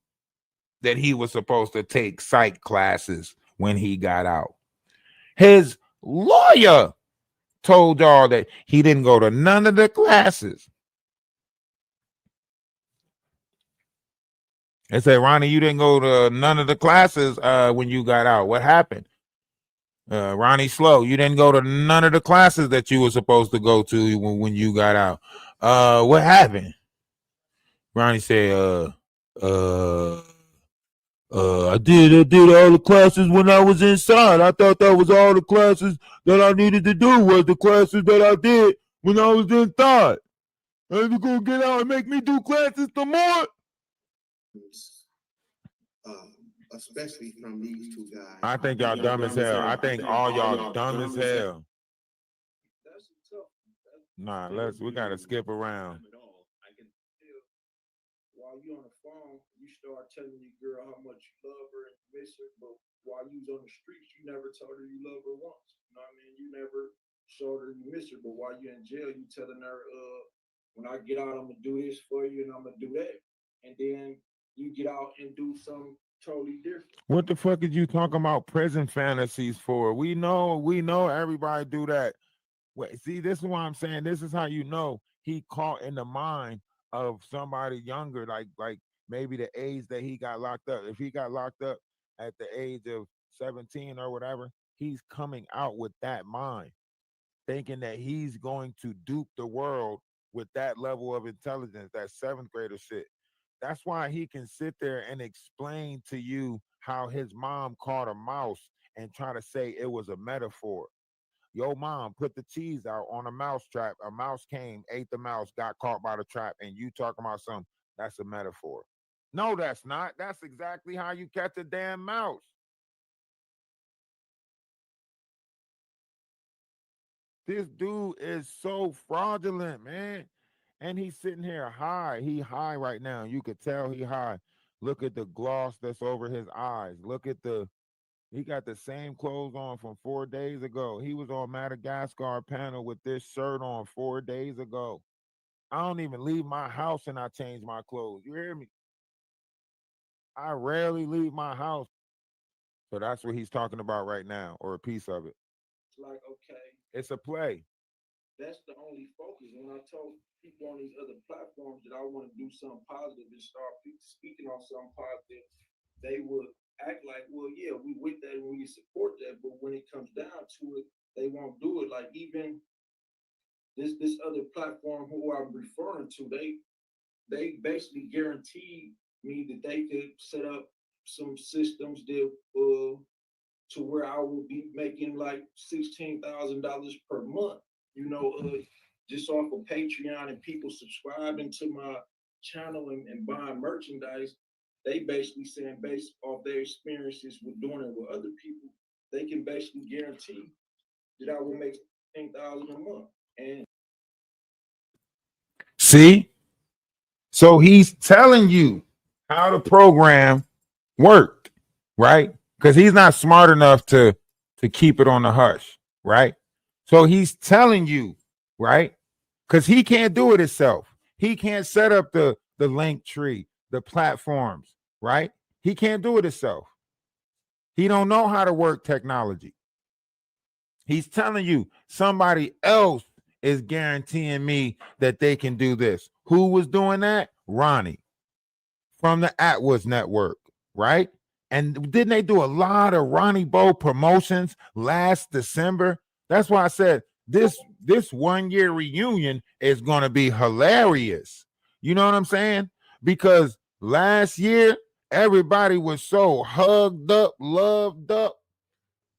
that he was supposed to take psych classes when he got out. His lawyer told y'all that he didn't go to none of the classes. They said, Ronnie, you didn't go to none of the classes when you got out. What happened? Ronnie Slow, you didn't go to none of the classes that you were supposed to go to when you got out. What happened? Ronnie said, uh, I did all the classes when I was inside. I thought that was all the classes that I needed to do was the classes that I did when I was inside. And you gonna get out and make me do classes some more? Especially from these two guys. I think y'all dumb as hell. I think all y'all dumb as hell. Nah, we gotta skip around. While you on the phone, you start telling your girl how much you love her and miss her, but while you was on the streets, you never told her you love her once. You know what I mean? You never showed her you miss her, but while you're in jail, you telling her, when I get out, I'm gonna do this for you and I'm gonna do that. And then you get out and do something totally different. What the fuck is you talking about prison fantasies for? We know everybody do that. Wait, see, this is why I'm saying this is how you know he caught in the mind of somebody younger, like maybe the age that he got locked up. If he got locked up at the age of 17 or whatever, he's coming out with that mind, thinking that he's going to dupe the world with that level of intelligence, that seventh grader shit. That's why he can sit there and explain to you how his mom caught a mouse and try to say it was a metaphor. Your mom put the cheese out on a mouse trap. A mouse came, ate the mouse, got caught by the trap, and you talking about something. That's a metaphor. No, that's not. That's exactly how you catch a damn mouse. This dude is so fraudulent, man. And he's sitting here high. He high right now. You could tell he high. Look at the gloss that's over his eyes. He got the same clothes on from 4 days ago. He was on Madagascar panel with this shirt on 4 days ago. I don't even leave my house and I change my clothes. You hear me? I rarely leave my house. So that's what he's talking about right now, or a piece of it. It's like, okay, It's a play. that's the only focus. When I told people on these other platforms that I want to do something positive and start speaking on something positive, they would act like, well, yeah, we with that and we support that. But when it comes down to it, they won't do it. Like even this other platform who I'm referring to, they basically guaranteed me that they could set up some systems that to where I would be making like $16,000 per month. You know, just off of Patreon and people subscribing to my channel and buying merchandise. They basically saying based off their experiences with doing it with other people, they can basically guarantee that I will make 10,000 a month. And See? So he's telling you how the program worked, right? Because he's not smart enough to keep it on the hush, right? So he's telling you, right? Because he can't do it himself. He can't set up the link tree, the platforms, right? He can't do it himself. He don't know how to work technology. He's telling you somebody else is guaranteeing me that they can do this. Who was doing that? Ronnie from the Atwood Network, right? And didn't they do a lot of Ronnie Bo promotions last December? That's why I said this 1 year reunion is going to be hilarious. You know what I'm saying? Because last year everybody was so hugged up, loved up.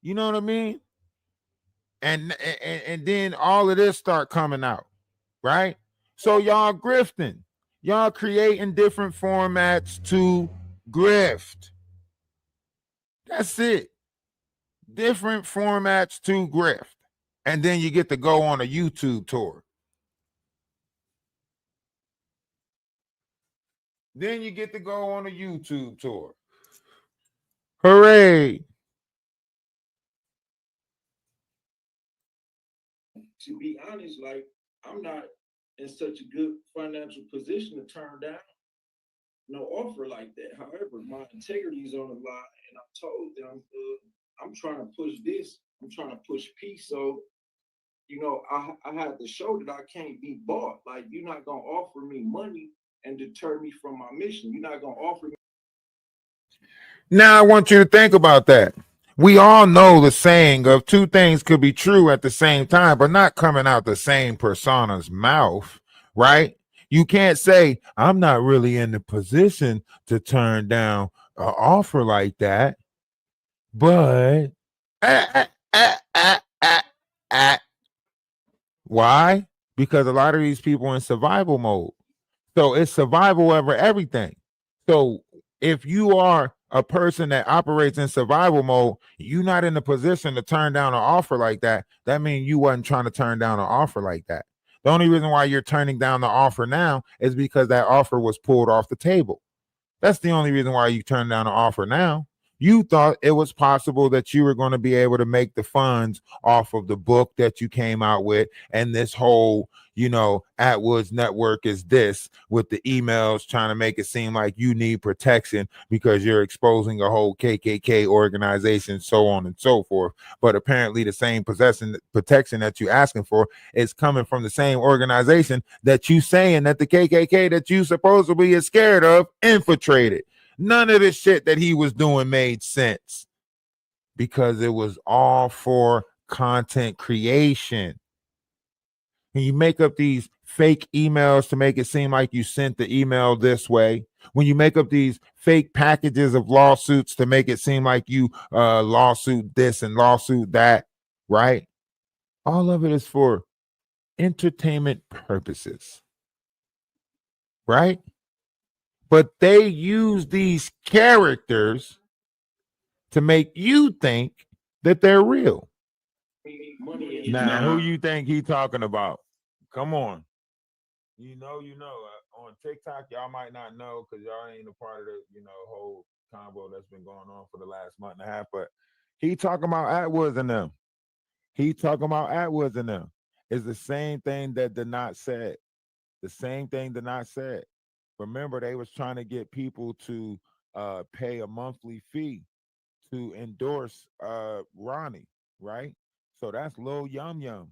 You know what I mean? And then all of this start coming out, right? So y'all grifting, y'all creating different formats to grift. That's it. Different formats to grift. And then you get to go on a YouTube tour. Then you get to go on a YouTube tour. Hooray. to be honest, like I'm not in such a good financial position to turn down no offer like that. However, my integrity is on the line, and I told them I'm trying to push this. I'm trying to push peace. So, you know, I had to show that I can't be bought. Like, you're not gonna offer me money and deter me from my mission. You're not gonna offer me. Now I want you to think about that. We all know the saying of two things could be true at the same time, but not coming out the same persona's mouth, right? You can't say, I'm not really in the position to turn down an offer like that, but ah, ah, ah, ah, ah. Why? Because a lot of these people in survival mode. So it's survival over everything. So if you are a person that operates in survival mode, you're not in a position to turn down an offer like that. That means you wasn't trying to turn down an offer like that. The only reason why you're turning down the offer now is because that offer was pulled off the table. That's the only reason why you turned down an offer now. You thought it was possible that you were going to be able to make the funds off of the book that you came out with, and this whole, Atwood's network is this with the emails trying to make it seem like you need protection because you're exposing a whole KKK organization, so on and so forth. But apparently, the same protection that you're asking for is coming from the same organization that you saying that the KKK that you supposedly is scared of infiltrated. None of the shit that he was doing made sense because it was all for content creation. When you make up these fake emails to make it seem like you sent the email this way, when you make up these fake packages of lawsuits to make it seem like you lawsuit this and lawsuit that, right? All of it is for entertainment purposes, right? But they use these characters to make you think that they're real. Now, who you think he talking about? Come on. On TikTok, y'all might not know because y'all ain't a part of the, whole combo that's been going on for the last month and a half. But he talking about Atwoods and them. He talking about Atwoods and them. It's the same thing that Denot said. The same thing Denot said. Remember, they was trying to get people to pay a monthly fee to endorse Ronnie, right? So that's Lil Yum Yum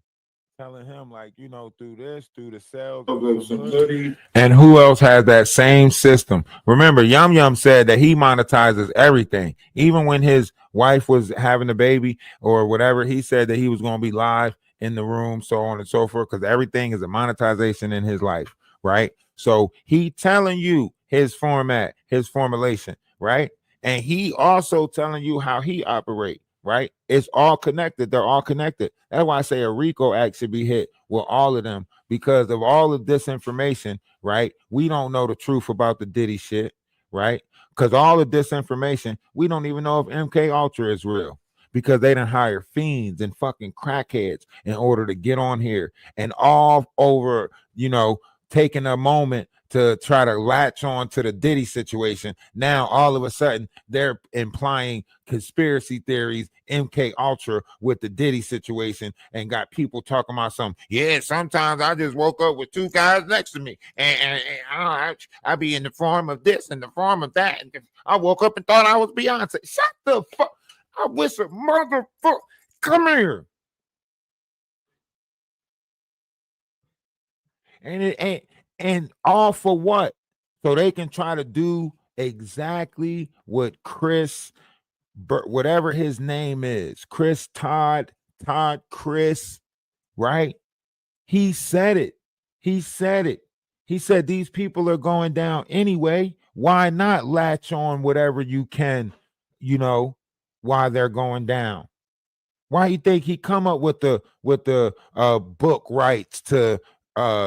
telling him, like, through the sales of some hoodie. And who else has that same system? Remember, Yum Yum said that he monetizes everything. Even when his wife was having a baby or whatever, he said that he was going to be live in the room, so on and so forth, because everything is a monetization in his life, right? So he telling you his format, his formulation, right? And he also telling you how he operate, right? It's all connected. They're all connected. That's why I say a RICO act should be hit with all of them because of all of this information, right? We don't know the truth about the Diddy shit, right? Because all of this information, we don't even know if MK Ultra is real because they done hire fiends and fucking crackheads in order to get on here and all over, taking a moment to try to latch on to the Diddy situation. Now, all of a sudden, they're implying conspiracy theories, MK Ultra with the Diddy situation, and got people talking about something. Yeah, sometimes I just woke up with two guys next to me, and I be in the form of this and the form of that. And I woke up and thought I was Beyonce. Shut the fuck! I wish a motherfucker come here. And it ain't, and all for what? So they can try to do exactly what Chris, whatever his name is, Chris Chris, right? He said it. He said it. He said these people are going down anyway. Why not latch on whatever you can, while they're going down? Why you think he come up with the book rights to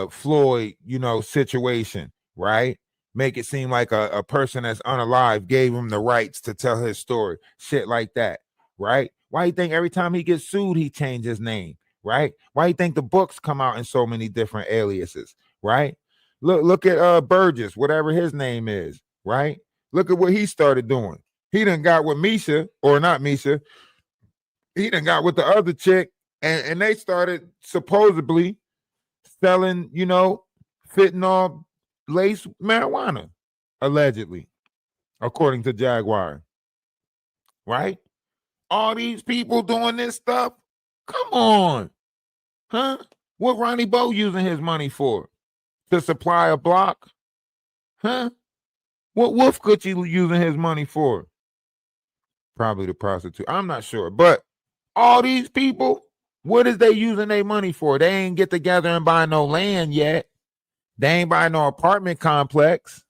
Floyd, situation, right? Make it seem like a person that's unalive gave him the rights to tell his story, shit like that, right? Why you think every time he gets sued, he changes his name, right? Why you think the books come out in so many different aliases, right? Look at Burgess, whatever his name is, right? Look at what he started doing. He done got with Misha, or not Misha, he done got with the other chick, and they started supposedly selling, fentanyl laced marijuana, allegedly, according to Jaguar. Right? All these people doing this stuff. Come on. Huh? What Ronnie Bo using his money for? To supply a block? Huh? What Wolf Coochie using his money for? Probably the prostitute. I'm not sure. But all these people, what is they using their money for? They ain't get together and buy no land yet. They ain't buy no apartment complex.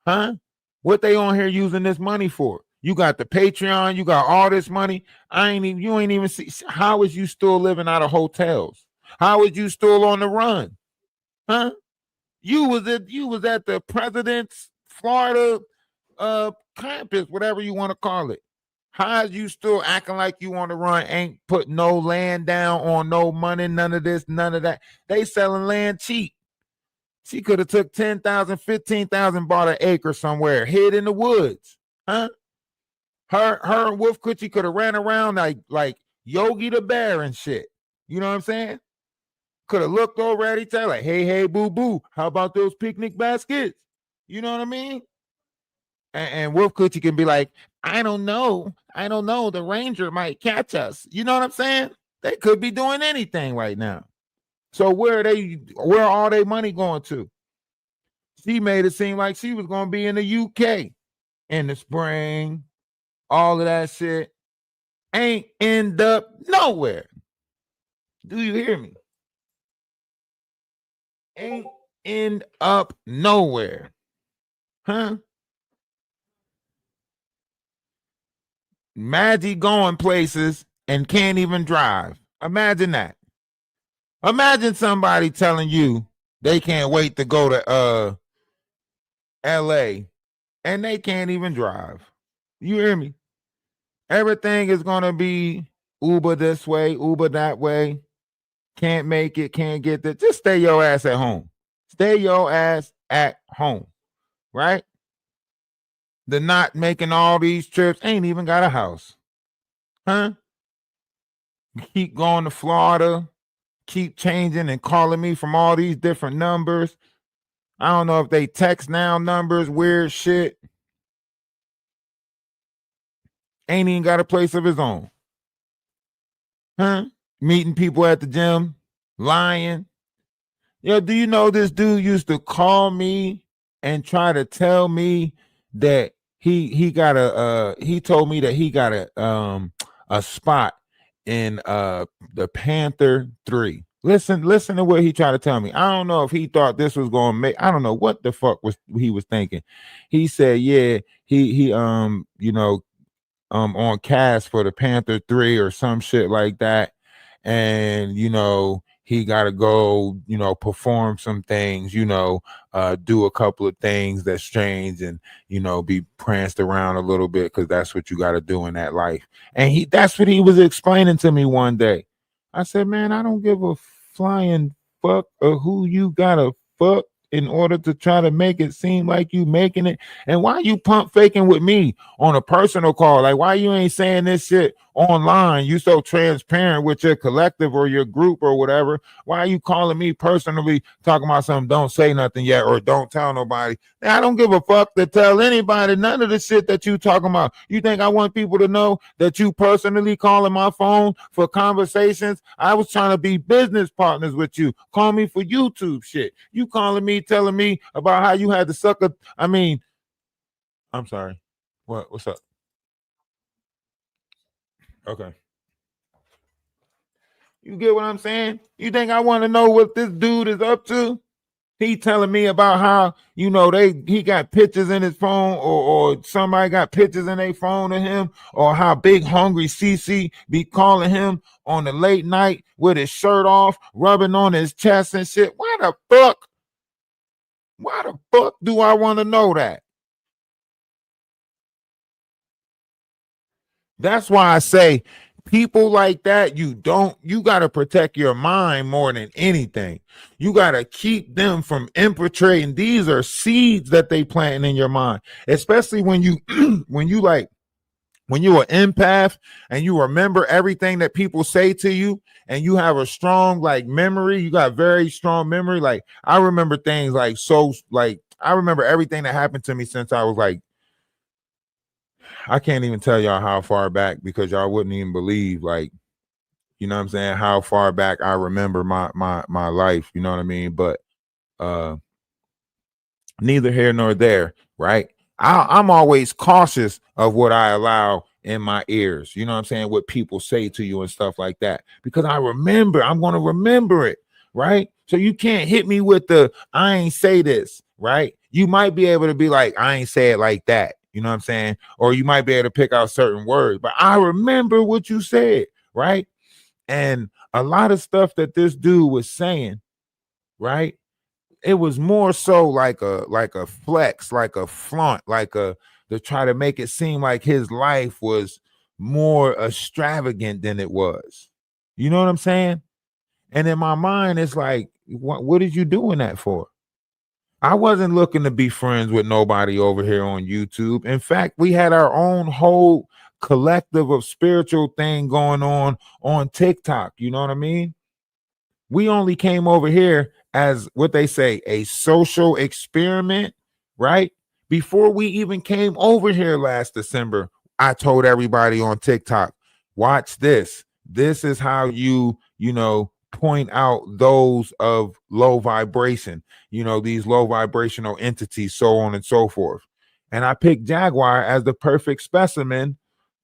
Huh? What they on here using this money for? You got the Patreon, you got all this money. You ain't even see. How is you still living out of hotels? How is you still on the run? Huh? You was at the president's Florida campus, whatever you want to call it. How is you still acting like you on the run? Ain't put no land down on no money, none of this, none of that. They selling land cheap. She could have took 10,000, 15,000, bought an acre somewhere, hid in the woods. Huh? Her and Wolf Coochie could have ran around like Yogi the Bear and shit. You know what I'm saying? Could have looked over at each other like, hey, boo, boo. How about those picnic baskets? You know what I mean? And Wolf Coochie can be like, I don't know. The ranger might catch us. You know what I'm saying? They could be doing anything right now. So where are all their money going to? She made it seem like she was going to be in the UK in the spring. All of that shit ain't end up nowhere. Do you hear me? Ain't end up nowhere. Huh? Maggie going places and can't even drive. Imagine that. Imagine somebody telling you they can't wait to go to LA and they can't even drive. You hear me? Everything is gonna be Uber this way, Uber that way. Can't make it, can't get there. Just stay your ass at home. Stay your ass at home, right? The not making all these trips ain't even got a house. Huh? Keep going to Florida, keep changing and calling me from all these different numbers. I don't know if they text now numbers, weird shit. Ain't even got a place of his own. Huh? Meeting people at the gym, lying. Yo, do you know this dude used to call me and try to tell me that he told me that he got a spot in the Panther 3. Listen to what he tried to tell me. I don't know if he thought this was going to make, I don't know what the fuck he was thinking. He said, yeah, he on cast for the Panther 3 or some shit like that. And, he got to go, perform some things, do a couple of things that's strange and, be pranced around a little bit because that's what you got to do in that life. And that's what he was explaining to me one day. I said, man, I don't give a flying fuck of who you got to fuck in order to try to make it seem like you making it. And why you pump faking with me on a personal call? Like, why you ain't saying this shit online? You so transparent with your collective or your group or whatever. Why are you calling me personally talking about something? Don't say nothing yet or don't tell nobody. I don't give a fuck to tell anybody none of the shit that you talking about. You think I want people to know that you personally calling my phone for conversations? I was trying to be business partners with you. Call me for YouTube shit. You calling me, telling me about how you had to suck a, I'm sorry. What's up? Okay. You get what I'm saying? You think I want to know what this dude is up to? He telling me about how, he got pictures in his phone or somebody got pictures in their phone of him, or how Big Hungry CC be calling him on the late night with his shirt off, rubbing on his chest and shit. Why the fuck do I want to know that? That's why I say people like that, you got to protect your mind more than anything. You got to keep them from infiltrating. These are seeds that they planting in your mind, especially when you when you're an empath and you remember everything that people say to you and you have a strong memory. You got very strong memory. Like, I remember things I remember everything that happened to me since I was I can't even tell y'all how far back because y'all wouldn't even believe, like, you know what I'm saying, how far back I remember my life, you know what I mean? But uh neither here nor there, right? I'm always cautious of what I allow in my ears, you know what I'm saying, what people say to you and stuff like that, because I'm going to remember it, right? So you can't hit me with the I ain't say this, right? You might be able to be like, I ain't say it like that, you know what I'm saying? Or you might be able to pick out certain words, but I remember what you said, right? And a lot of stuff that this dude was saying, right? It was more so like a flex, like a flaunt, like a to try to make it seem like his life was more extravagant than it was. You know what I'm saying? And in my mind, it's like, what are you doing that for? I wasn't looking to be friends with nobody over here on YouTube. In fact, we had our own whole collective of spiritual thing going on TikTok. You know what I mean? We only came over here as what they say, a social experiment, right? Before we even came over here last December, I told everybody on TikTok, watch this. This is how point out those of low vibration, these low vibrational entities, so on and so forth. And I picked Jaguar as the perfect specimen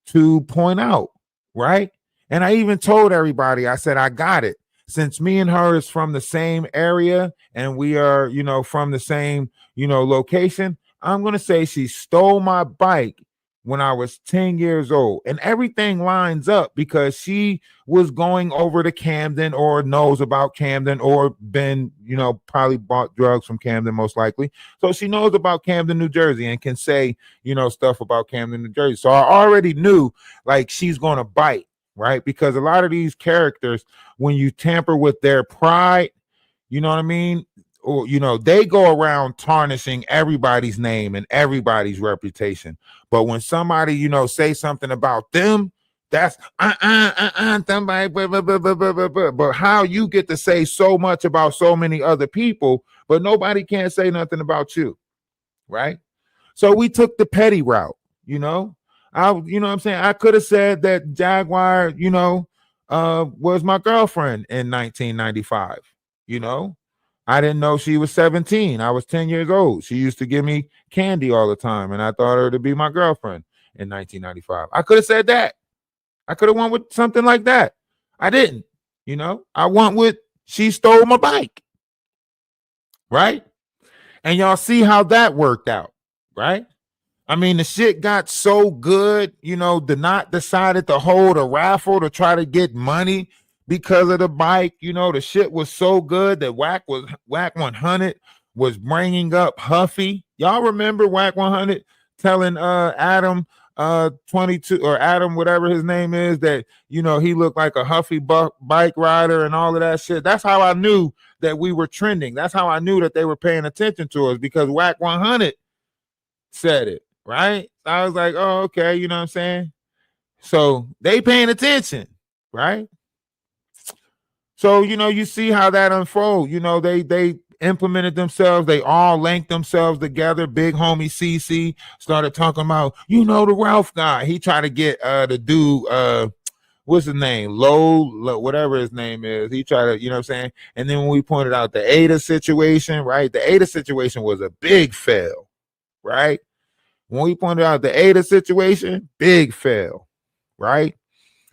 to point out, right? And I even told everybody, I said, I got it. Since me and her is from the same area and we are, from the same, location, I'm going to say she stole my bike when I was 10 years old. And everything lines up because she was going over to Camden or knows about Camden or been, probably bought drugs from Camden, most likely. So she knows about Camden, New Jersey, and can say, stuff about Camden, New Jersey. So I already knew like she's going to bite, right? Because a lot of these characters, when you tamper with their pride, you know what I mean? Or, they go around tarnishing everybody's name and everybody's reputation. But when somebody, say something about them, that's somebody, but how you get to say so much about so many other people, but nobody can't say nothing about you, right? So we took the petty route, what I'm saying? I could have said that Jaguar, was my girlfriend in 1995, I didn't know she was 17. I was 10 years old. She used to give me candy all the time, and I thought her to be my girlfriend in 1995. I could have said that. I could have went with something like that. I didn't, I went with she stole my bike, right? And y'all see how that worked out, right? I mean, the shit got so good, the Knot decided to hold a raffle to try to get money because of the bike. The shit was so good that Whack 100 was bringing up Huffy. Y'all remember Whack 100 telling Adam 22 or Adam, whatever his name is, that, he looked like a Huffy bike rider and all of that shit. That's how I knew that we were trending. That's how I knew that they were paying attention to us, because Whack 100 said it. Right? I was like, oh, okay, you know what I'm saying? So they paying attention, right? So, you see how that unfolds. They implemented themselves. They all linked themselves together. Big homie CC started talking about, the Ralph guy. He tried to get the dude, what's his name? Low, whatever his name is. He tried to, you know what I'm saying? And then when we pointed out the Ada situation, right? The Ada situation was a big fail, right? When we pointed out the Ada situation, big fail, right?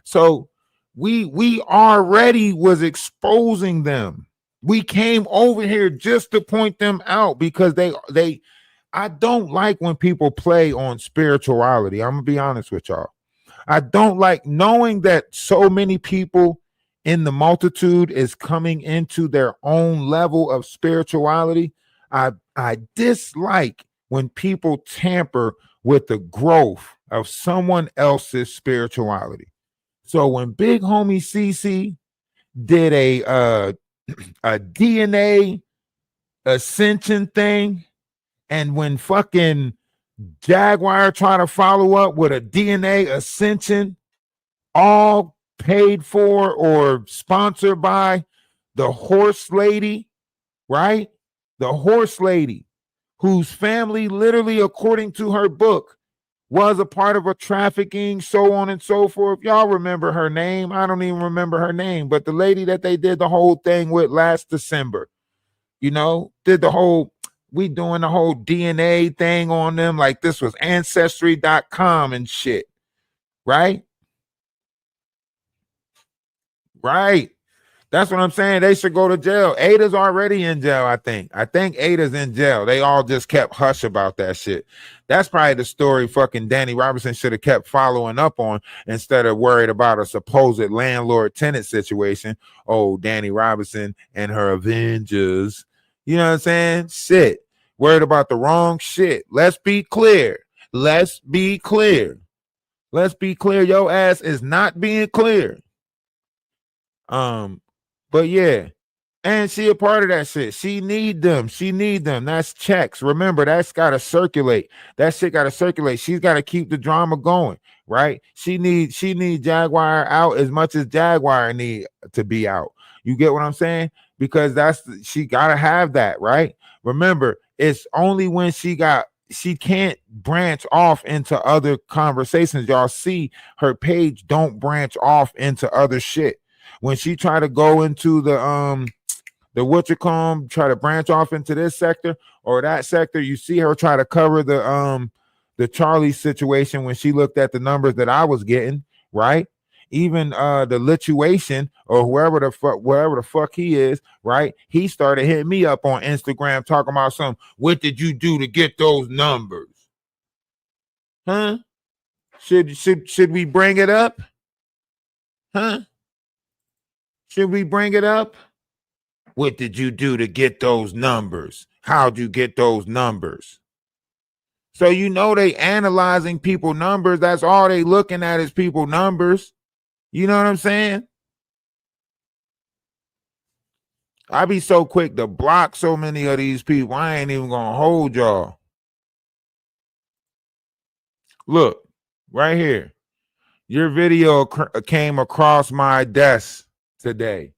So we already was exposing them. We came over here just to point them out because I don't like when people play on spirituality. I'm gonna be honest with y'all. I don't like knowing that so many people in the multitude is coming into their own level of spirituality. I dislike when people tamper with the growth of someone else's spirituality. So when big homie CC did a DNA ascension thing, and when fucking Jaguar tried to follow up with a DNA ascension, all paid for or sponsored by the horse lady, right? The horse lady, whose family literally, according to her book, was a part of a trafficking, so on and so forth. Y'all remember her name? I don't even remember her name, but the lady that they did the whole thing with last December, did we doing the whole DNA thing on them like this was ancestry.com and shit, right? Right. That's what I'm saying. They should go to jail. Ada's already in jail, I think. I think Ada's in jail. They all just kept hush about that shit. That's probably the story fucking Danny Robinson should have kept following up on instead of worried about a supposed landlord-tenant situation. Oh, Danny Robinson and her Avengers. You know what I'm saying? Shit. Worried about the wrong shit. Let's be clear. Let's be clear. Let's be clear. Your ass is not being clear. But yeah, and she a part of that shit. She need them. That's checks. Remember, that's gotta circulate. That shit gotta circulate. She's gotta keep the drama going, right? She need Jaguar out as much as Jaguar need to be out. You get what I'm saying? Because she gotta have that, right? Remember, it's only when she can't branch off into other conversations. Y'all see her page don't branch off into other shit. When she try to go into the try to branch off into this sector or that sector, you see her try to cover the Charlie situation when she looked at the numbers that I was getting, right? Even the lituation or wherever the fuck he is, right? He started hitting me up on Instagram talking about what did you do to get those numbers? Huh? Should we bring it up? Huh? Should we bring it up? What did you do to get those numbers? How'd you get those numbers? So they analyzing people numbers. That's all they looking at is people numbers. You know what I'm saying? I be so quick to block so many of these people. I ain't even gonna hold y'all. Look, right here. Your video came across my desk today,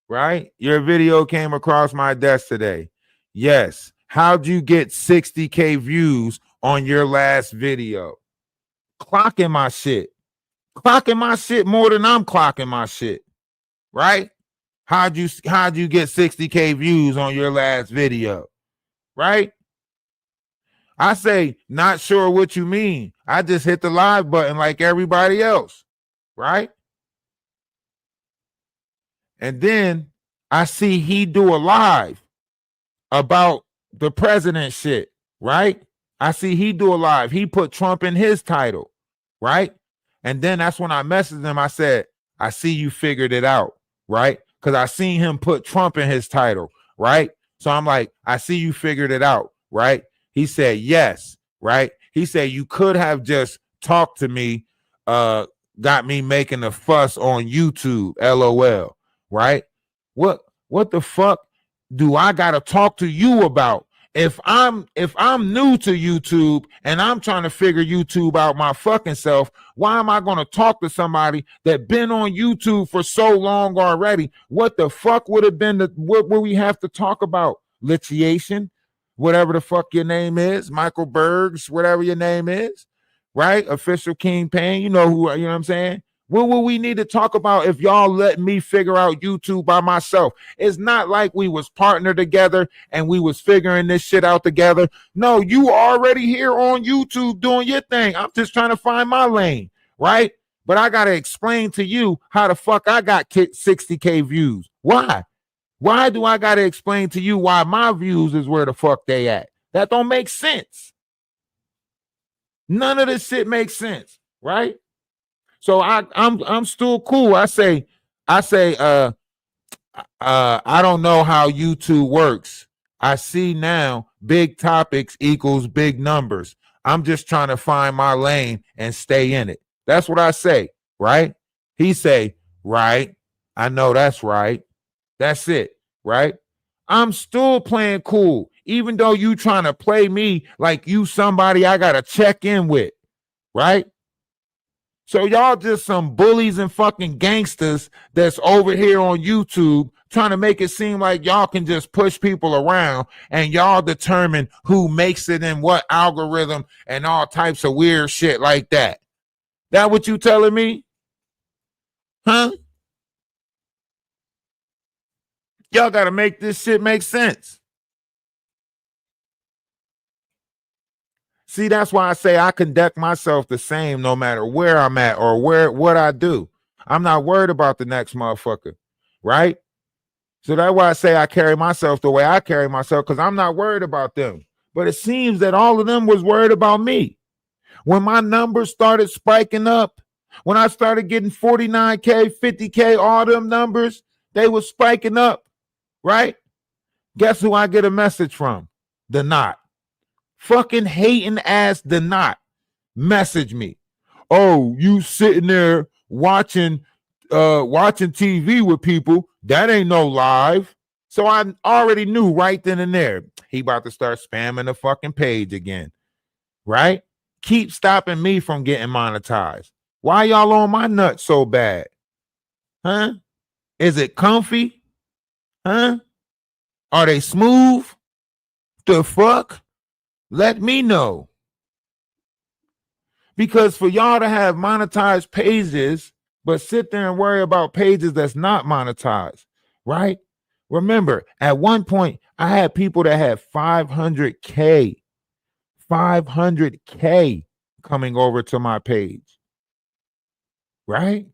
right? Your video came across my desk today. Yes. How'd you get 60K views on your last video? Clocking my shit more than I'm clocking my shit, right? How'd you get 60K views on your last video, right? I say, not sure what you mean. I just hit the live button like everybody else, right? And then I see he do a live about the president shit, right? I see he do a live. He put Trump in his title, right? And then that's when I messaged him. I said, I see you figured it out, right? Because I seen him put Trump in his title, right? So I'm like, I see you figured it out, right? He said, yes, right? He said, you could have just talked to me, got me making a fuss on YouTube, LOL, right? What the fuck do I gotta talk to you about? If I'm new to YouTube and I'm trying to figure YouTube out my fucking self, why am I gonna talk to somebody that been on YouTube for so long already? What the fuck would have been what would we have to talk about? Litiation, whatever the fuck your name is, Michael Bergs, whatever your name is, right? Official King Payne, you know what I'm saying? What will we need to talk about if y'all let me figure out YouTube by myself? It's not like we was partnered together and we was figuring this shit out together. No, you already here on YouTube doing your thing. I'm just trying to find my lane, right? But I got to explain to you how the fuck I got 60K views. Why? Why do I got to explain to you why my views is where the fuck they at? That don't make sense. None of this shit makes sense, right? So I'm still cool. I say, I don't know how YouTube works. I see now big topics equals big numbers. I'm just trying to find my lane and stay in it. That's what I say, right? He say, right. I know that's right. That's it, right? I'm still playing cool, even though you trying to play me like you somebody I got to check in with, right? So y'all just some bullies and fucking gangsters that's over here on YouTube trying to make it seem like y'all can just push people around and y'all determine who makes it in what algorithm and all types of weird shit like that. That what you telling me? Huh? Y'all got to make this shit make sense. See, that's why I say I conduct myself the same no matter where I'm at or what I do. I'm not worried about the next motherfucker, right? So that's why I say I carry myself the way I carry myself, because I'm not worried about them. But it seems that all of them was worried about me. When my numbers started spiking up, when I started getting 49K, 50K, all them numbers, they was spiking up, right? Guess who I get a message from? The Knot. Fucking hating ass The Knot. Message me. Oh, you sitting there watching TV with people. That ain't no live. So I already knew right then and there he about to start spamming the fucking page again, right? Keep stopping me from getting monetized. Why y'all on my nuts so bad? Huh? Is it comfy? Huh? Are they smooth? The fuck? Let me know. Because for y'all to have monetized pages, but sit there and worry about pages that's not monetized, right? Remember, at one point, I had people that had 500K coming over to my page, right?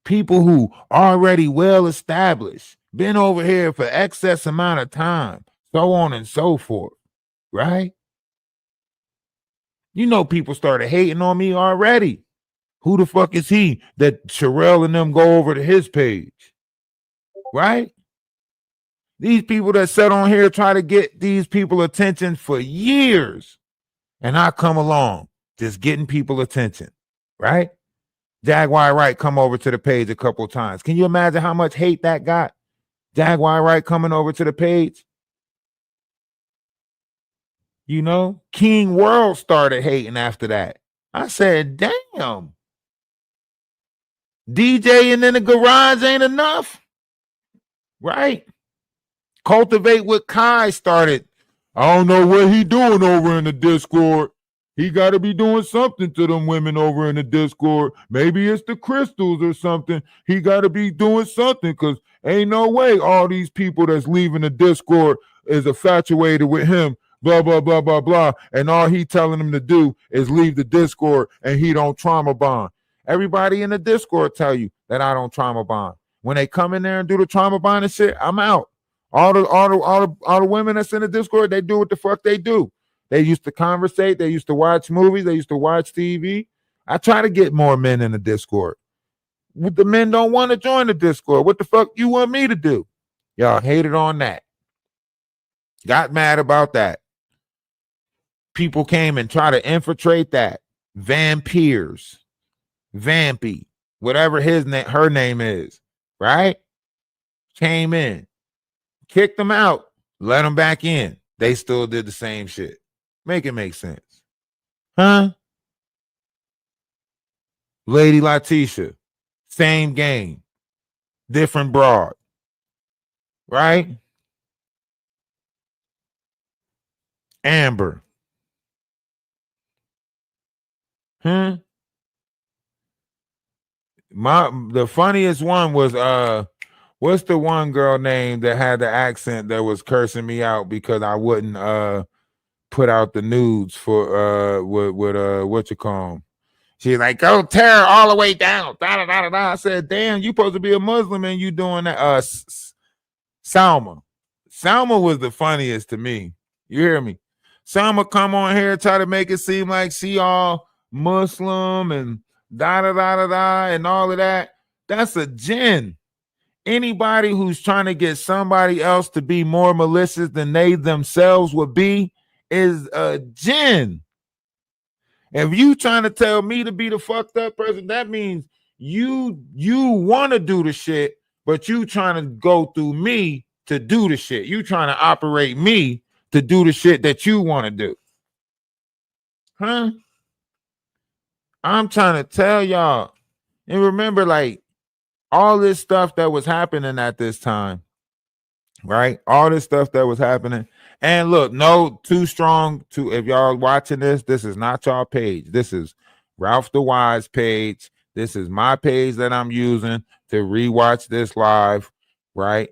People who already well established, been over here for excess amount of time, so on and so forth, right? You know, people started hating on me already. Who the fuck is he that Sherelle and them go over to his page? Right? These people that sat on here try to get these people attention for years. And I come along just getting people attention. Right? Jaguar Wright come over to the page a couple of times. Can you imagine how much hate that got? Jaguar Wright coming over to the page. You know, King World started hating after that. I said, damn. DJing in the garage ain't enough, right? Cultivate with Kai started. I don't know what he doing over in the Discord. He got to be doing something to them women over in the Discord. Maybe it's the crystals or something. He got to be doing something, because ain't no way all these people that's leaving the Discord is infatuated with him. Blah, blah, blah, blah, blah. And all he telling them to do is leave the Discord and he don't trauma bond. Everybody in the Discord tell you that I don't trauma bond. When they come in there and do the trauma bond and shit, I'm out. All the women that's in the Discord, they do what the fuck they do. They used to conversate. They used to watch movies. They used to watch TV. I try to get more men in the Discord. The men don't want to join the Discord. What the fuck you want me to do? Y'all hated on that. Got mad about that. People came and tried to infiltrate that. Vampires. Vampy. Whatever her name is. Right? Came in. Kicked them out. Let them back in. They still did the same shit. Make it make sense. Huh? Lady Letitia. Same game. Different broad. Right? Amber. The funniest one was what's the one girl name that had the accent that was cursing me out because I wouldn't put out the nudes for with what you call them. She's like, go tear all the way down. Da, da, da, da, da. I said, damn, you supposed to be a Muslim and you doing that. Salma was the funniest to me. You hear me? Salma come on here, try to make it seem like she all Muslim and da da da da da and all of that. That's a jinn. Anybody who's trying to get somebody else to be more malicious than they themselves would be is a jinn. If you trying to tell me to be the fucked up person, that means you want to do the shit, but you trying to go through me to do the shit. You trying to operate me to do the shit that you want to do. Huh? I'm trying to tell y'all. And remember, like, all this stuff that was happening at this time, right? All this stuff that was happening. And look, no, too strong to, if y'all watching this is not y'all page. This is Ralph the Wise page. This is my page that I'm using to rewatch this live, right?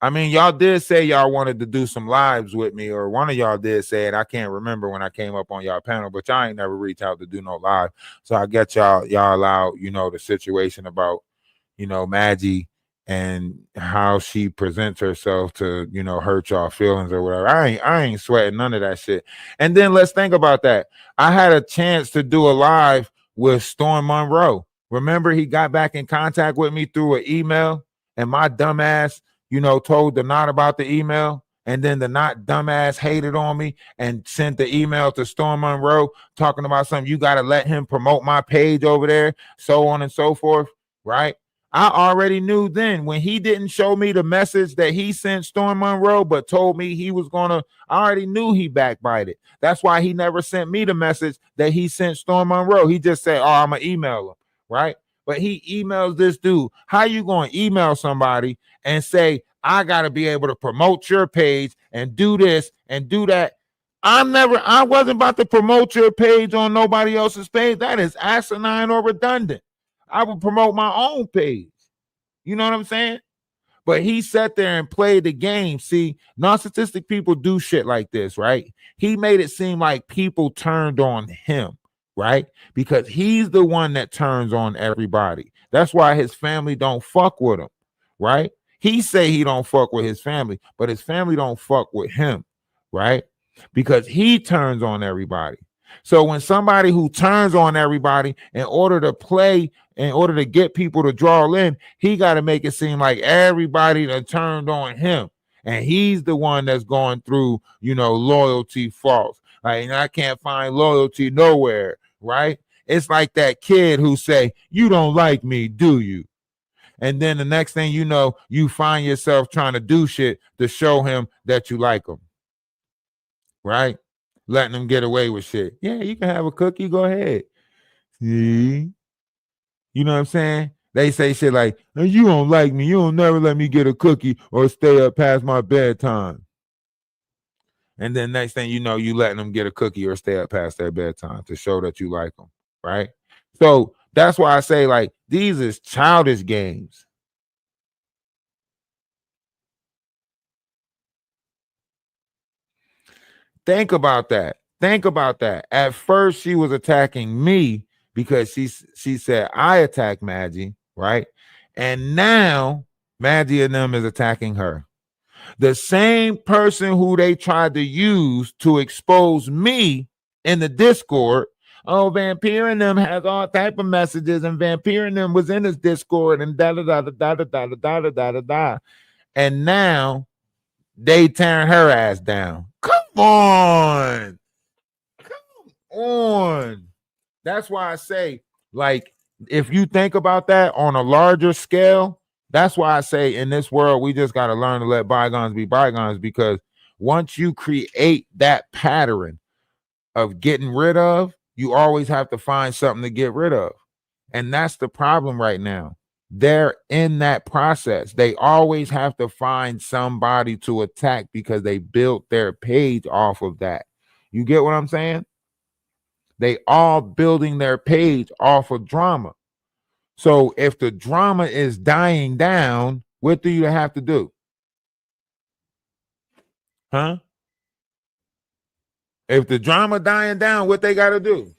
I mean, y'all did say y'all wanted to do some lives with me, or one of y'all did say it. I can't remember when I came up on y'all panel, but y'all ain't never reached out to do no live. So I get y'all allow, the situation about, Maggie and how she presents herself to, hurt y'all feelings or whatever. I ain't sweating none of that shit. And then let's think about that. I had a chance to do a live with Storm Monroe. Remember, he got back in contact with me through an email, and my dumbass, told the Knot about the email. And then the Knot dumbass hated on me and sent the email to Storm Monroe talking about something. You got to let him promote my page over there, so on and so forth, right? I already knew then when he didn't show me the message that he sent Storm Monroe, but told me he was gonna, I already knew he backbited. That's why he never sent me the message that he sent Storm Monroe. He just said, "Oh, I'm gonna email him," right? But he emails this dude. How you gonna email somebody and say, "I gotta be able to promote your page and do this and do that"? I wasn't about to promote your page on nobody else's page. That is asinine or redundant. I would promote my own page. You know what I'm saying? But he sat there and played the game. See, narcissistic people do shit like this, right? He made it seem like people turned on him, right? Because he's the one that turns on everybody. That's why his family don't fuck with him, right? He say he don't fuck with his family, but his family don't fuck with him, right? Because he turns on everybody. So when somebody who turns on everybody in order to get people to draw in, he got to make it seem like everybody that turned on him, and he's the one that's going through, loyalty faults. Like, I can't find loyalty nowhere, right? It's like that kid who say, "You don't like me, do you?" And then the next thing you know, you find yourself trying to do shit to show him that you like him, right? Letting them get away with shit. Yeah, you can have a cookie. Go ahead. See? You know what I'm saying? They say shit like, "You don't like me. You don't never let me get a cookie or stay up past my bedtime." And then next thing you know, you letting them get a cookie or stay up past their bedtime to show that you like them, right? So that's why I say, like, these is childish games. Think about that. Think about that. At first, she was attacking me because she said I attacked Maggie, right? And now Maggie and them is attacking her. The same person who they tried to use to expose me in the Discord. Oh, Vampire and them has all type of messages, and Vampire and them was in this Discord, and da da da da da da da da da da da. And now they tearing her ass down. Come on. Come on. That's why I say, like, if you think about that on a larger scale, that's why I say in this world, we just got to learn to let bygones be bygones, because once you create that pattern of getting rid of, you always have to find something to get rid of. And that's the problem right now. They're in that process. They always have to find somebody to attack because they built their page off of that. You get what I'm saying? They all building their page off of drama. So if the drama is dying down, what do you have to do? Huh? If the drama dying down, what they got to do?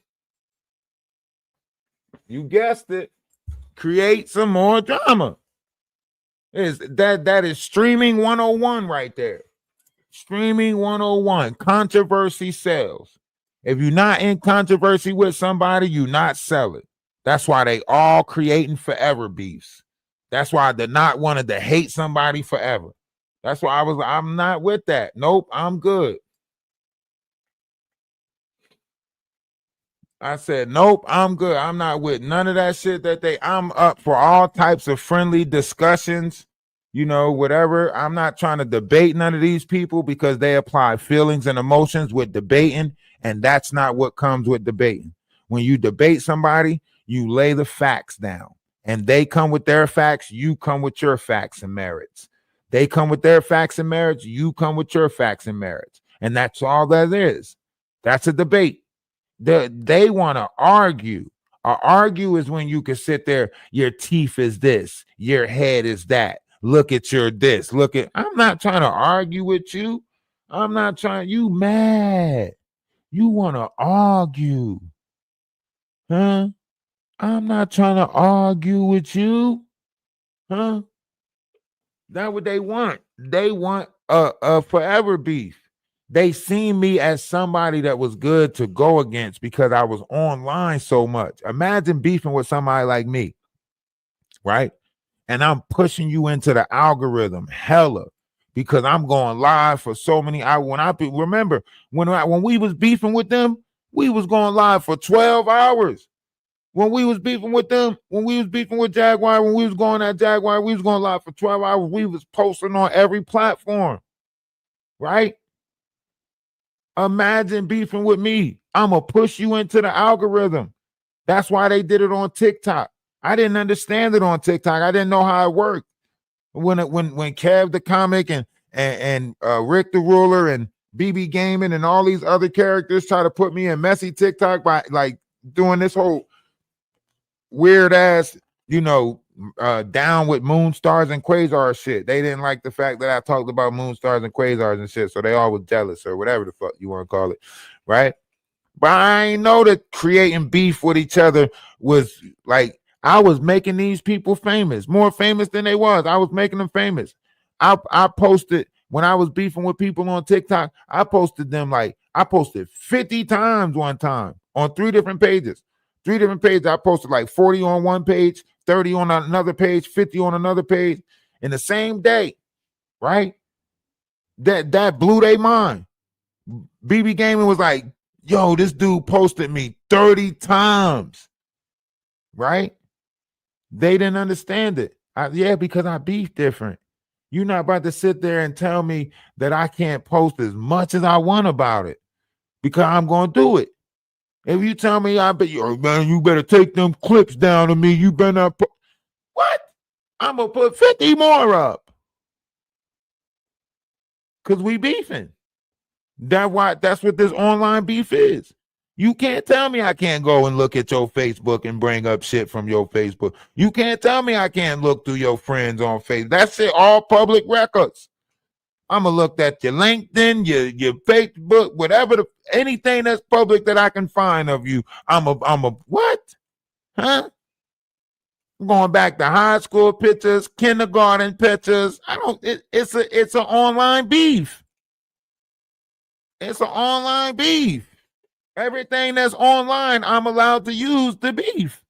You guessed it. Create some more drama. That is streaming 101 right there. Streaming 101. Controversy sells. If you're not in controversy with somebody, you not sell it. That's why they all creating forever beefs. That's why they're not wanting to hate somebody forever. That's why I'm not with that. Nope, I'm good. I said, nope, I'm good. I'm not with none of that shit I'm up for all types of friendly discussions, whatever. I'm not trying to debate none of these people because they apply feelings and emotions with debating, and that's not what comes with debating. when you debate somebody, you lay the facts down. And they come with their facts, you come with your facts and merits. They come with their facts and merits, you come with your facts and merits. And that's all that is. That's a debate. They want to argue. Argue is when you can sit there, your teeth is this, your head is that. Look at your this. Look at, I'm not trying to argue with you. I'm not trying, you mad. You want to argue. Huh? I'm not trying to argue with you. Huh? That's what they want. They want a forever beef. They seen me as somebody that was good to go against because I was online so much. Imagine beefing with somebody like me, right? And I'm pushing you into the algorithm hella because I'm going live for so many hours. Remember when we was beefing with them, we was going live for 12 hours. When we was beefing with them, when we was beefing with Jaguar, when we was going at Jaguar, we was going live for 12 hours. We was posting on every platform, right? Imagine beefing with me. I'm going to push you into the algorithm. That's why they did it on TikTok. I didn't understand it on TikTok. I didn't know how it worked. When Kev the Comic and Rick the Ruler and BB Gaming and all these other characters try to put me in messy TikTok by like doing this whole weird ass, down with moon stars and quasars shit. They didn't like the fact that I talked about moon stars and quasars and shit, so they all was jealous or whatever the fuck you want to call it, right? But I ain't know that creating beef with each other was like, I was making these people famous, more famous than they was. I was making them famous. I posted, when I was beefing with people on TikTok, I posted 50 times one time on 3 different pages. 3 different pages. I posted like 40 on one page, 30 on another page, 50 on another page in the same day, right? That blew their mind. BB Gaming was like, yo, this dude posted me 30 times, right? They didn't understand it. Because I beef different. You're not about to sit there and tell me that I can't post as much as I want about it because I'm going to do it. If you tell me you better take them clips down to me, you better not what? I'm going to put 50 more up because we beefing. That's what this online beef is. You can't tell me I can't go and look at your Facebook and bring up shit from your Facebook. You can't tell me I can't look through your friends on Facebook. That's it, all public records. I'm gonna look at your LinkedIn, your Facebook, whatever, anything that's public that I can find of you. I'm a what? Huh? I'm going back to high school pictures, kindergarten pictures. It's an online beef. It's an online beef. Everything that's online, I'm allowed to use the beef.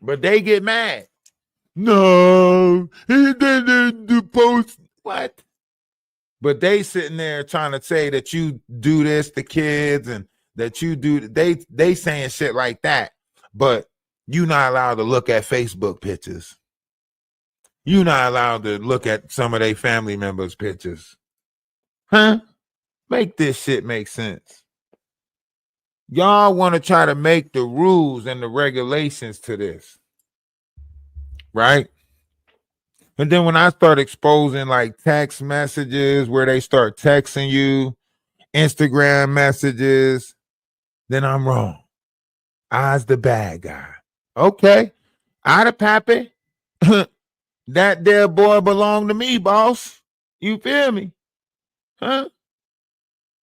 But they get mad. No, he didn't post. What? But they sitting there trying to say that you do this to kids and that you do. They saying shit like that. But you're not allowed to look at Facebook pictures. You're not allowed to look at some of their family members' pictures. Huh? Make this shit make sense. Y'all want to try to make the rules and the regulations to this. Right? And then when I start exposing like text messages where they start texting you, Instagram messages, then I'm wrong. I's the bad guy. Okay. I the pappy. That there boy belonged to me, boss. You feel me? Huh?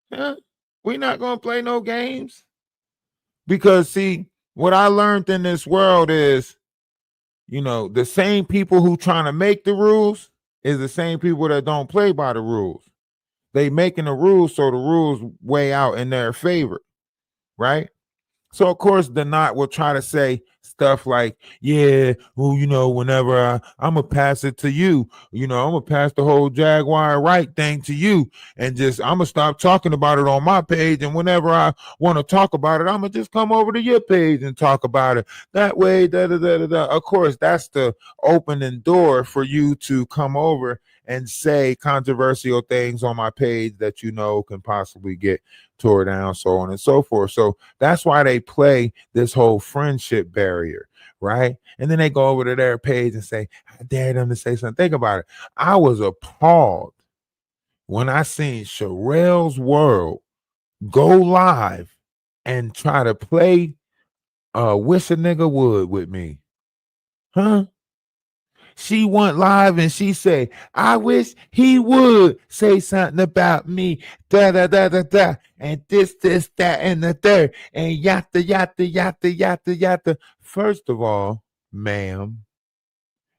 We're not going to play no games. Because, see, what I learned in this world is, the same people who trying to make the rules is the same people that don't play by the rules. They making the rules so the rules weigh out in their favor, right? So, of course, the knot will try to say stuff like, yeah, well, whenever I'm going to pass it to you, I'm going to pass the whole Jaguar Wright thing to you and just I'm going to stop talking about it on my page. And whenever I want to talk about it, I'm going to just come over to your page and talk about it. That way, da-da-da-da-da. Of course, that's the opening door for you to come over and say controversial things on my page that can possibly get tore down, so on and so forth. So that's why they play this whole friendship barrier, right? And then they go over to their page and say, I dare them to say something. Think about it. I was appalled when I seen Sherelle's World go live and try to play Wish a Nigga Would with me. Huh? She went live and she say, I wish he would say something about me. Da da da da da. And this, that, and the third. And yatta, yatta, yatta, yatta, yatta. First of all, ma'am,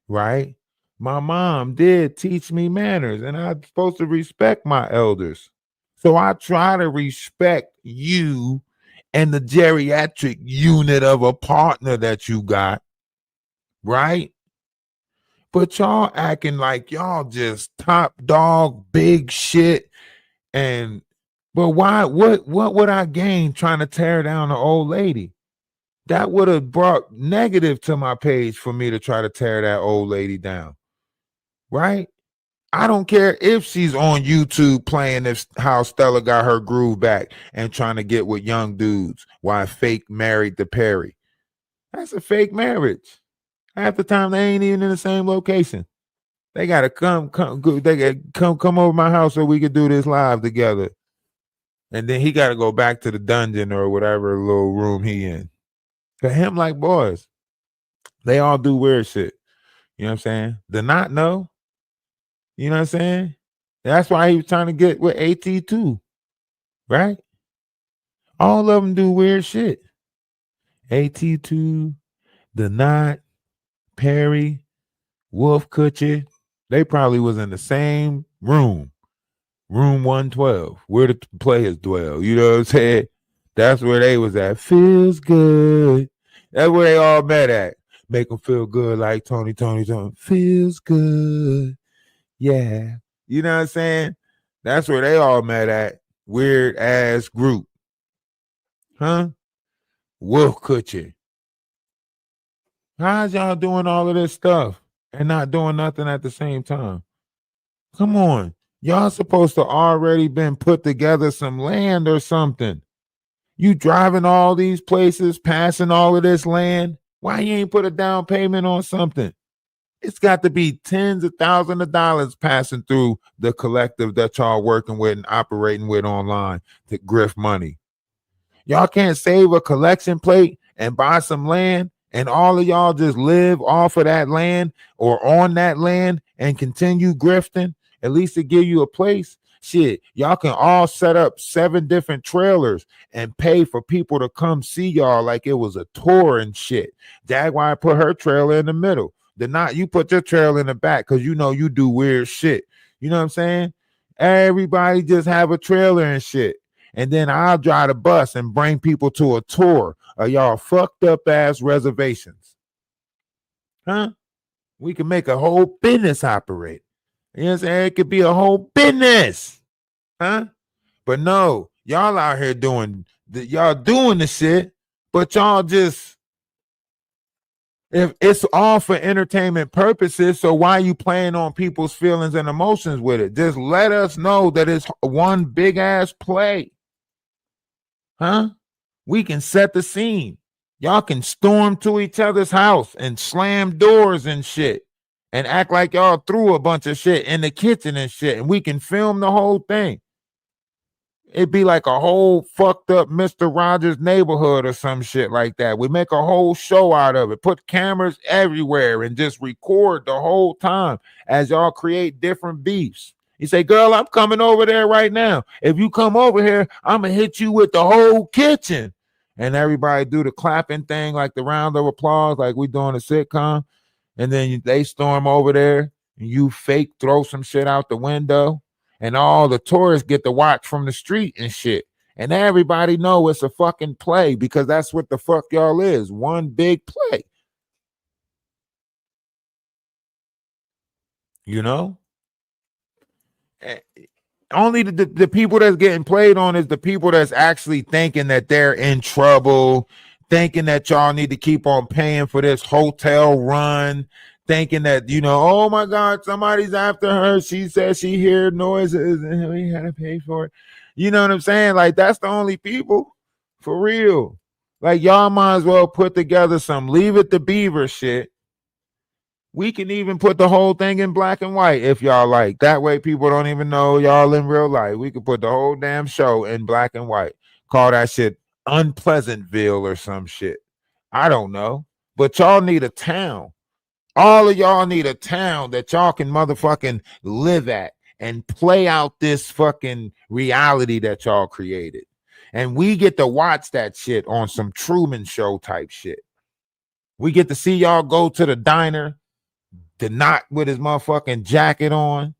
right? My mom did teach me manners, and I'm supposed to respect my elders. So I try to respect you and the geriatric unit of a partner that you got, right? But y'all acting like y'all just top dog, big shit. But why? What would I gain trying to tear down an old lady? That would have brought negative to my page for me to try to tear that old lady down, right? I don't care if she's on YouTube playing how Stella got her groove back and trying to get with young dudes while Fake married to Perry. That's a fake marriage. Half the time they ain't even in the same location. They gotta come over my house so we could do this live together. And then he gotta go back to the dungeon or whatever little room he in. For him, like boys, they all do weird shit. You know what I'm saying? The not know. You know what I'm saying? That's why he was trying to get with AT too, right? All of them do weird shit. AT2, the Knot, Perry, Wolf Kutcher, they probably was in the same room 112, where the players dwell. You know what I'm saying? That's where they was at. Feels good. That's where they all met at. Make them feel good like Tony. Feels good. Yeah. You know what I'm saying? That's where they all met at. Weird ass group. Huh? Wolf Kutcher. How's y'all doing all of this stuff and not doing nothing at the same time? Come on. Y'all supposed to already been put together some land or something. You driving all these places, passing all of this land. Why you ain't put a down payment on something? It's got to be tens of thousands of dollars passing through the collective that y'all working with and operating with online to grift money. Y'all can't save a collection plate and buy some land and all of y'all just live off of that land or on that land and continue grifting, at least to give you a place. Shit, y'all can all set up 7 different trailers and pay for people to come see y'all like it was a tour and shit. Jaguar put her trailer in the middle. You put your trailer in the back because you know you do weird shit. You know what I'm saying? Everybody just have a trailer and shit. And then I'll drive the bus and bring people to a tour of y'all fucked up ass reservations. Huh? We can make a whole business operate. You know what I'm saying? It could be a whole business. Huh? But no, y'all out here doing the shit, but y'all just, if it's all for entertainment purposes, so why are you playing on people's feelings and emotions with it? Just let us know that it's one big ass play. Huh? We can set the scene. Y'all can storm to each other's house and slam doors and shit and act like y'all threw a bunch of shit in the kitchen and shit, and we can film the whole thing. It'd be like a whole fucked up Mr. Rogers Neighborhood or some shit like that. We make a whole show out of it, put cameras everywhere and just record the whole time as y'all create different beefs. You say, girl, I'm coming over there right now. If you come over here, I'm going to hit you with the whole kitchen. And everybody do the clapping thing, like the round of applause, like we doing a sitcom. And then they storm over there and you fake throw some shit out the window. And all the tourists get to watch from the street and shit. And everybody know it's a fucking play because that's what the fuck y'all is. One big play. You know? Only the people that's getting played on is the people that's actually thinking that they're in trouble, thinking that y'all need to keep on paying for this hotel run, thinking that, oh my God, somebody's after her. She said she heard noises and we had to pay for it. You know what I'm saying? Like, that's the only people for real. Like, y'all might as well put together some Leave It to Beaver shit. We can even put the whole thing in black and white if y'all like. That way people don't even know y'all in real life. We could put the whole damn show in black and white. Call that shit Unpleasantville or some shit. I don't know. But y'all need a town. All of y'all need a town that y'all can motherfucking live at and play out this fucking reality that y'all created. And we get to watch that shit on some Truman Show type shit. We get to see y'all go to the diner, the knot with his motherfucking jacket on,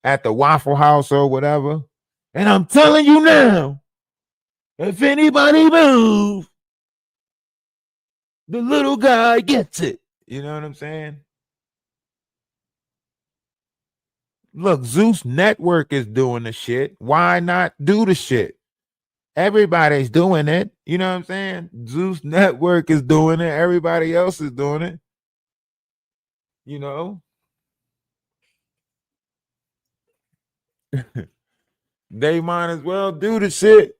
at the Waffle House or whatever. And I'm telling you now, if anybody move, the little guy gets it. You know what I'm saying? Look, Zeus Network is doing the shit. Why not do the shit? Everybody's doing it. You know what I'm saying? Zeus Network is doing it. Everybody else is doing it. They might as well do the shit.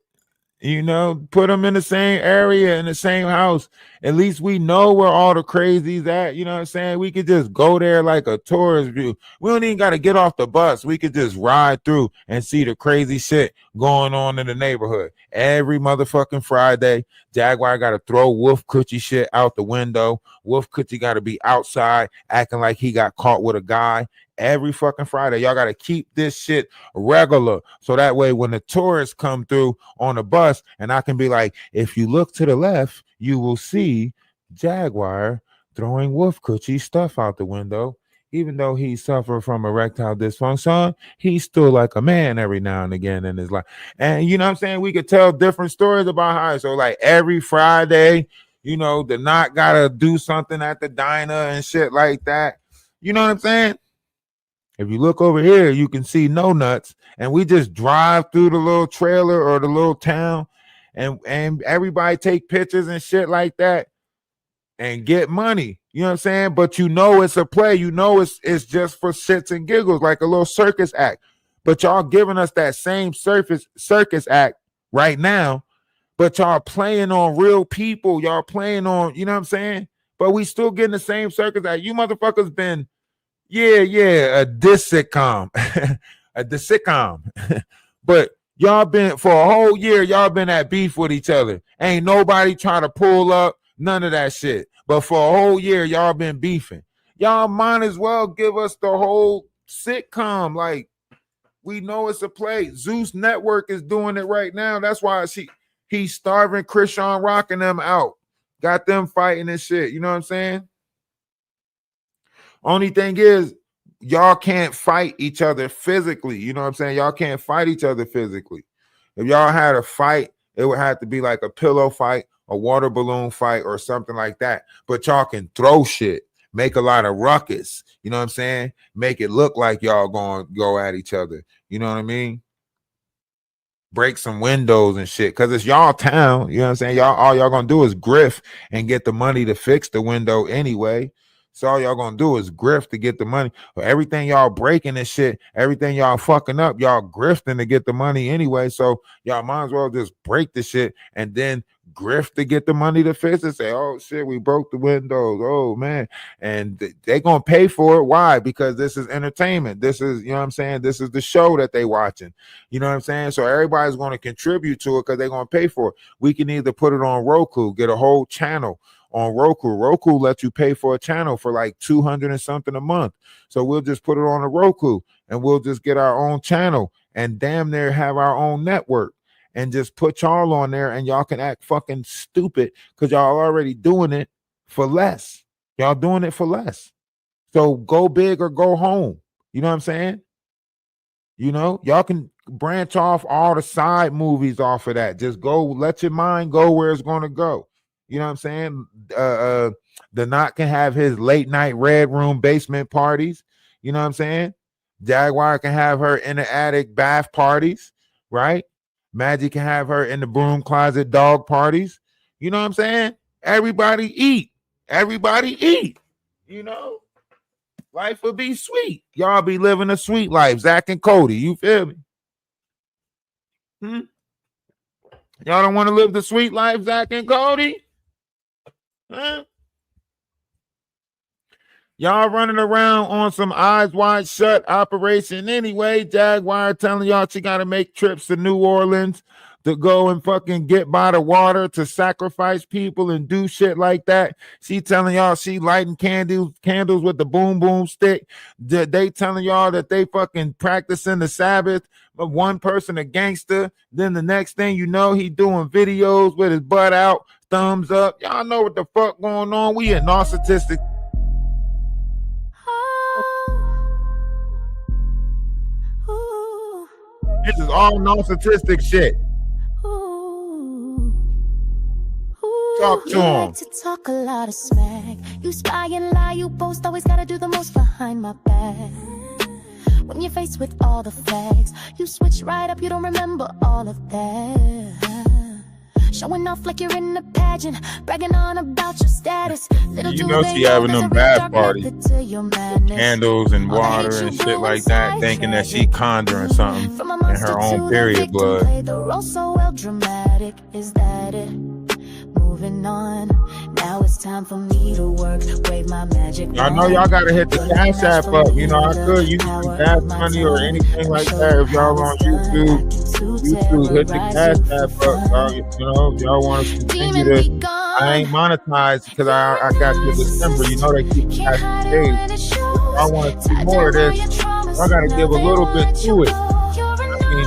Put them in the same area, in the same house. At least we know where all the crazies at. You know what I'm saying? We could just go there like a tourist view. We don't even got to get off the bus. We could just ride through and see the crazy shit going on in the neighborhood. Every motherfucking Friday, Jaguar got to throw Wolf Coochie shit out the window. Wolf Coochie got to be outside acting like he got caught with a guy. Every fucking Friday, y'all got to keep this shit regular. So that way, when the tourists come through on the bus, and I can be like, if you look to the left, you will see Jaguar throwing Wolf Coochie stuff out the window. Even though he suffered from erectile dysfunction, he's still like a man every now and again in his life. And you know what I'm saying? We could tell different stories about how. So like every Friday, the knot got to do something at the diner and shit like that. You know what I'm saying? If you look over here, you can see No Nuts, and we just drive through the little trailer or the little town, and everybody take pictures and shit like that and get money. You know what I'm saying? But it's a play. It's just for shits and giggles, like a little circus act. But y'all giving us that same circus act right now, but y'all playing on real people. Y'all playing on, you know what I'm saying? But we still getting the same circus act. You motherfuckers been a diss sitcom, a diss sitcom. But y'all been for a whole year, y'all been at beef with each other. Ain't nobody trying to pull up, none of that shit. But for a whole year, y'all been beefing. Y'all might as well give us the whole sitcom. Like, we know it's a play. Zeus Network is doing it right now. That's why he's starving Krishan Rock and them out. Got them fighting and shit. You know what I'm saying? Only thing is, y'all can't fight each other physically. You know what I'm saying? Y'all can't fight each other physically. If y'all had a fight, it would have to be like a pillow fight, a water balloon fight, or something like that. But y'all can throw shit, make a lot of ruckus. You know what I'm saying? Make it look like y'all going to go at each other. You know what I mean? Break some windows and shit, because it's y'all town. You know what I'm saying? All y'all gonna do is grift and get the money to fix the window anyway. So all y'all gonna do is grift to get the money. But everything y'all breaking and shit, everything y'all fucking up, y'all grifting to get the money anyway. So y'all might as well just break the shit and then grift to get the money to fix it. Say, oh shit, we broke the windows. Oh man. And they gonna pay for it. Why? Because this is entertainment. This is, you know what I'm saying? This is the show that they watching. You know what I'm saying? So everybody's gonna contribute to it because they're gonna pay for it. We can either put it on Roku, get a whole channel on Roku. Roku lets you pay for a channel for like 200 and something a month. So we'll just put it on a Roku and we'll just get our own channel and damn near have our own network and just put y'all on there, and y'all can act fucking stupid because y'all already doing it for less. Y'all doing it for less. So go big or go home. You know what I'm saying? Y'all can branch off all the side movies off of that. Just go, let your mind go where it's going to go. You know what I'm saying? The Knot can have his late night red room basement parties. You know what I'm saying? Jaguar can have her in the attic bath parties, right? Magic can have her in the broom closet dog parties. You know what I'm saying? Everybody eat. Everybody eat. you know, life would be sweet. Y'all be living a sweet life, Zach and Cody. You feel me? Y'all don't want to live the sweet life, Zach and Cody? Huh? Y'all running around on some eyes wide shut operation anyway. Jaguar telling y'all she got to make trips to New Orleans to go and fucking get by the water to sacrifice people and do shit like that. She telling y'all she lighting candles with the boom boom stick. They telling y'all that they fucking practicing the Sabbath. But one person a gangster, then the next thing you know, he doing videos with his butt out, thumbs up. Y'all know what the fuck going on. We in narcissistic. This is all narcissistic shit. Talk to him. Like to talk a lot of smack. You spy and lie, you boast, always gotta do the most behind my back. When you're faced with all the facts, you switch right up, you don't remember all of that. Showing off like you're in a pageant, bragging on about your status. Little you know she having them bad parties, candles and water and shit like that, thinking that she conjuring something in her own period blood. The role so well dramatic, is that it? Moving on, now it's time for me to work, wave my magic. I know y'all gotta hit the Cash App up. You know, I could use some gas money or anything like that. If y'all on YouTube, hit the Cash App up. You know, if y'all want to continue this. I ain't monetized because I got to December. You know, they keep the cash days. I want to see more of this. I gotta give a little bit to it.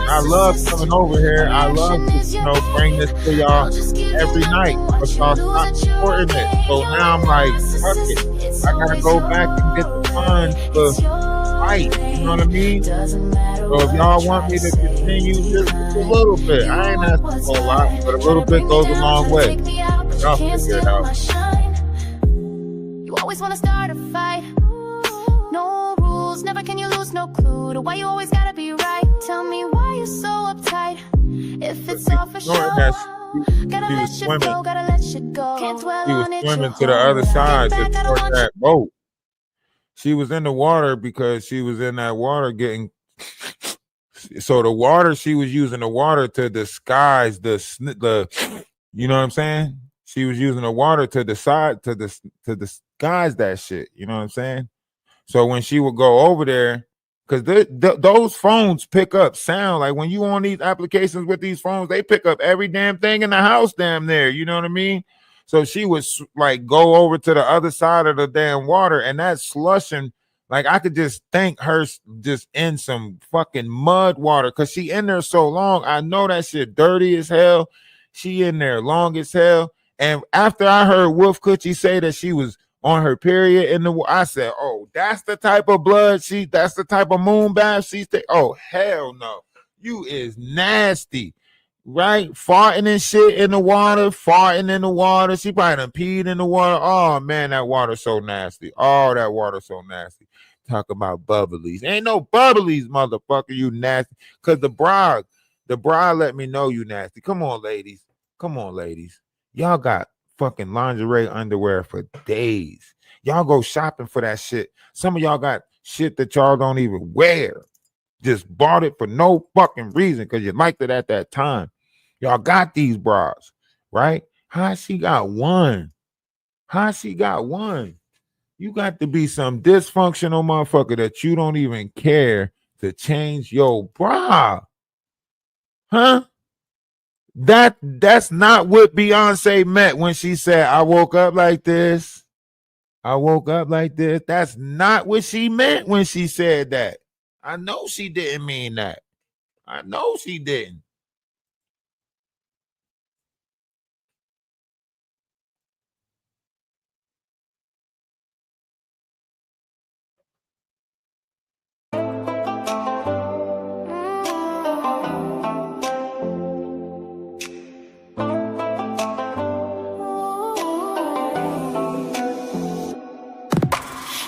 I love coming over here. I love to, bring this to y'all every night. But y'all stop supporting it. So now I'm like, fuck it. I gotta go back and get the funds to fight. You know what I mean? So if y'all want me to continue just a little bit, I ain't asking for a lot, but a little bit goes a long way. Y'all figure it out. You always want to start a fight. No rules, never can you lose, no clue to why you always gotta be right. Tell me why you're so uptight. If it's all for sure, gotta let you go, gotta let you go. Can't dwell on it. She was swimming to the other side to support that boat. She was in the water because she was in that water getting. So the water, she was using the water to disguise the you know what I'm saying? She was using the water to disguise that shit. You know what I'm saying? So when she would go over there, because those phones pick up sound. Like when you on these applications with these phones, they pick up every damn thing in the house damn there. You know what I mean? So she would like go over to the other side of the damn water, and that slushing, like I could just think her just in some fucking mud water because she in there so long. I know that shit dirty as hell. She in there long as hell. And after I heard Wolf Coochie say that she was on her period in the, I said, oh, that's the type of blood that's the type of moon bath she's taking. Oh, hell no. You is nasty, right? Farting and shit in the water, She probably done peed in the water. Oh, man, that water's so nasty. Oh, that water's so nasty. Talk about bubblies. Ain't no bubblies, motherfucker, you nasty. Because the bra let me know you nasty. Come on, ladies. Y'all got fucking lingerie underwear for days. Y'all go shopping for that shit. Some of y'all got shit that y'all don't even wear. Just bought it for no fucking reason because you liked it at that time. Y'all got these bras, right? How she got one? You got to be some dysfunctional motherfucker that you don't even care to change your bra. Huh? That's not what Beyonce meant when she said, I woke up like this. That's not what she meant when she said that. I know she didn't mean that. I know she didn't.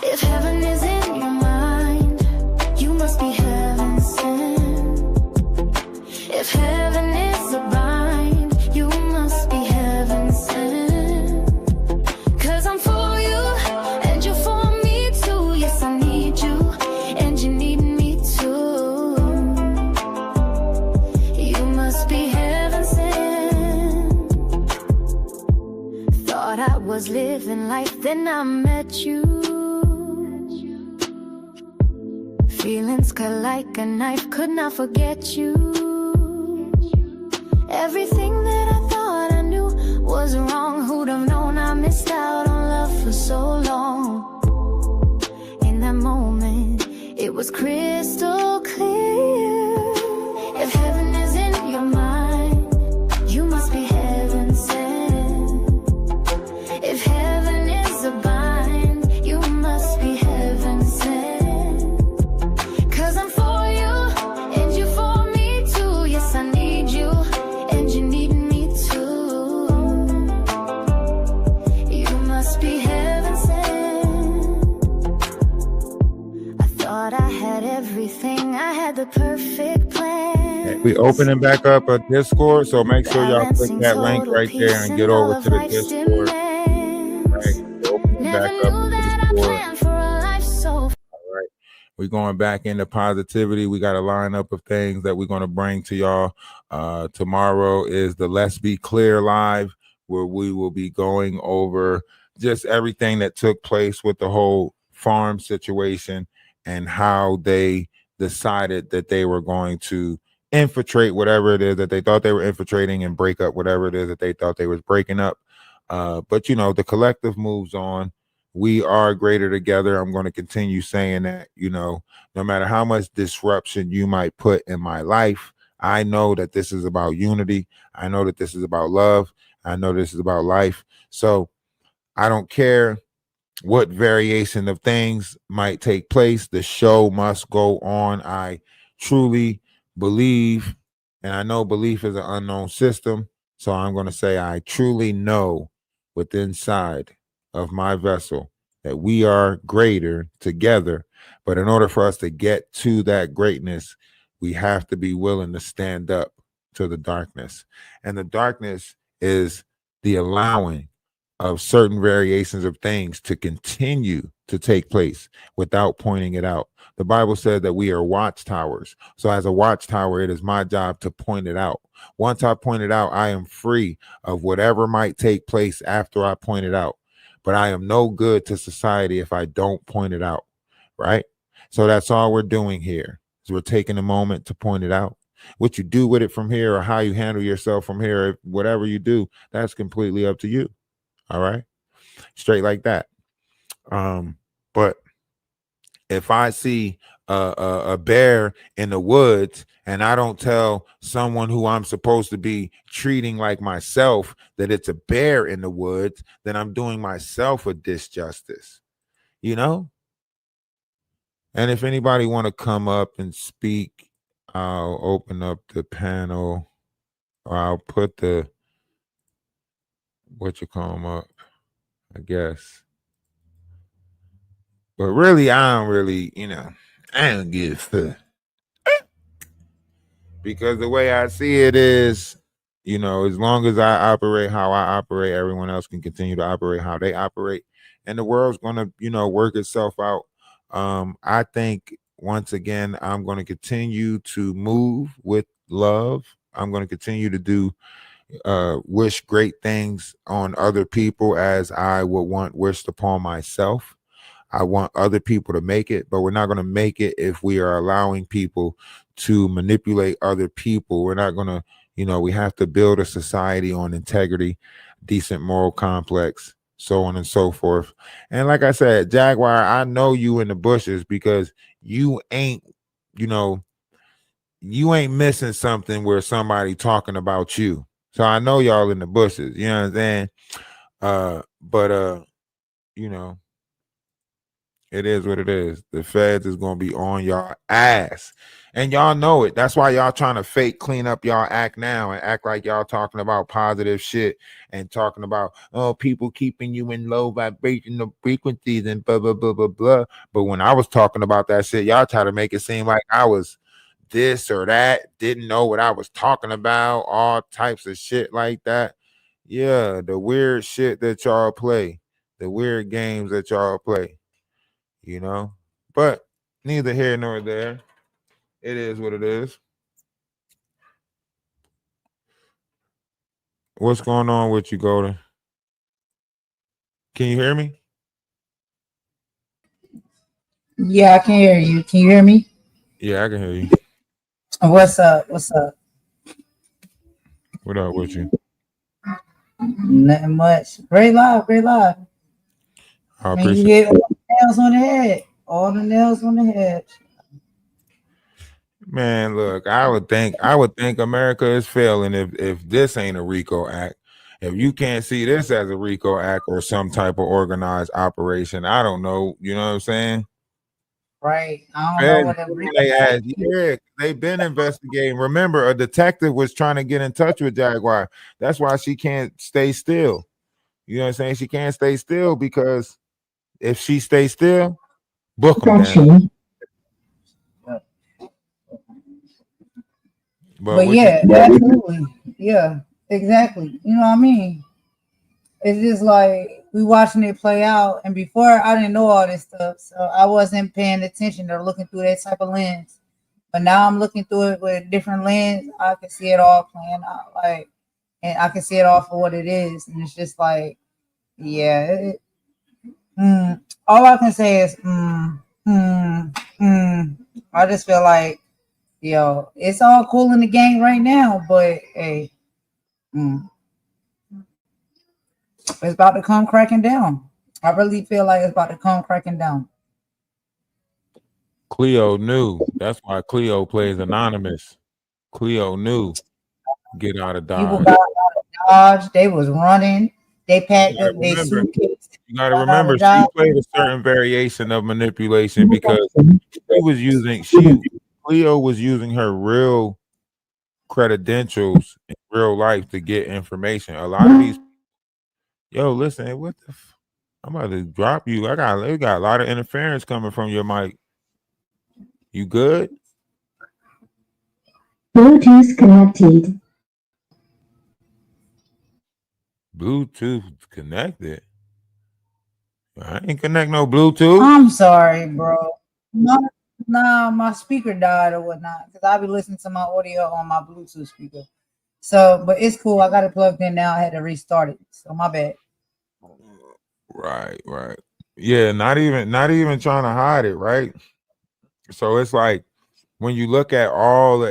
If heaven is in your mind, you must be heaven sent. If was living life, then I met you. Feelings cut like a knife, could not forget you. Everything that I thought I knew was wrong. Who'd have known I missed out on love for so long? In that moment, it was crystal clear. If heaven is in your mind, you must be heaven sent. If heaven is a bind, you must be heaven sent. 'Cause I'm for you, and you for me too. Yes, I need you, and you need me too. You must be heaven sent. I thought I had everything, I had the perfect plan. We opening back up a Discord, so make sure y'all click that link right there and get over to the Discord. Right, we're opening back up the Discord. All right, we're going back into positivity. We got a lineup of things that we're going to bring to y'all. Tomorrow is the Let's Be Clear live, where we will be going over just everything that took place with the whole farm situation and how they decided that they were going to infiltrate whatever it is that they thought they were infiltrating and break up whatever it is that they thought they was breaking up. But you know, the collective moves on. We are greater together. I'm going to continue saying that. You know, no matter how much disruption you might put in my life, I know that this is about unity. I know that this is about love. I know this is about life. So I don't care what variation of things might take place. The show must go on. I truly believe, and I know belief is an unknown system. So I'm going to say I truly know within inside of my vessel that we are greater together. But in order for us to get to that greatness, we have to be willing to stand up to the darkness. And the darkness is the allowing of certain variations of things to continue to take place without pointing it out. The Bible said that we are watchtowers. So as a watchtower, it is my job to point it out. Once I point it out, I am free of whatever might take place after I point it out. But I am no good to society if I don't point it out, right? So that's all we're doing here. Is we're taking a moment to point it out. What you do with it from here or how you handle yourself from here, whatever you do, that's completely up to you. All right, straight like that. But if I see a bear in the woods and I don't tell someone who I'm supposed to be treating like myself that it's a bear in the woods, then I'm doing myself a disjustice, you know? And if anybody want to come up and speak, I'll open up the panel, or I'll put the, what you call them up, I guess. But really, I don't really, I don't give a fuck. Because the way I see it is, as long as I operate how I operate, everyone else can continue to operate how they operate. And the world's going to, work itself out. I think, once again, I'm going to continue to move with love. I'm going to continue to do wish great things on other people as I would want wished upon myself. I want other people to make it, but we're not going to make it if we are allowing people to manipulate other people. We're not going to, we have to build a society on integrity, decent moral complex, so on and so forth. And like I said, Jaguar, I know you in the bushes because you ain't, you ain't missing something where somebody talking about you. So I know y'all in the bushes, you know what I'm saying? But it is what it is. The feds is gonna be on y'all ass, and y'all know it. That's why y'all trying to fake clean up y'all act now and act like y'all talking about positive shit and talking about people keeping you in low vibrational frequencies and blah blah blah blah blah. But when I was talking about that shit, y'all try to make it seem like I was this or that, didn't know what I was talking about, all types of shit like that. Yeah, the weird shit that y'all play, the weird games that y'all play. But neither here nor there. It is what it is. What's going on with you, Golden? Can you hear me? Yeah, I can hear you. Can you hear me? Yeah, I can hear you. What's up? What's up? What up with you? Nothing much. Great live, great live. I Man, you appreciate hit all the nails on the head. All the nails on the head. it. Man, look, I would think America is failing if this ain't a RICO act. If you can't see this as a RICO act or some type of organized operation, I don't know. You know what I'm saying? Right. I don't know Feds, what it really they asked, yeah, they've been investigating. Remember, a detective was trying to get in touch with Jaguar. That's why she can't stay still. You know what I'm saying? She can't stay still because if she stays still, book them down. But But what you yeah, absolutely. Yeah, exactly. You know what I mean? It's just like we watching it play out, and before I didn't know all this stuff, so I wasn't paying attention or looking through that type of lens. But now I'm looking through it with a different lens. I can see it all playing out, like, and I can see it all for what it is, and it's just like, yeah. All I can say is, I just feel like, yo, it's all cool in the game right now, but hey, mm, it's about to come cracking down. I really feel like it's about to come cracking down. Cleo knew. That's why Cleo plays anonymous. Cleo knew. Get out of People Dodge. got out of Dodge. They was running. They You packed gotta up their remember. suitcase. You gotta Got out remember of she Dodge. played a certain variation of manipulation because she was using Cleo was using her real credentials in real life to get information. A lot of these listen, hey, I'm about to drop you. We got a lot of interference coming from your mic. You good? Bluetooth connected. Bluetooth connected. I ain't connect no Bluetooth. I'm sorry, bro. No, nah, my speaker died or whatnot because I be listening to my audio on my Bluetooth speaker. So, but it's cool. I got it plugged in now. I had to restart it. So my bad. Right, right. Yeah, not even trying to hide it, right? So it's like when you look at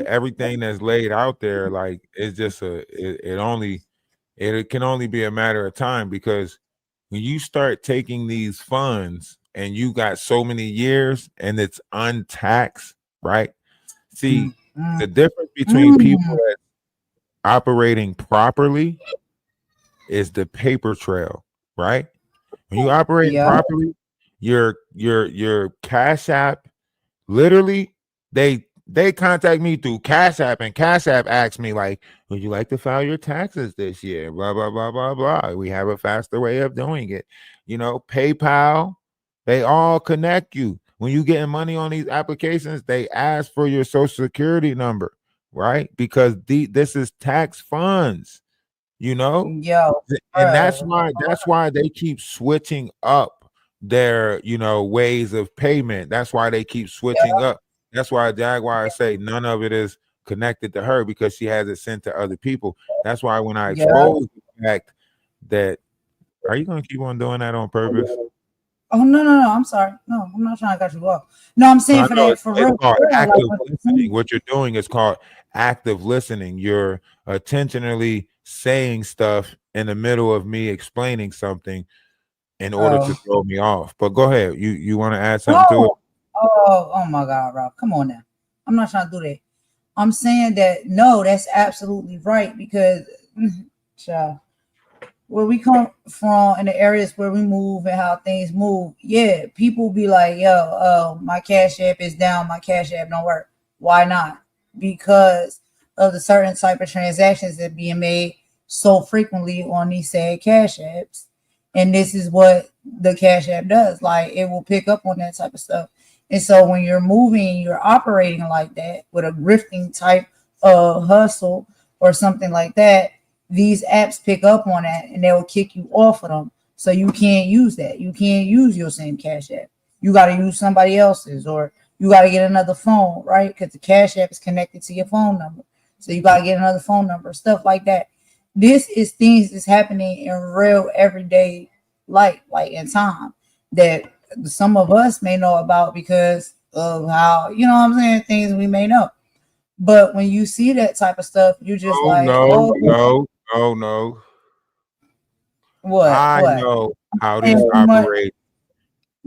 everything that's laid out there, like it's just it can only be a matter of time because when you start taking these funds and you got so many years and it's untaxed, right? See, Mm, the difference between people mm, that operating properly is the paper trail, right? When you operating yeah, properly, your Cash App, literally, they contact me through Cash App, and Cash App asks me like, "Would you like to file your taxes this year?" Blah blah blah blah blah. We have a faster way of doing it. PayPal, they all connect you. When you getting money on these applications, they ask for your social security number, right? Because this is tax funds, you know yo, and that's bruh. why they keep switching up their ways of payment. That's why they keep switching up. That's why Jaguar say none of it is connected to her because she has it sent to other people. That's why when I Yeah. expose the fact that, are you gonna keep on doing that on purpose? Oh no! I'm sorry. No, I'm not trying to cut you off. No, I'm No, saying I for know that it's, for it's real. called For real, active like, listening. What you're doing is called active listening. You're intentionally saying stuff in the middle of me explaining something in order to oh throw me off. But go ahead. You want to add something to it? no, oh my God, Rob, come on now. I'm not trying to do that. I'm saying that no, that's absolutely right because, child, where we come from in the areas where we move and how things move, yeah, people be like, yo, my Cash App is down, my Cash App don't work. Why not? Because of the certain type of transactions that being made so frequently on these said Cash Apps. And this is what the Cash App does. Like it will pick up on that type of stuff. And so when you're moving, you're operating like that with a grifting type of hustle or something like that, these apps pick up on that and they will kick you off of them. So you can't use that. You can't use your same Cash App. You got to use somebody else's, or you got to get another phone, right? Because the Cash App is connected to your phone number. So you got to get another phone number, stuff like that. This is things that's happening in real everyday like in time that some of us may know about because of how, you know what I'm saying, things we may know. But when you see that type of stuff, you just Oh like, no, oh, no, no, no. what, I what? know how And this too much. operates.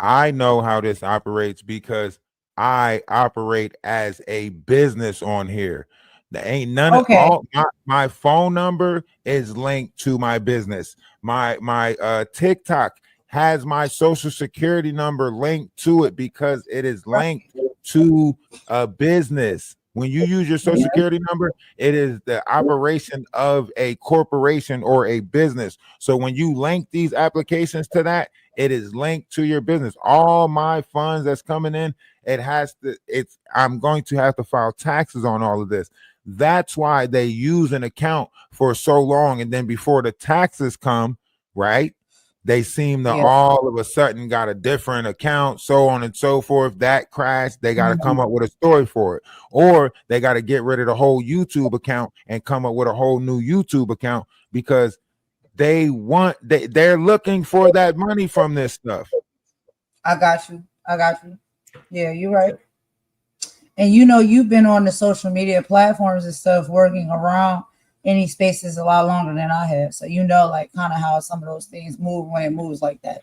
I know how this operates because I operate as a business on here. There ain't none of Okay, all my phone number is linked to my business. My TikTok has my social security number linked to it because it is linked to a business. When you use your social security number, it is the operation of a corporation or a business. So when you link these applications to that, it is linked to your business. All my funds that's coming in, I'm going to have to file taxes on all of this. That's why they use an account for so long. And then before the taxes come, right? They seem to yeah. all of a sudden got a different account, so on and so forth. That crashed. They got to come Mhm. up with a story for it. Or they got to get rid of the whole YouTube account and come up with a whole new YouTube account because they're looking for that money from this stuff. I got you. I got you. Yeah, you're right. And you know, you've been on the social media platforms and stuff working around any spaces a lot longer than I have. So you know, like kind of how some of those things move when it moves like that.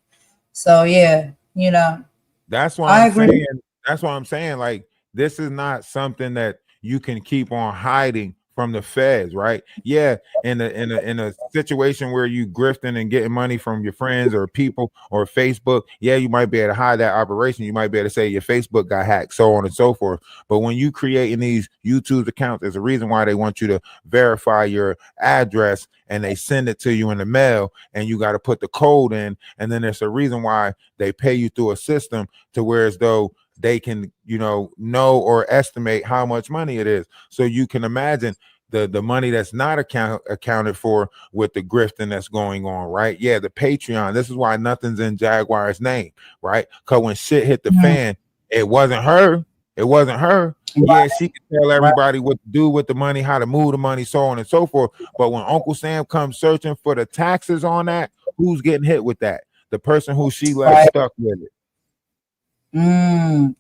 So yeah, you know, That's why I I'm agree. saying, that's why I'm saying, like, this is not something that you can keep on hiding from the feds, right? Yeah, in a situation where you grifting and getting money from your friends or people or Facebook, yeah, you might be able to hide that operation. You might be able to say your Facebook got hacked, so on and so forth. But when you creating these YouTube accounts, there's a reason why they want you to verify your address and they send it to you in the mail and you got to put the code in. And then there's a reason why they pay you through a system to where as though they can, know or estimate how much money it is. So you can imagine the money that's not accounted for with the grifting that's going on, right? Yeah, the Patreon. This is why nothing's in Jaguar's name, right? Because when shit hit the Mhm. fan, it wasn't her. It wasn't her. Yeah, she can tell Right. everybody what to do with the money, how to move the money, so on and so forth. But when Uncle Sam comes searching for the taxes on that, who's getting hit with that? The person who she left Right. stuck with it.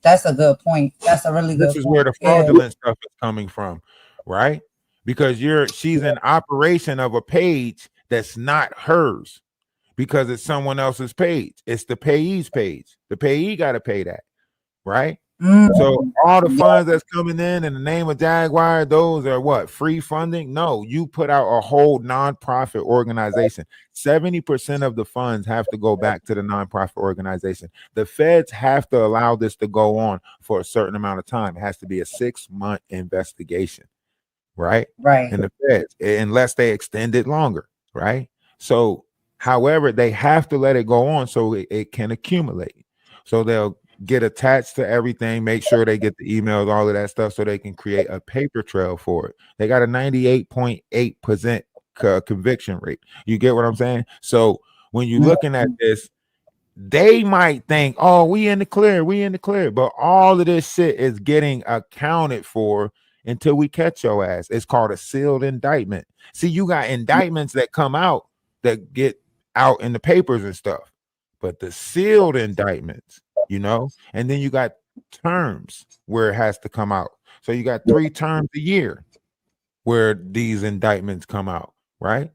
That's a good point. That's a really This good is where point. the Yeah. fraudulent stuff is coming from, right? Because she's an operation of a page that's not hers because it's someone else's page. It's the payee's page. The payee got to pay that, right? So Mm. all the Yeah. funds that's coming in the name of Jaguar, those are what? Free funding? No, you put out a whole nonprofit organization. 70% of the funds have to go back to the nonprofit organization. The feds have to allow this to go on for a certain amount of time. It has to be a 6-month investigation, right? Right. And the feds, unless they extend it longer, right? So, however, they have to let it go on so it can accumulate. So they'll get attached to everything, make sure they get the emails, all of that stuff, so they can create a paper trail for it. They got a 98.8% conviction rate. You get what I'm saying? So when you're looking at this, they might think, oh, we in the clear, but all of this shit is getting accounted for until we catch your ass. It's called a sealed indictment. See, you got indictments that come out that get out in the papers and stuff, but the sealed indictments, and then you got terms where it has to come out. So you got 3 terms a year where these indictments come out, right?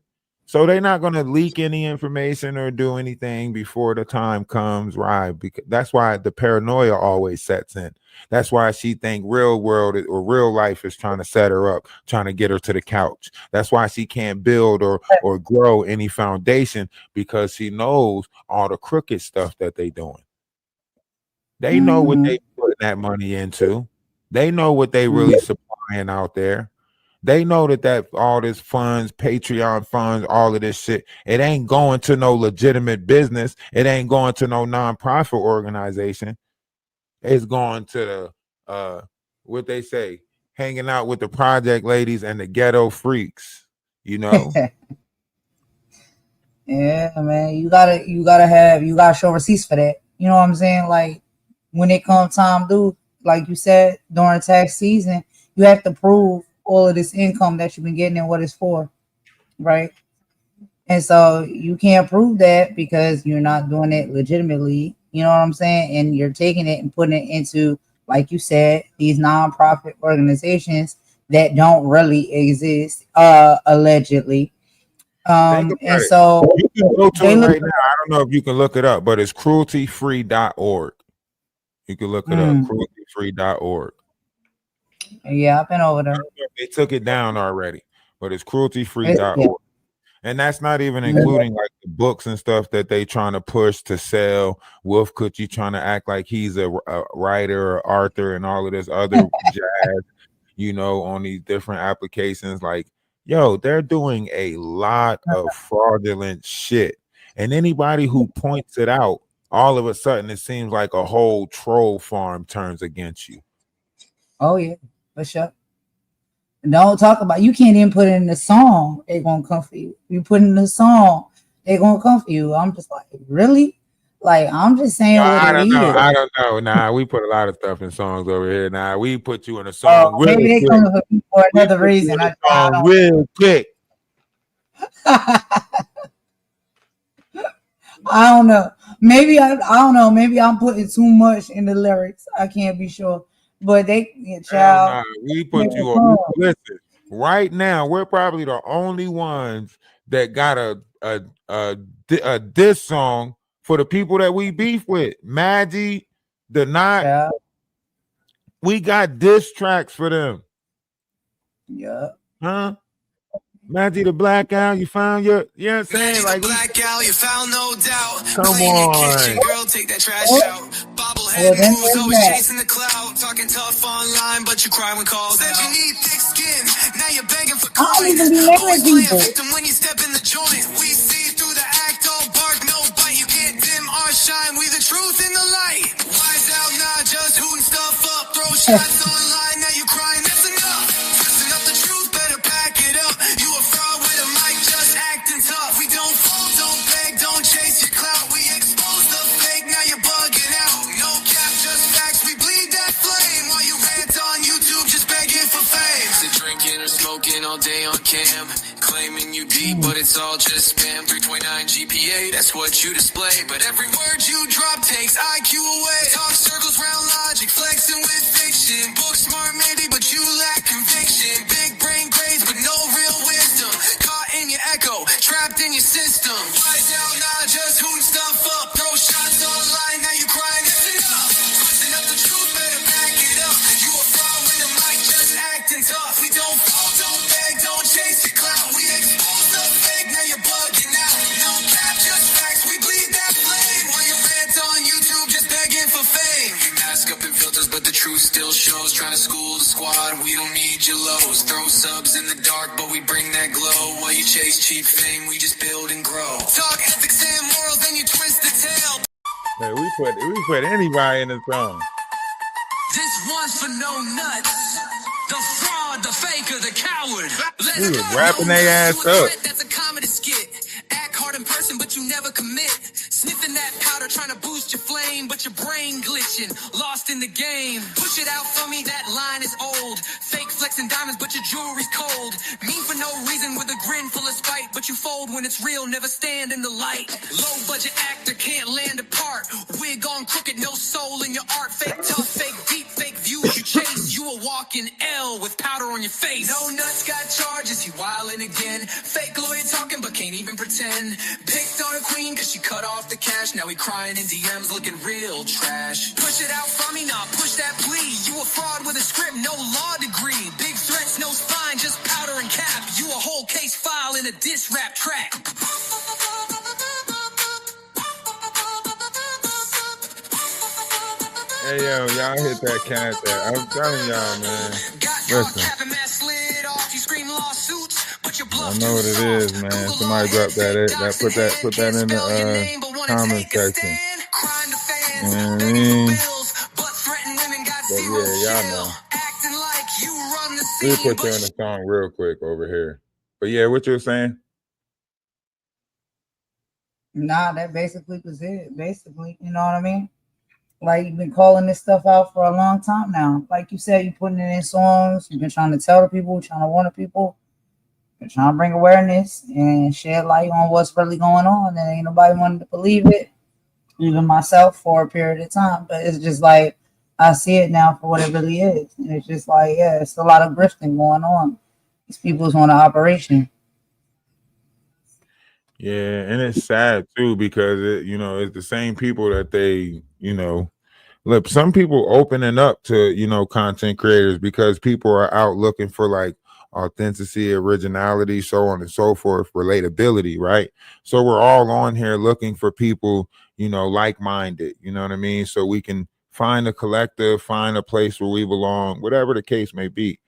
So they're not going to leak any information or do anything before the time comes, right? Because that's why the paranoia always sets in. That's why she think real world or real life is trying to set her up, trying to get her to the couch. That's why she can't build or grow any foundation because she knows all the crooked stuff that they doing. They know what Mm-hmm. they putting that money into. They know what they really supplying out there. They know that all this funds, Patreon funds, all of this shit, it ain't going to no legitimate business. It ain't going to no nonprofit organization. It's going to the what they say, hanging out with the project ladies and the ghetto freaks, you know. Yeah, man. You gotta show receipts for that. You know what I'm saying? Like when it comes time due, like you said, during tax season, you have to prove all of this income that you've been getting and what it's for, right? And so you can't prove that because you're not doing it legitimately. You know what I'm saying? And you're taking it and putting it into, like you said, these nonprofit organizations that don't really exist, allegedly. Think And about it. so You can go to they it look. right now. I don't know if you can look it up, but it's crueltyfree.org. You can look it up, crueltyfree.org. Yeah, I've been over there. They took it down already, but it's Yeah. crueltyfree.org. And that's not even including like the books and stuff that they trying to push to sell. Wolf Coochie trying to act like he's a writer or author and all of this other jazz, you know, on these different applications. Like, yo, they're doing a lot of fraudulent shit. And anybody who points it out, all of a sudden it seems like a whole troll farm turns against you. Oh yeah, for sure. Don't talk about, you can't even put it in the song, they gonna come for you. You put in the song, they gonna come for you. I'm just like, really? Like, I'm just saying what I it don't know. is. I don't know. Nah, we put a lot of stuff in songs over here. Nah, we put you in a Oh, song real maybe they quick. coming for me for We another put you reason. in a I song real quick. I don't know. Maybe I don't know. Maybe I'm putting too much in the lyrics. I can't be sure. But they, yeah, Hell child, nah. We put make a you on. song. Listen, right now, we're probably the only ones that got a diss song for the people that we beef with. Maggie, the Knot, Child. we got diss tracks for them. Yeah. Huh? Maggie the Blackout, you found your, you know what I'm saying? Like, Blackout, you found no doubt. come Clean your kitchen, on. girl, take that trash out. Well, Bobblehead then moves, there's always that. chasing the cloud. Talking tough online, but you cry when called out. Said you need thick skin, now you're begging for I don't coins. even be Always naming playing people. victim when you step in the joint. We see through the act, all bark, no bite. You can't dim our shine, we the truth in the light. Wise out, not just hooting stuff up. Throw shots online, now you crying, that's enough. Dressing up the truth, better pack it up. You a fraud with a mic, just acting tough. We don't fall, don't beg, don't chase your clout. We expose the fake, now you're bugging out. No cap, just facts, we bleed that flame. While you rant on YouTube, just begging for fame. To drinking or smoking all day on cam. Claiming you deep, but it's all just spam. 3.9 GPA, that's what you display. But every word you drop takes IQ away. Talk circles round logic, flexing with fiction. Book smart maybe, but you lack conviction. Big brain grades, but no real wisdom. Caught in your echo, trapped in your system. Wise out, not just hooting stuff up. Throw shots online, now you crying, that's enough. Twisting up the truth, better back it up. You a fraud when the mic just acting tough. We don't fall, don't beg, don't chase your clout. We expose the fake, now you're bugging out. No cap, just facts, we bleed that flame. While you rant on YouTube, just begging for fame. We mask up in filters, but the truth still shows. Trying to school the squad, we don't need your lows. Throw subs in the dark, but we bring that glow. While you chase cheap fame, we just build and grow. Talk ethics and morals, then you twist the tail. Hey, we put anybody in the song. This one's for no nuts. The fraud, the faker, the coward. We was rapping their ass up. That's a comedy skit. Act hard in person, but you never commit. Sniffing that powder, trying to boost your flame, but your brain glitching, lost in the game. Push it out for me, that line is old. Fake flexing diamonds, but your jewelry's cold. Mean for no reason with a grin full of spite, but you fold when it's real, never stand in the light. Low budget actor can't land a part. Wig on crooked, no soul in your art. Fake tough, fake deep, fake views you chase. You a walking L with powder on your face. No nuts got charges, he wildin' again. Fake lawyer talking, but can't even pretend. Picked on a queen, cause she cut off the cash. Now he crying in DMs, looking real trash. Push it out from me, nah, push that plea. You a fraud with a script, no law degree. Big threats, no spine, just powder and cap. You a whole case file in a diss rap track. Hey yo, y'all hit that cat there. I'm telling y'all, man. Listen. I know what it is, man. Somebody dropped that. Put that in the comment section. You know what I mean? But yeah, y'all know. We'll put you in the song real quick over here. But yeah, what you were saying? Nah, that basically was it. Basically, you know what I mean? Like, you've been calling this stuff out for a long time now. Like you said, you're putting it in songs. You've been trying to tell the people, trying to warn the people. They're trying to bring awareness and shed light on what's really going on, and ain't nobody wanted to believe it, even myself for a period of time. But it's just like I see it now for what it really is, and it's just like, yeah, it's a lot of grifting going on. These people's on an operation. Yeah, and it's sad too because it's the same people that they, look, some people opening up to, content creators because people are out looking for like authenticity, originality, so on and so forth, relatability, right? So we're all on here looking for people, like-minded, you know what I mean? So we can find a collective, find a place where we belong, whatever the case may be.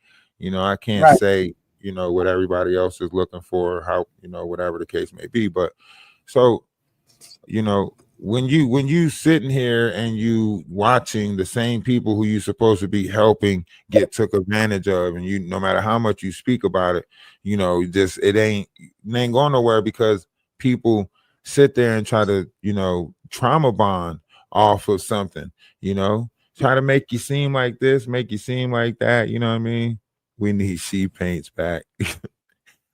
I can't Right. say, what everybody else is looking for, how, whatever the case may be. But so when you sitting here and you watching the same people who you supposed to be helping get took advantage of, and you, no matter how much you speak about it, just it ain't going nowhere because people sit there and try to trauma bond off of something, try to make you seem like this, make you seem like that. You know what I mean? We need sheet paints back.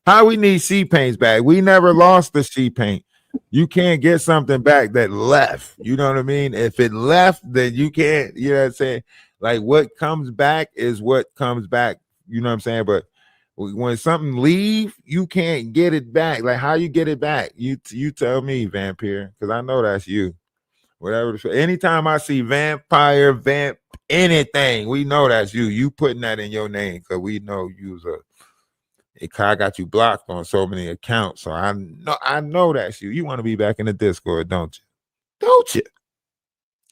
How we need sheet paints back? We never lost the sheet paint. You can't get something back that left. You know what I mean? If it left, then you can't, you know what I'm saying? Like what comes back is what comes back. You know what I'm saying? But when something leave, you can't get it back. Like how you get it back? You tell me, Vampire, because I know that's you. Whatever. Anytime I see vampire, vamp, anything, we know that's you. You putting that in your name because we know you's I got you blocked on so many accounts, so I know that's you. You want to be back in the Discord, don't you? Don't you?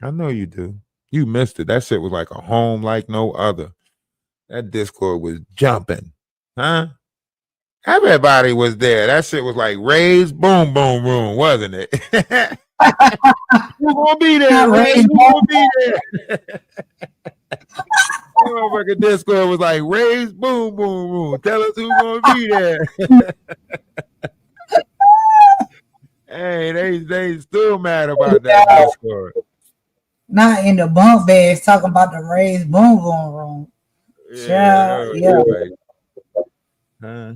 I know you do. You missed it. That shit was like a home like no other. That Discord was jumping, huh? Everybody was there. That shit was like Ray's boom boom room, wasn't it? Who's gonna be there, Ray? Who's gonna be there? Motherfucking Discord was like Ray's boom boom room. Tell us who's gonna be there. Hey, they still mad about that Discord. Not in the bunk beds talking about the raised boom boom room. Yeah. Huh?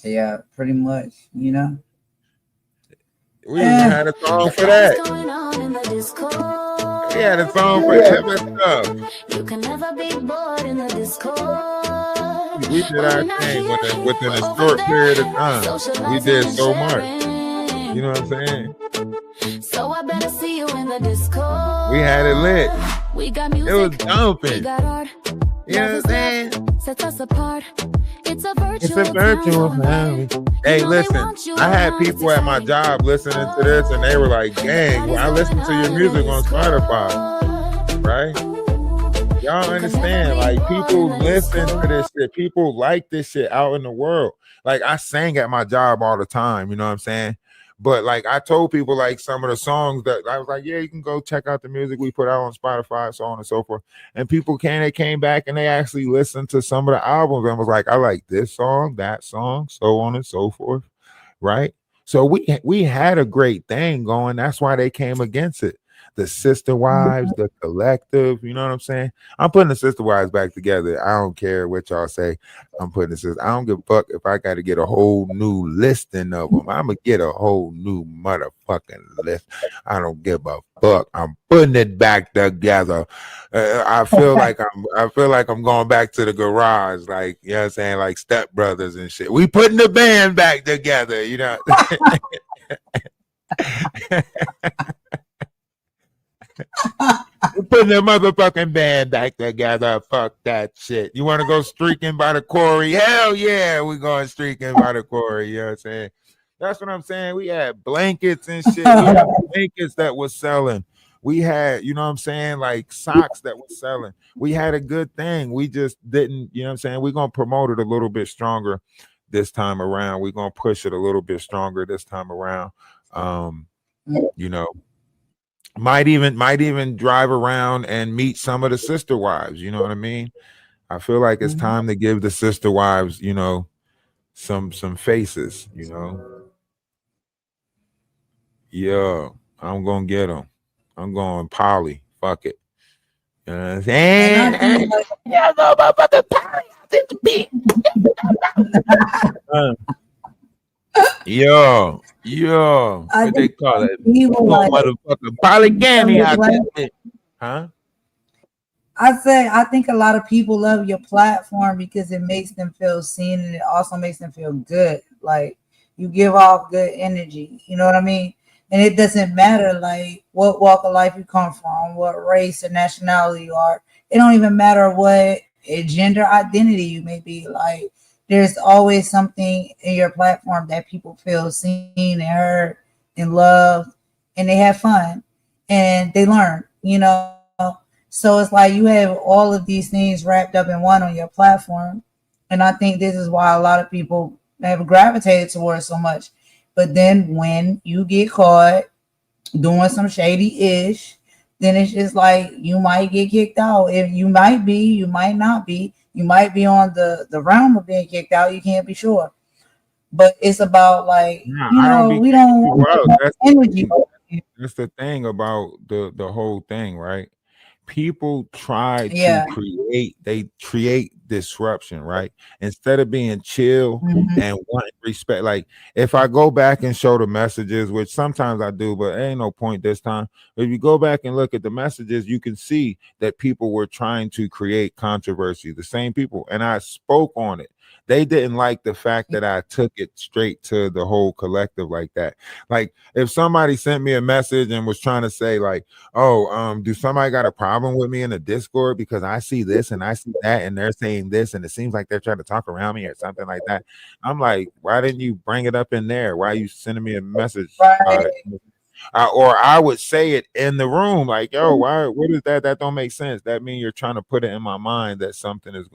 Yeah, pretty much, We even had a song for that. We had a song for every stuff. You can never be bored in the Discord. We did our thing within a short period of time. We did so much. You know what I'm saying? So I better see you in the Discord. We had it lit. We got music. It was jumping. We got art. You know what I'm saying? Sets us apart. It's a virtual family. Hey, listen, I had people at my job listening to this and they were like, dang, well, I listen to your music on Spotify, right? Y'all understand, like people listen to this shit. People like this shit out in the world. Like I sang at my job all the time, you know what I'm saying? But like I told people like some of the songs that I was like, yeah, you can go check out the music we put out on Spotify, so on and so forth. And people they came back and they actually listened to some of the albums and was like, I like this song, that song, so on and so forth. Right. So we had a great thing going. That's why they came against it. The Sister Wives, the collective, you know what I'm saying? I'm putting the Sister Wives back together. I don't care what y'all say. I'm putting the sister. I don't give a fuck if I got to get a whole new listing of them. I'm gonna get a whole new motherfucking list. I don't give a fuck. I'm putting it back together. I feel like I'm going back to the garage, like you know what I'm saying, like Step Brothers and shit. We putting the band back together, you know. We're putting the motherfucking band back together. Fuck that shit. You want to go streaking by the quarry? Hell yeah, we going streaking by the quarry. You know what I'm saying? That's what I'm saying. We had blankets and shit. We had blankets that was selling. We had, you know what I'm saying, like socks that was selling. We had a good thing. We just didn't, you know what I'm saying? We're going to promote it a little bit stronger this time around. We're going to push it a little bit stronger this time around. You know, might even drive around and meet some of the sister wives. You know what I mean? I feel like it's time to give the sister wives, you know, some faces, you know. Yeah, I'm gonna get them. I'm going poly. Fuck it. You know what I'm saying? Yeah, no motherfucking poly out Uh, yo, I what they think call it? people Little like motherfucker polygamy your out platform. there. Huh? I think a lot of people love your platform because it makes them feel seen and it also makes them feel good. Like you give off good energy. You know what I mean? And it doesn't matter like what walk of life you come from, what race or nationality you are. It don't even matter what gender identity you may be. Like there's always something in your platform that people feel seen and heard and loved, and they have fun and they learn. So it's like you have all of these things wrapped up in one on your platform. And I think this is why a lot of people have gravitated towards so much. But then when you get caught doing some shady ish, then it's just like you might get kicked out. If you might be, you might not be. You might be on the realm of being kicked out. You can't be sure. But it's about like, Nah, I don't be we kicking don't people want out. that That's the energy. thing. That's the thing about the whole thing, right? People try to Yeah. create disruption, right? Instead of being chill Mhm. and wanting respect. Like if I go back and show the messages, which sometimes I do, but ain't no point this time. If you go back and look at the messages, you can see that people were trying to create controversy, the same people, and I spoke on it. They didn't like the fact that I took it straight to the whole collective like that. Like if somebody sent me a message and was trying to say like, oh, do somebody got a problem with me in the Discord because I see this and I see that and they're saying this and it seems like they're trying to talk around me or something like that. I'm like, why didn't you bring it up in there? Why are you sending me a message about it? Right. Or I would say it in the room, like, "Yo, why? What is that? That don't make sense. That means you're trying to put it in my mind that something is."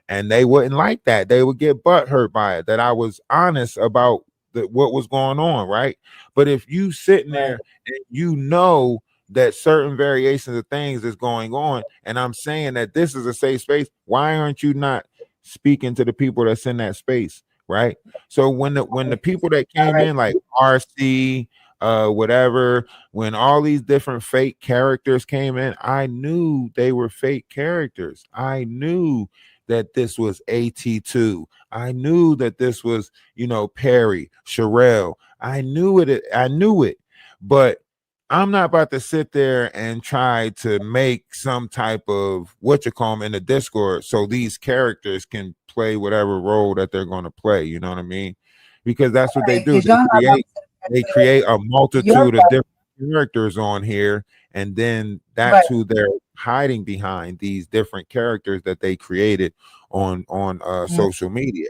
And they wouldn't like that. They would get butt hurt by it. That I was honest about what was going on, right? But if you sitting Right. there and you know that certain variations of things is going on, and I'm saying that this is a safe space, why aren't you not speaking to the people that's in that space, right? So when the people that came Right. in like RC whatever, when all these different fake characters came in, I knew they were fake characters. I knew that this was AT2. I knew that this was, Perry, Sherelle. I knew it. But I'm not about to sit there and try to make some type of what you call them in the Discord so these characters can play whatever role that they're going to play. You know what I mean? Because that's what they do. Because y'all not about They to create a your multitude of different characters on here, and then right, that's who they're hiding behind, these different characters that they created on mm, social media.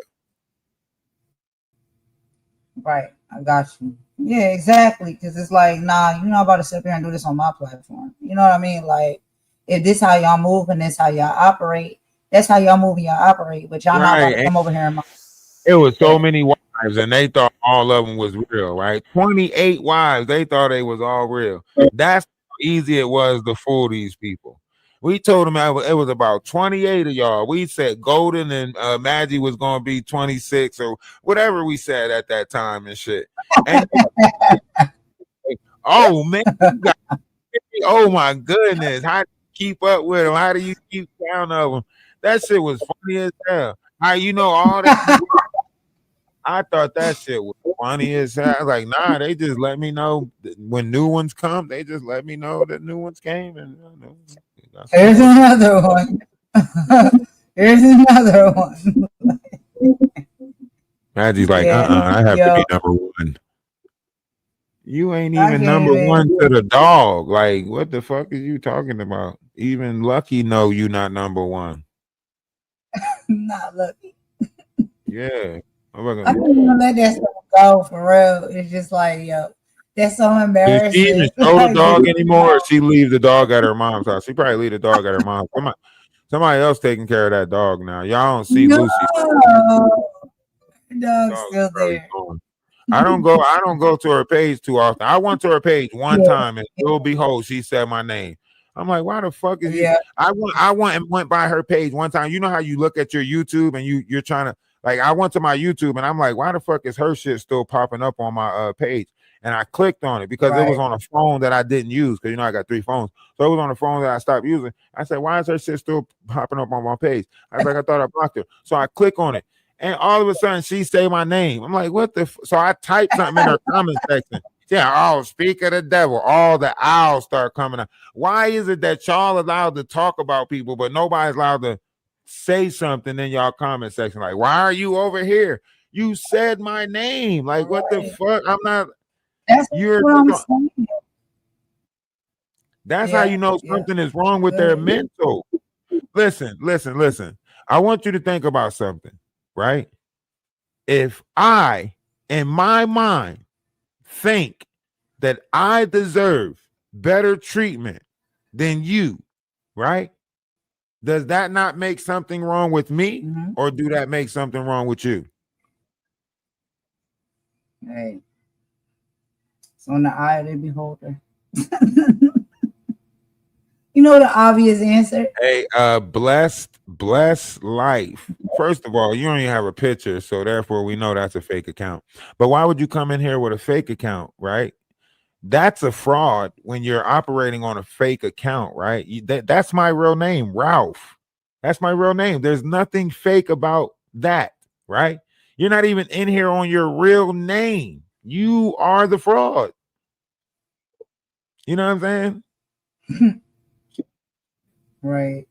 right. I got you. Yeah, exactly. Because it's like, nah, you're not about to sit there and do this on my platform. You know what I mean? Like, if this how y'all move and this how y'all operate, that's how y'all move and y'all operate. But y'all not about Right. to And come over here and it was so that. many wives, and they thought all of them was real, right? 28 wives, they thought they was all real. That's how easy it was to fool these people. We told them it was about 28 of y'all. We said Golden and Maggie was gonna be 26 or whatever we said at that time and shit. And oh man, you got, oh my goodness, how do you keep up with them? How do you keep count of them? That shit was funny as hell. How you know all that? I thought that shit was funny as hell. I was like, nah, they just let me know when new ones come. They just let me know that new ones came, and that's what Here's it was. another one. Here's another one. Maggie's like, Yeah, I have to yo, be number one. You ain't I even can't number one even. to the dog. Like, what the fuck is you talking about? Even Lucky know you not number one. Not lucky. Yeah. I'm I gonna- can't even let that stuff go for real. It's just like, yo, that's so Does she even embarrassing. show the Like, dog anymore, or she leave the dog at her mom's house? She probably leave the dog at her mom's. Somebody else taking care of that dog now. Y'all don't see no, Lucy. dog's Dog is still probably there. gone. I don't go to her page too often. I went to her page one Yeah, time and lo and behold, she said my name. I'm like, why the fuck is you? yeah, I went by her page one time. You know how you look at your YouTube and you're trying to, like, I went to my YouTube and I'm like, why the fuck is her shit still popping up on my page? and I clicked on it because it was on a phone that I didn't use because I got 3 phones. So it was on a phone that I stopped using. I said, why is her shit still popping up on my page? I was like, I thought I blocked her. So I click on it, and all of a sudden she say my name. I'm like, what the? So I typed something in her comment section. Yeah, oh, speak of the devil. All the owls start coming out. Why is it that y'all allowed to talk about people, but nobody's allowed to say something in y'all comment section? Like, why are you over here? You said my name. Like, what the fuck? I'm not. That's You're. what I'm saying. That's how you know something is wrong with their mental. Listen. I want you to think about something, right? If I, in my mind, think that I deserve better treatment than you, right? Does that not make something wrong with me, or do that make something wrong with you? Hey, it's on the eye of the beholder. You know the obvious answer. Hey, blessed life. First of all, you don't even have a picture, so therefore we know that's a fake account. But why would you come in here with a fake account, right? That's a fraud when you're operating on a fake account, right? That's my real name, Ralph. That's my real name. There's nothing fake about that, right? You're not even in here on your real name. You are the fraud. You know what I'm saying? Right.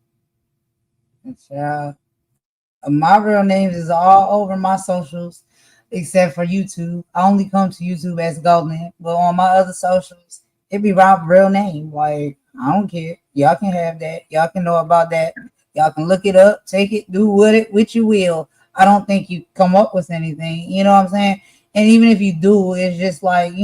My real name is all over my socials except for YouTube. I only come to YouTube as Golden, but on my other socials, it be my real name. Like, I don't care. Y'all can have that. Y'all can know about that. Y'all can look it up, take it, do with it, which you will. I don't think you come up with anything. You know what I'm saying? And even if you do, it's just like,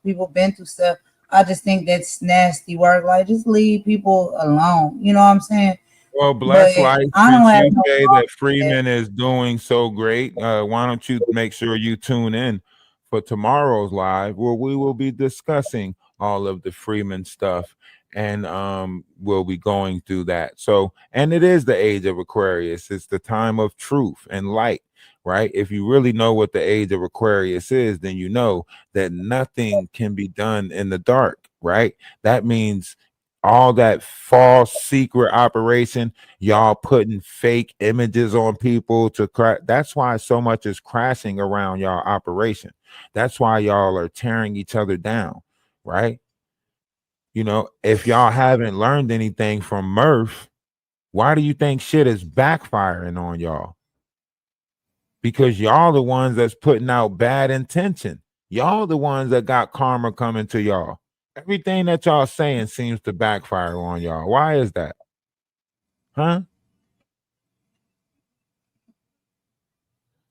people been through stuff. I just think that's nasty work. Like, just leave people alone. You know what I'm saying? Well, bless life. Since you say that Freeman is doing so great, why don't you make sure you tune in for tomorrow's live, where we will be discussing all of the Freeman stuff, and we'll be going through that. So, and it is the age of Aquarius. It's the time of truth and light, right? If you really know what the age of Aquarius is, then you know that nothing can be done in the dark, right? That means all that false secret operation, y'all putting fake images on people to crack. That's why so much is crashing around y'all operation. That's why y'all are tearing each other down, right? If y'all haven't learned anything from Murph, why do you think shit is backfiring on y'all? Because y'all the ones that's putting out bad intention. Y'all the ones that got karma coming to y'all. Everything that y'all saying seems to backfire on y'all. Why is that? Huh?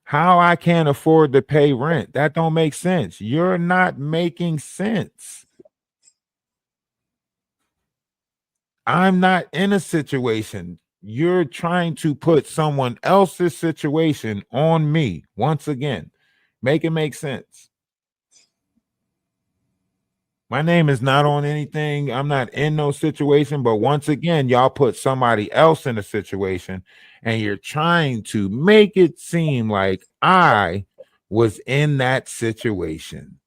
How I can't afford to pay rent? That don't make sense. You're not making sense. I'm not in a situation. You're trying to put someone else's situation on me once again. Make it make sense. My name is not on anything. I'm not in no situation. But once again, y'all put somebody else in a situation and you're trying to make it seem like I was in that situation.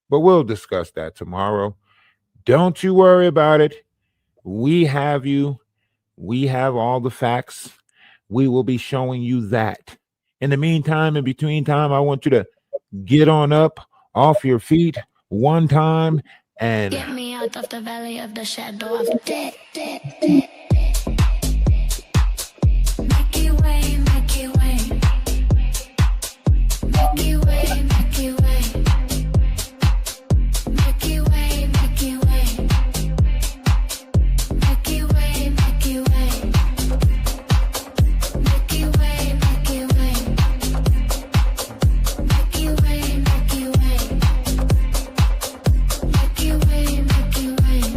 But we'll discuss that tomorrow. Don't you worry about it. We have you. We have all the facts. We will be showing you that. In the meantime, in between time, I want you to get on up off your feet one time and get me out of the valley of the shadow of death. Make it way, make it way. Make it way, make it way. Make it way, make it way. Make it way, make it way. Make it way, make it way. Make it way, make it way.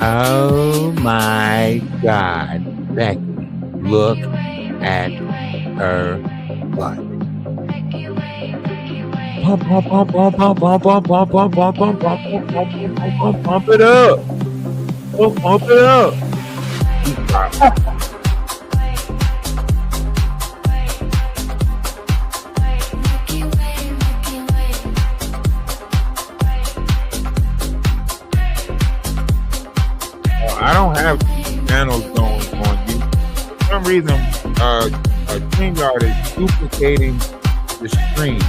oh my God, Becky, look at her butt. Pump, pump, pump, pump, pump, pump, pump, pump, pump, pump, pump, pump, pump, pump it up. Pump it up. I don't have channels going on you. For some reason, StreamYard is duplicating the stream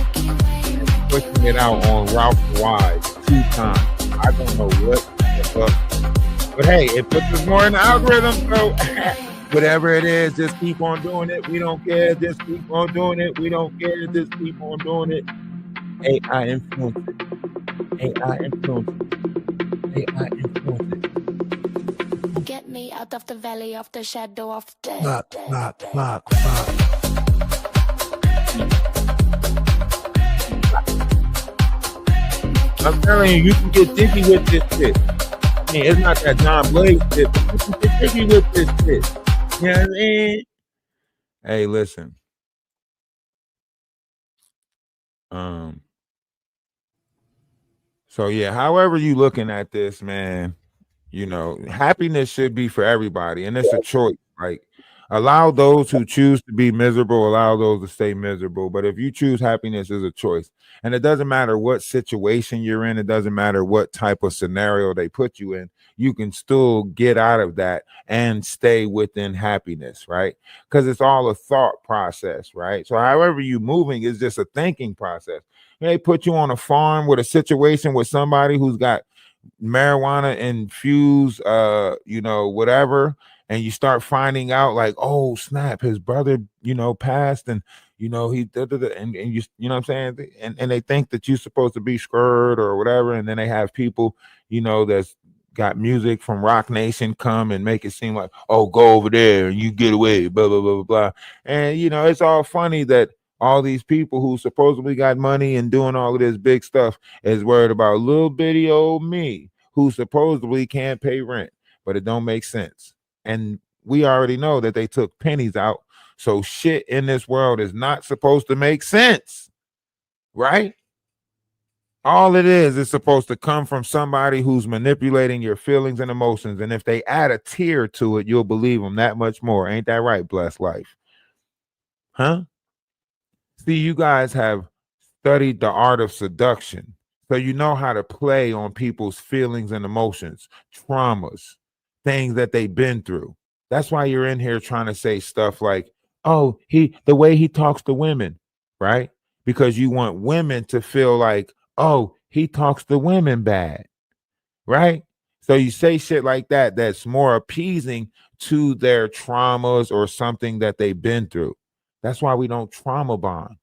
and pushing it out on Ralph Wide 2 times. I don't know what the fuck. But hey, it puts us more in the algorithm, so whatever it is, just keep on doing it. We don't care. Just keep on doing it. We don't care. Just keep on doing it. AI influence it. AI influence it. AI influence it. Get me out of the valley of the shadow of death. Fuck. I'm telling you, you can get jiggy with this shit. I mean, it's not that John Blaze shit, but you can get jiggy with this shit. You know what I mean? Hey, listen. So yeah, however you looking at this, man, you know, happiness should be for everybody, and it's a choice. Like, allow those who choose to be miserable, allow those to stay miserable. But if you choose happiness, is a choice, and it doesn't matter what situation you're in. It doesn't matter what type of scenario they put you in. You can still get out of that and stay within happiness, right? Because it's all a thought process, right? So however you moving is just a thinking process. They put you on a farm with a situation with somebody who's got marijuana infused you know, whatever, and you start finding out like, oh snap, his brother, you know, passed, and you know he and you know what I'm saying, and they think that you're supposed to be scared or whatever, and then they have people, you know, that's got music from Rock Nation come and make it seem like, oh, go over there and you get away, blah blah blah blah blah. And you know, it's all funny that all these people who supposedly got money and doing all of this big stuff is worried about little bitty old me who supposedly can't pay rent, but it don't make sense. And we already know that they took pennies out. So shit in this world is not supposed to make sense, right? All it is supposed to come from somebody who's manipulating your feelings and emotions. And if they add a tear to it, you'll believe them that much more. Ain't that right, blessed life? Huh? See, you guys have studied the art of seduction. So you know how to play on people's feelings and emotions, traumas, things that they've been through. That's why you're in here trying to say stuff like, oh, the way he talks to women, right? Because you want women to feel like, oh, he talks to women bad, right? So you say shit like that that's more appeasing to their traumas or something that they've been through. That's why we don't trauma bond.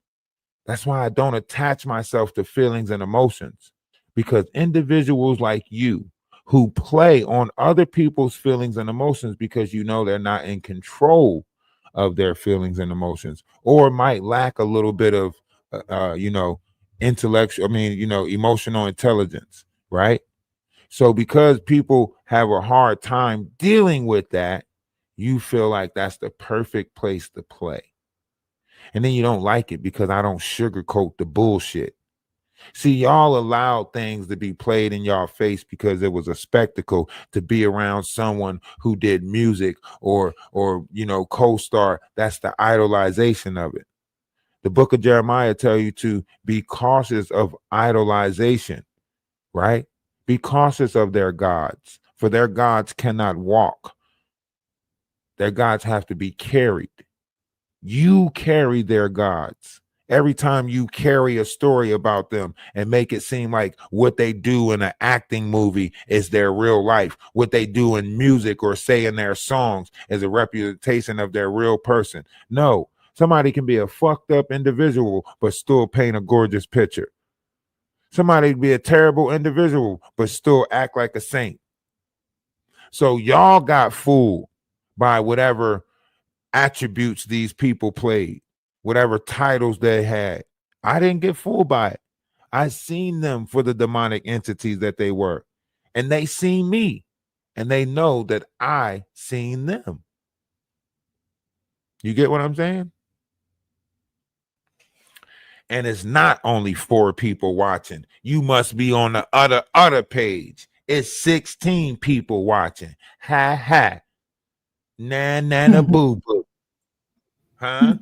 That's why I don't attach myself to feelings and emotions, because individuals like you who play on other people's feelings and emotions because you know they're not in control of their feelings and emotions, or might lack a little bit of, you know, intellectual, I mean, you know, emotional intelligence, right? So because people have a hard time dealing with that, you feel like that's the perfect place to play. And then you don't like it because I don't sugarcoat the bullshit. See, y'all allowed things to be played in y'all face because it was a spectacle to be around someone who did music or you know, co-star. That's the idolization of it. The book of Jeremiah tell you to be cautious of idolization, right? Be cautious of their gods, for their gods cannot walk. Their gods have to be carried. You carry their gods. Every time you carry a story about them and make it seem like what they do in an acting movie is their real life, what they do in music or say in their songs is a representation of their real person. No, somebody can be a fucked up individual but still paint a gorgeous picture. Somebody can be a terrible individual but still act like a saint. So y'all got fooled by whatever attributes these people played, whatever titles they had. I didn't get fooled by it. I seen them for the demonic entities that they were, and they seen me, and they know that I seen them. You get what I'm saying? And it's not only 4 people watching. You must be on the other page. It's 16 people watching. Ha ha. Na boo boo. Huh?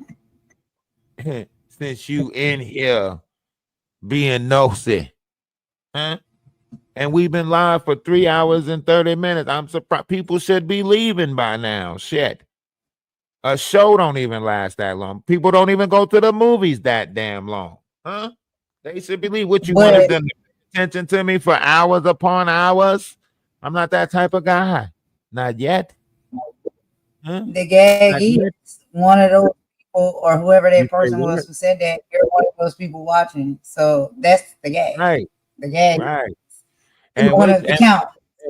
Since you in here being nosy. Huh? And we've been live for 3 hours and 30 minutes. I'm surprised people should be leaving by now. Shit. A show don't even last that long. People don't even go to the movies that damn long. Huh? They should believe what you wanted But them to pay attention to me for hours upon hours. I'm not that type of guy. Not yet. Huh? the gag Not is yet. one of those people or whoever You that say person was what? who said that, you're one of those people watching. So that's the gag. Right, The gag. right. You And want to count.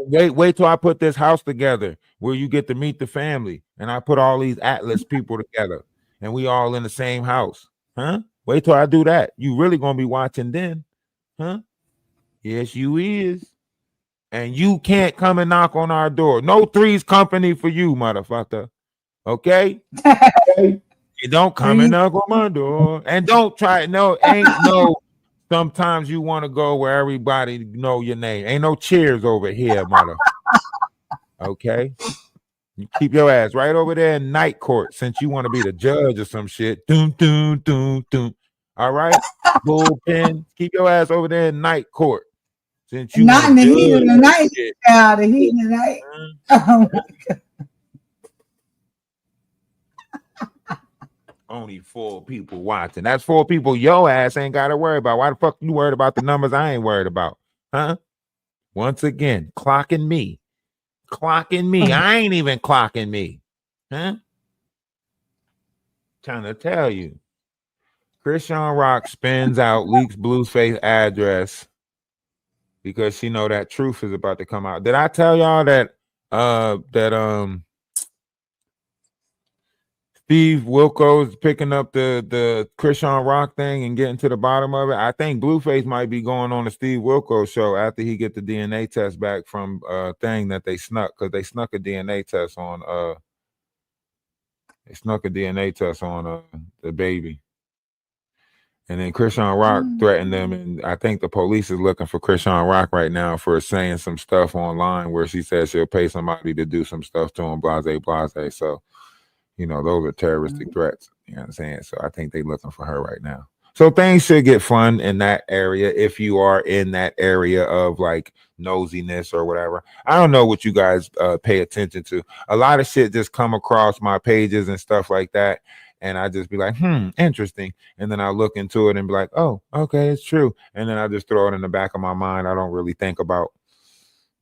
wait till I put this house together where you get to meet the family. And I put all these Atlas people together and we all in the same house. Huh? Wait till I do that. You really gonna be watching then. Huh? Yes, you is. And you can't come and knock on our door. No Three's Company for you, motherfucker. Okay? You don't come and Three. knock on my door. And don't try. No, ain't no. Sometimes you want to go where everybody know your name. Ain't no cheers over here, mother. Okay? You keep your ass right over there in night court since you want to be the judge or some shit. Doom, doom, doom, doom. All right? Bullpen. Keep your ass over there in night court since you want Not to in the heat of judge the night. shit. Yeah, the heat of the night. Huh? Oh, Only 4 people watching. That's 4 people your ass ain't got to worry about. Why the fuck you worried about the numbers I ain't worried about? Huh? Once again, clocking me. Clocking me. I ain't even clocking me. Huh? Trying to tell you. Christian Rock spins out, leaks Blueface address because she know that truth is about to come out. Did I tell y'all that Steve Wilkos picking up the Christian Rock thing and getting to the bottom of it? I think Blueface might be going on the Steve Wilkos show after he get the DNA test back from thing that they snuck, because they snuck a DNA test on the baby. And then Christian Rock threatened them, and I think the police is looking for Christian Rock right now for saying some stuff online where she says she'll pay somebody to do some stuff to him, blase, blase. So, you know, those are terroristic threats. You know what I'm saying? So I think they're looking for her right now. So things should get fun in that area if you are in that area of like nosiness or whatever. I don't know what you guys pay attention to. A lot of shit just come across my pages and stuff like that. And I just be like, interesting. And then I look into it and be like, oh, okay, it's true. And then I just throw it in the back of my mind. I don't really think about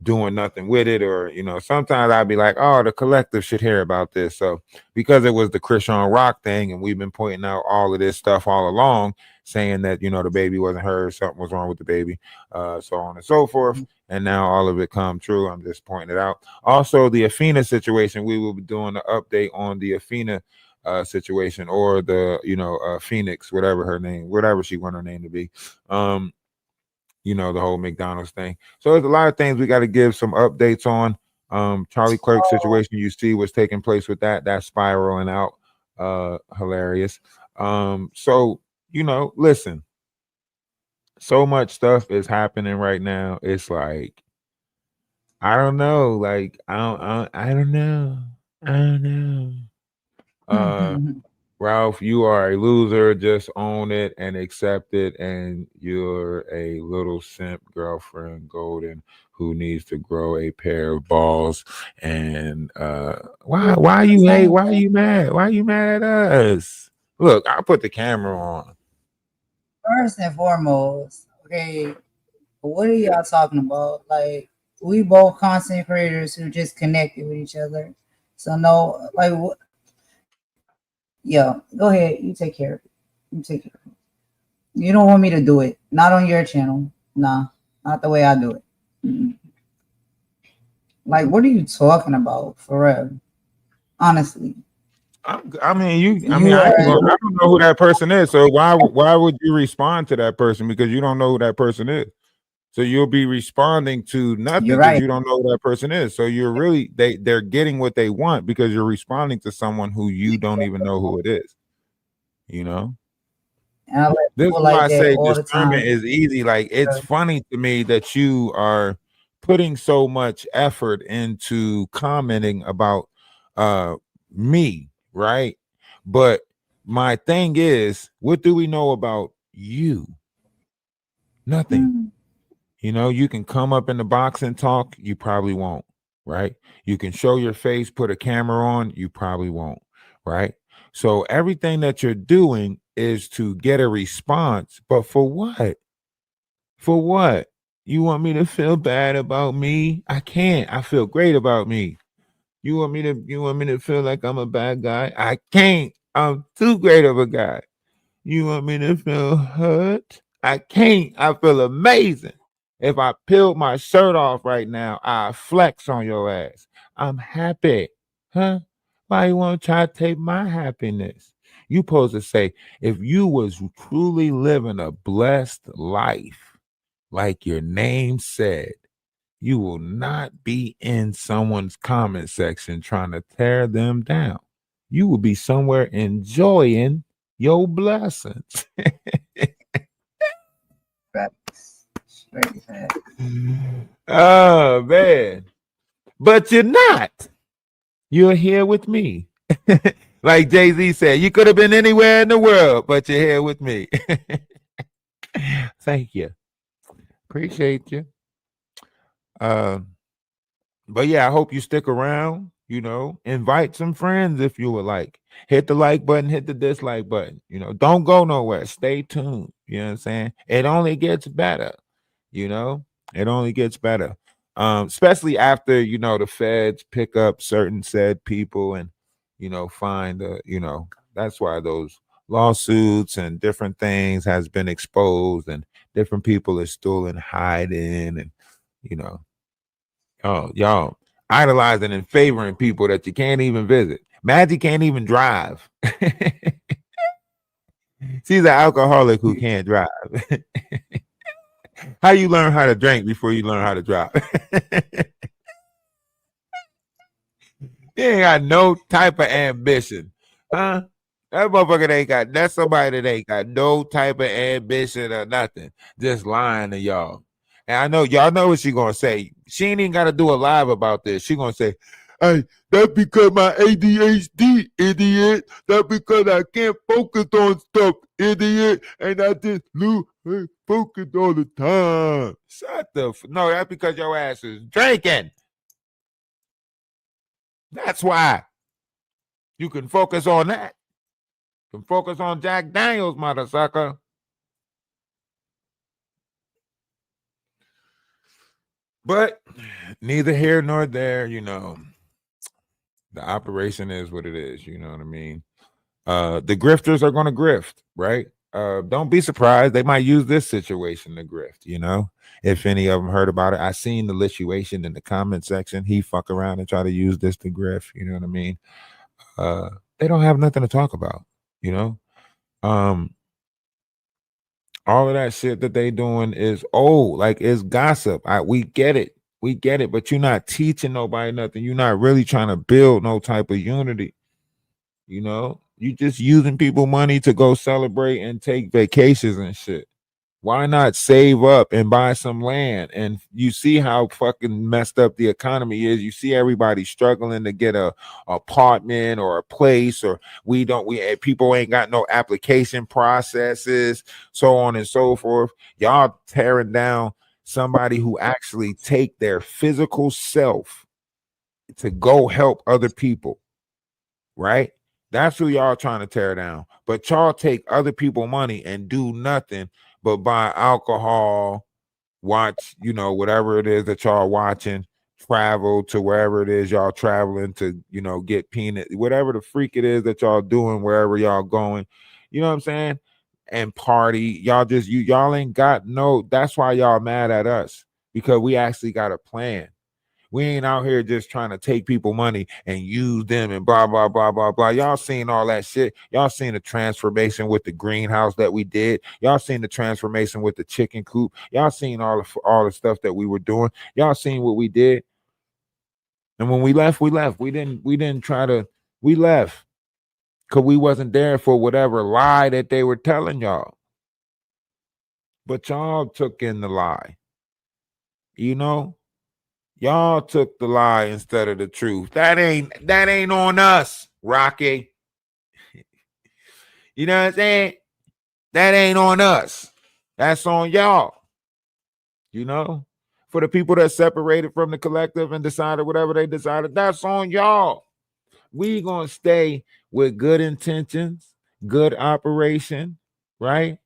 doing nothing with it, or, you know, sometimes I'd be like, oh, the collective should hear about this. So because it was the Christian Rock thing, and we've been pointing out all of this stuff all along, saying that, you know, the baby wasn't hers, something was wrong with the baby, so on and so forth. And now all of it come true. I'm just pointing it out. Also, the Athena situation, we will be doing an update on the Athena situation, or the, you know, Phoenix, whatever she want her name to be. You know, the whole McDonald's thing. So there's a lot of things we got to give some updates on. Charlie Clerk situation, you see what's taking place with that's spiraling out. Hilarious. So, you know, listen, so much stuff is happening right now. It's like, I don't know. Like, I don't know. I don't know. Ralph, you are a loser. Just own it and accept it. And you're a little simp girlfriend, Golden, who needs to grow a pair of balls. And why you hate? Why are you mad? Why are you mad at us? Look, I'll put the camera on. First and foremost, okay, what are y'all talking about? Like, we both content creators who just connected with each other. So no, like, what? Yo, go ahead. You take care of it. You take care of it. You don't want me to do it. Not on your channel. Nah, not the way I do it. Mm-mm. Like, what are you talking about, for real? Honestly. I don't know who that person is. So why would you respond to that person? Because you don't know who that person is. So you'll be responding to nothing because you don't know who that person is. So you're really they're getting what they want because you're responding to someone who you don't even know who it is. You know? This is why I say discernment is easy. Like, it's funny to me that you are putting so much effort into commenting about me, right? But my thing is, what do we know about you? Nothing. You know, you can come up in the box and talk, you probably won't, right? You can show your face, put a camera on, you probably won't, right? So everything that you're doing is to get a response, but for what? For what? You want me to feel bad about me? I can't. I feel great about me. You want me to feel like I'm a bad guy? I can't. I'm too great of a guy. You want me to feel hurt? I can't. I feel amazing. If I peeled my shirt off right now, I flex on your ass. I'm happy. Huh? Why you want to try to take my happiness? You supposed to say, if you was truly living a blessed life, like your name said, you will not be in someone's comment section trying to tear them down. You will be somewhere enjoying your blessings. Facts. Straight facts. Oh man. But you're not. You're here with me. Like Jay-Z said, you could have been anywhere in the world, but you're here with me. Thank you. Appreciate you. But yeah, I hope you stick around. You know, invite some friends if you would like. Hit the like button, hit the dislike button. You know, don't go nowhere. Stay tuned. You know what I'm saying? It only gets better. You know, it only gets better. Especially after, you know, the feds pick up certain said people and, you know, find you know, that's why those lawsuits and different things has been exposed and different people are still in hiding and, you know, oh, y'all idolizing and favoring people that you can't even visit. Magic can't even drive. She's an alcoholic who can't drive. How you learn how to drink before you learn how to drive? He ain't got no type of ambition. Huh? That motherfucker ain't got, that's somebody that ain't got no type of ambition or nothing. Just lying to y'all. And I know y'all know what she gonna say. She ain't even gotta do a live about this. She gonna say, hey, that's because my ADHD, idiot. That's because I can't focus on stuff, idiot. And I just lose focus all the time. Shut the no, that's because your ass is drinking. That's why. You can focus on that. You can focus on Jack Daniels, mother sucker. But neither here nor there, you know. The operation is what it is, you know what I mean? The grifters are gonna grift, right? Don't be surprised. They might use this situation to grift, you know. If any of them heard about it, I seen the lituation in the comment section. He fuck around and try to use this to grift, you know what I mean? They don't have nothing to talk about, you know. All of that shit that they doing is old, like it's gossip. We get it, but you're not teaching nobody nothing. You're not really trying to build no type of unity. You know, you just using people money to go celebrate and take vacations and shit. Why not save up and buy some land? And you see how fucking messed up the economy is. You see everybody struggling to get a apartment or a place, or people ain't got no application processes, so on and so forth. Y'all tearing down somebody who actually take their physical self to go help other people, right? That's who y'all trying to tear down. But y'all take other people money and do nothing but buy alcohol, watch, you know, whatever it is that y'all watching, travel to wherever it is y'all traveling to, you know, get peanut, whatever the freak it is that y'all doing, wherever y'all going, you know what I'm saying? And party. Y'all ain't got no, that's why y'all mad at us, because we actually got a plan. We ain't out here just trying to take people money and use them and blah, blah, blah, blah, blah. Y'all seen all that shit. Y'all seen the transformation with the greenhouse that we did. Y'all seen the transformation with the chicken coop. Y'all seen all the stuff that we were doing. Y'all seen what we did. And when we left, we left. We didn't try to, we left because we wasn't there for whatever lie that they were telling y'all. But y'all took in the lie. You know? Y'all took the lie instead of the truth. That ain't on us, Rocky. You know what I'm saying? That ain't on us. That's on y'all. You know, for the people that separated from the collective and decided whatever they decided, that's on y'all. We gonna stay with good intentions, good operation, right?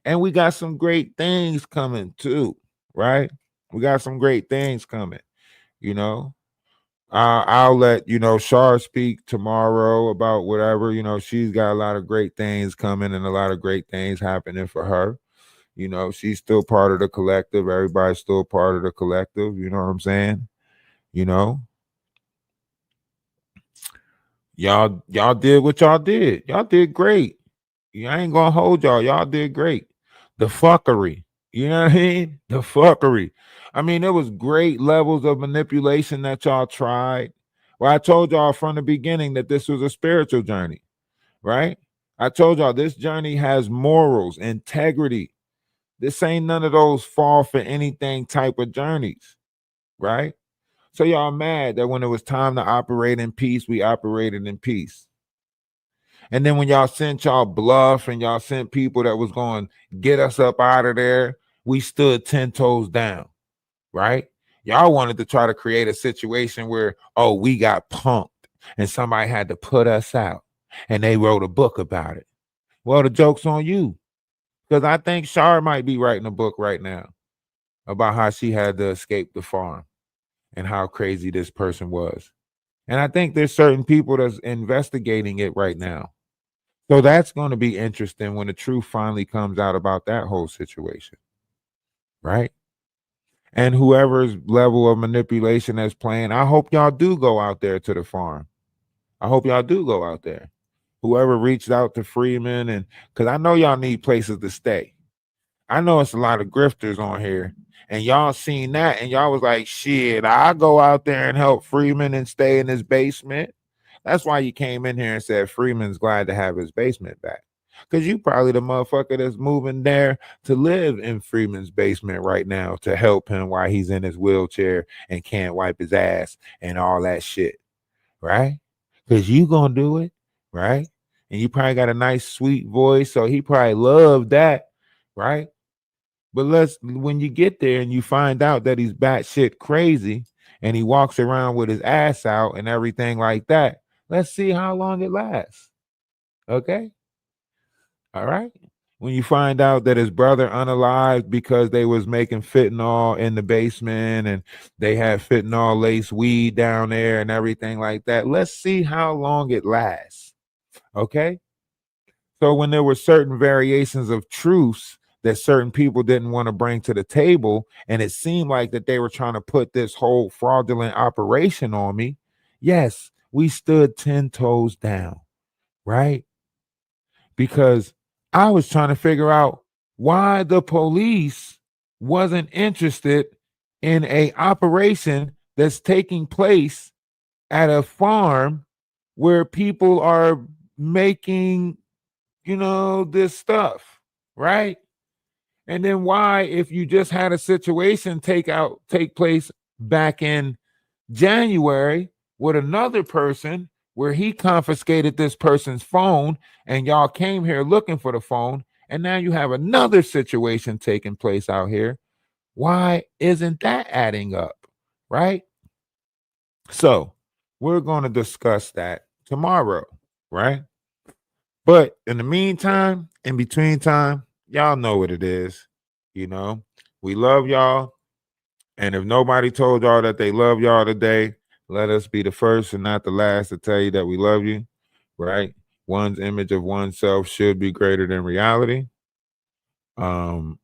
And we got some great things coming too, right? We got some great things coming, you know. I'll let Shar speak tomorrow about whatever. She's got a lot of great things coming and a lot of great things happening for her. She's still part of the collective. Everybody's still part of the collective. You know what I'm saying? You know, y'all did what y'all did. Y'all did great. I ain't gonna hold y'all. Y'all did great. The fuckery. You know what I mean? The fuckery. I mean, it was great levels of manipulation that y'all tried. Well, I told y'all from the beginning that this was a spiritual journey, right? I told y'all this journey has morals, integrity. This ain't none of those fall for anything type of journeys, right? So y'all mad that when it was time to operate in peace, we operated in peace. And then when y'all sent y'all bluff and y'all sent people that was going to get us up out of there, we stood 10 toes down, right? Y'all wanted to try to create a situation where, oh, we got punked and somebody had to put us out and they wrote a book about it. Well, the joke's on you, because I think Shar might be writing a book right now about how she had to escape the farm and how crazy this person was. And I think there's certain people that's investigating it right now. So that's going to be interesting when the truth finally comes out about that whole situation, right? And whoever's level of manipulation that's playing, I hope y'all do go out there to the farm. I hope y'all do go out there. Whoever reached out to Freeman, and because I know y'all need places to stay. I know it's a lot of grifters on here, and y'all seen that, and y'all was like, shit, I'll go out there and help Freeman and stay in his basement. That's why you came in here and said Freeman's glad to have his basement back. Because you probably the motherfucker that's moving there to live in Freeman's basement right now to help him while he's in his wheelchair and can't wipe his ass and all that shit, right? Because you gonna do it, right? And you probably got a nice, sweet voice, so he probably loved that, right? But when you get there and you find out that he's batshit crazy and he walks around with his ass out and everything like that, let's see how long it lasts. Okay? All right. When you find out that his brother unalived because they was making fentanyl in the basement and they had fentanyl laced weed down there and everything like that, let's see how long it lasts. Okay? So when there were certain variations of truths that certain people didn't want to bring to the table, and it seemed like that they were trying to put this whole fraudulent operation on me, yes, we stood 10 toes down, right? Because I was trying to figure out why the police wasn't interested in a operation that's taking place at a farm where people are making, this stuff, right? And then why, if you just had a situation take place back in January with another person where he confiscated this person's phone and y'all came here looking for the phone, and now you have another situation taking place out here, why isn't that adding up, right? So we're going to discuss that tomorrow, right? But in the meantime, in between time, y'all know what it is. We love y'all. And if nobody told y'all that they love y'all today, let us be the first and not the last to tell you that we love you, right? One's image of oneself should be greater than reality. We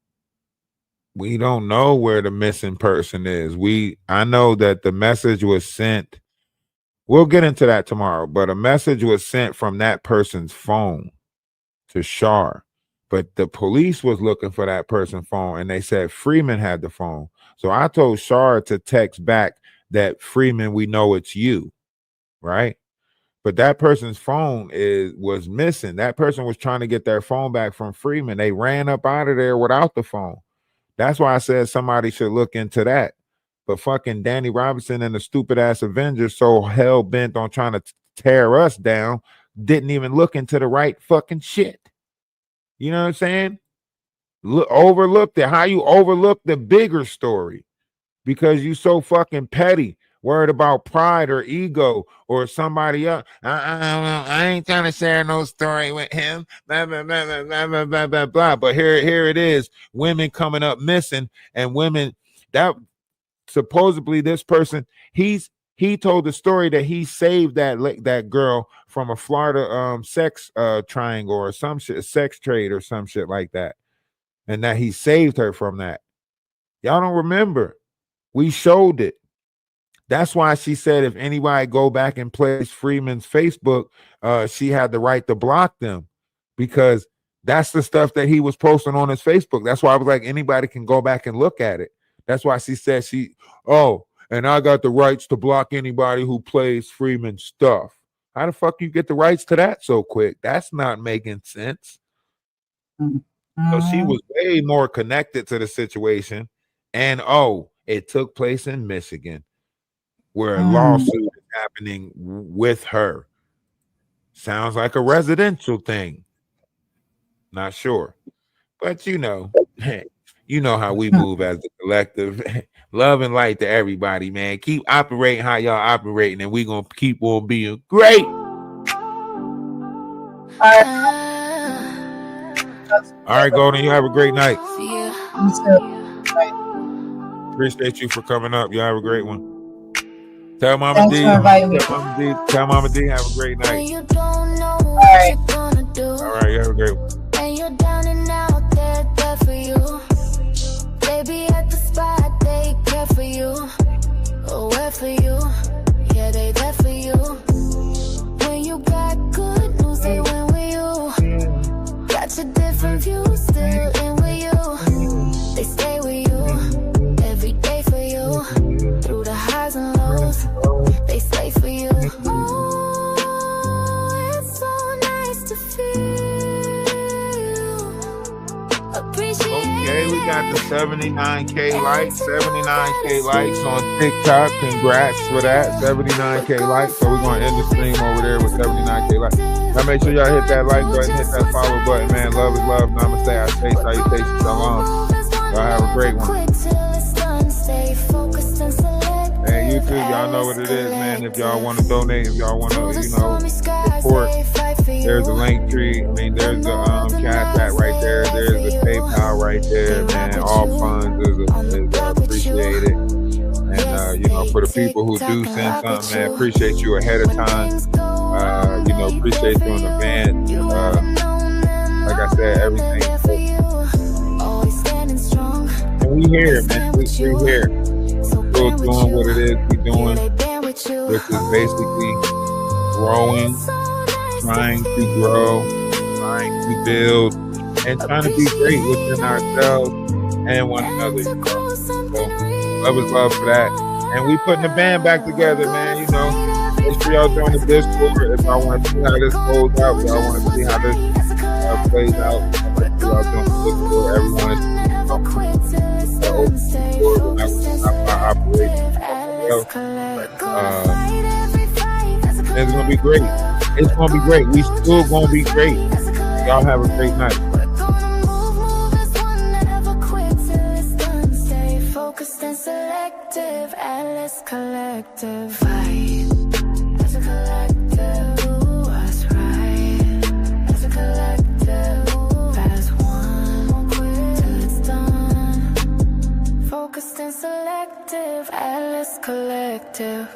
don't know where the missing person is. I know that the message was sent. We'll get into that tomorrow, but a message was sent from that person's phone to Shar. But the police was looking for that person's phone, and they said Freeman had the phone. So I told Shar to text back that Freeman, we know it's you, right? But that person's phone was missing. That person was trying to get their phone back from Freeman. They ran up out of there without the phone. That's why I said somebody should look into that. But fucking Danny Robinson and the stupid ass Avengers, so hell bent on trying to tear us down, didn't even look into the right fucking shit. You know what I'm saying? overlooked it. How you overlook the bigger story because you so fucking petty, worried about pride or ego or somebody else. I ain't trying to share no story with him. Blah, blah, blah, blah, blah, blah, blah, blah, blah. But here it is. Women coming up missing, and women that supposedly this person he told the story that he saved that girl from a Florida sex triangle or some shit, sex trade or some shit like that, and that he saved her from that. Y'all don't remember? We showed it. That's why she said if anybody go back and plays Freeman's Facebook, she had the right to block them because that's the stuff that he was posting on his Facebook. That's why I was like, anybody can go back and look at it. That's why she said and I got the rights to block anybody who plays Freeman's stuff. How the fuck you get the rights to that so quick? That's not making sense. So she was way more connected to the situation. And it took place in Michigan where a lawsuit is happening with her. Sounds like a residential thing. Not sure. But you know how we move as a collective. Love and light to everybody, man. Keep operating how y'all operating, and we gonna keep on being great. All right, Golden, you have a great night. Appreciate you for coming up. You have a great one. Tell Mama Thanks D. for inviting me. Tell Mama D. Have a great night. All right. All right, you have a great one. And you're down and out, they're there for you. They be at the spot, they care for you. Oh, where for you? Yeah, they there for you. When you got good news, they went with you. Got your different views, still in with you. They stay with you, every day for you. Through the highs and lows, they stay for you. Oh, it's so nice to feel. Okay, we got the 79K likes, 79K likes on TikTok. Congrats for that, 79K likes. So we're going to end the stream over there with 79K likes. Now make sure y'all hit that like button, hit that follow button, man. Love is love. Namaste, I say salutations, shalom. Y'all have a great one. Hey, you too, y'all know what it is, man. If y'all want to donate, if y'all want to, support, there's a link tree. I mean, there's the Cash App right there. There's the PayPal right there, man. All funds is appreciated. And for the people who do send something, man, appreciate you ahead of time. Appreciate you in advance. Like I said, everything. And we here, man. We here. Still doing what it is we doing, which is basically growing, trying to grow, trying to build, and trying to be great within ourselves and one another. So love is love for that. And we putting the band back together, man. Make sure y'all join the Discord if y'all want to see how this goes out. Y'all want to see how this plays out. Make sure y'all join the Discord. Everyone is it's gonna be great. It's gonna be great. We still gonna be great. Y'all have a great night. Focused and selective, Alice Collective. Fight as a collective. What's right as a collective. Fast one, won't quit till it's done. Focused and selective, Alice Collective.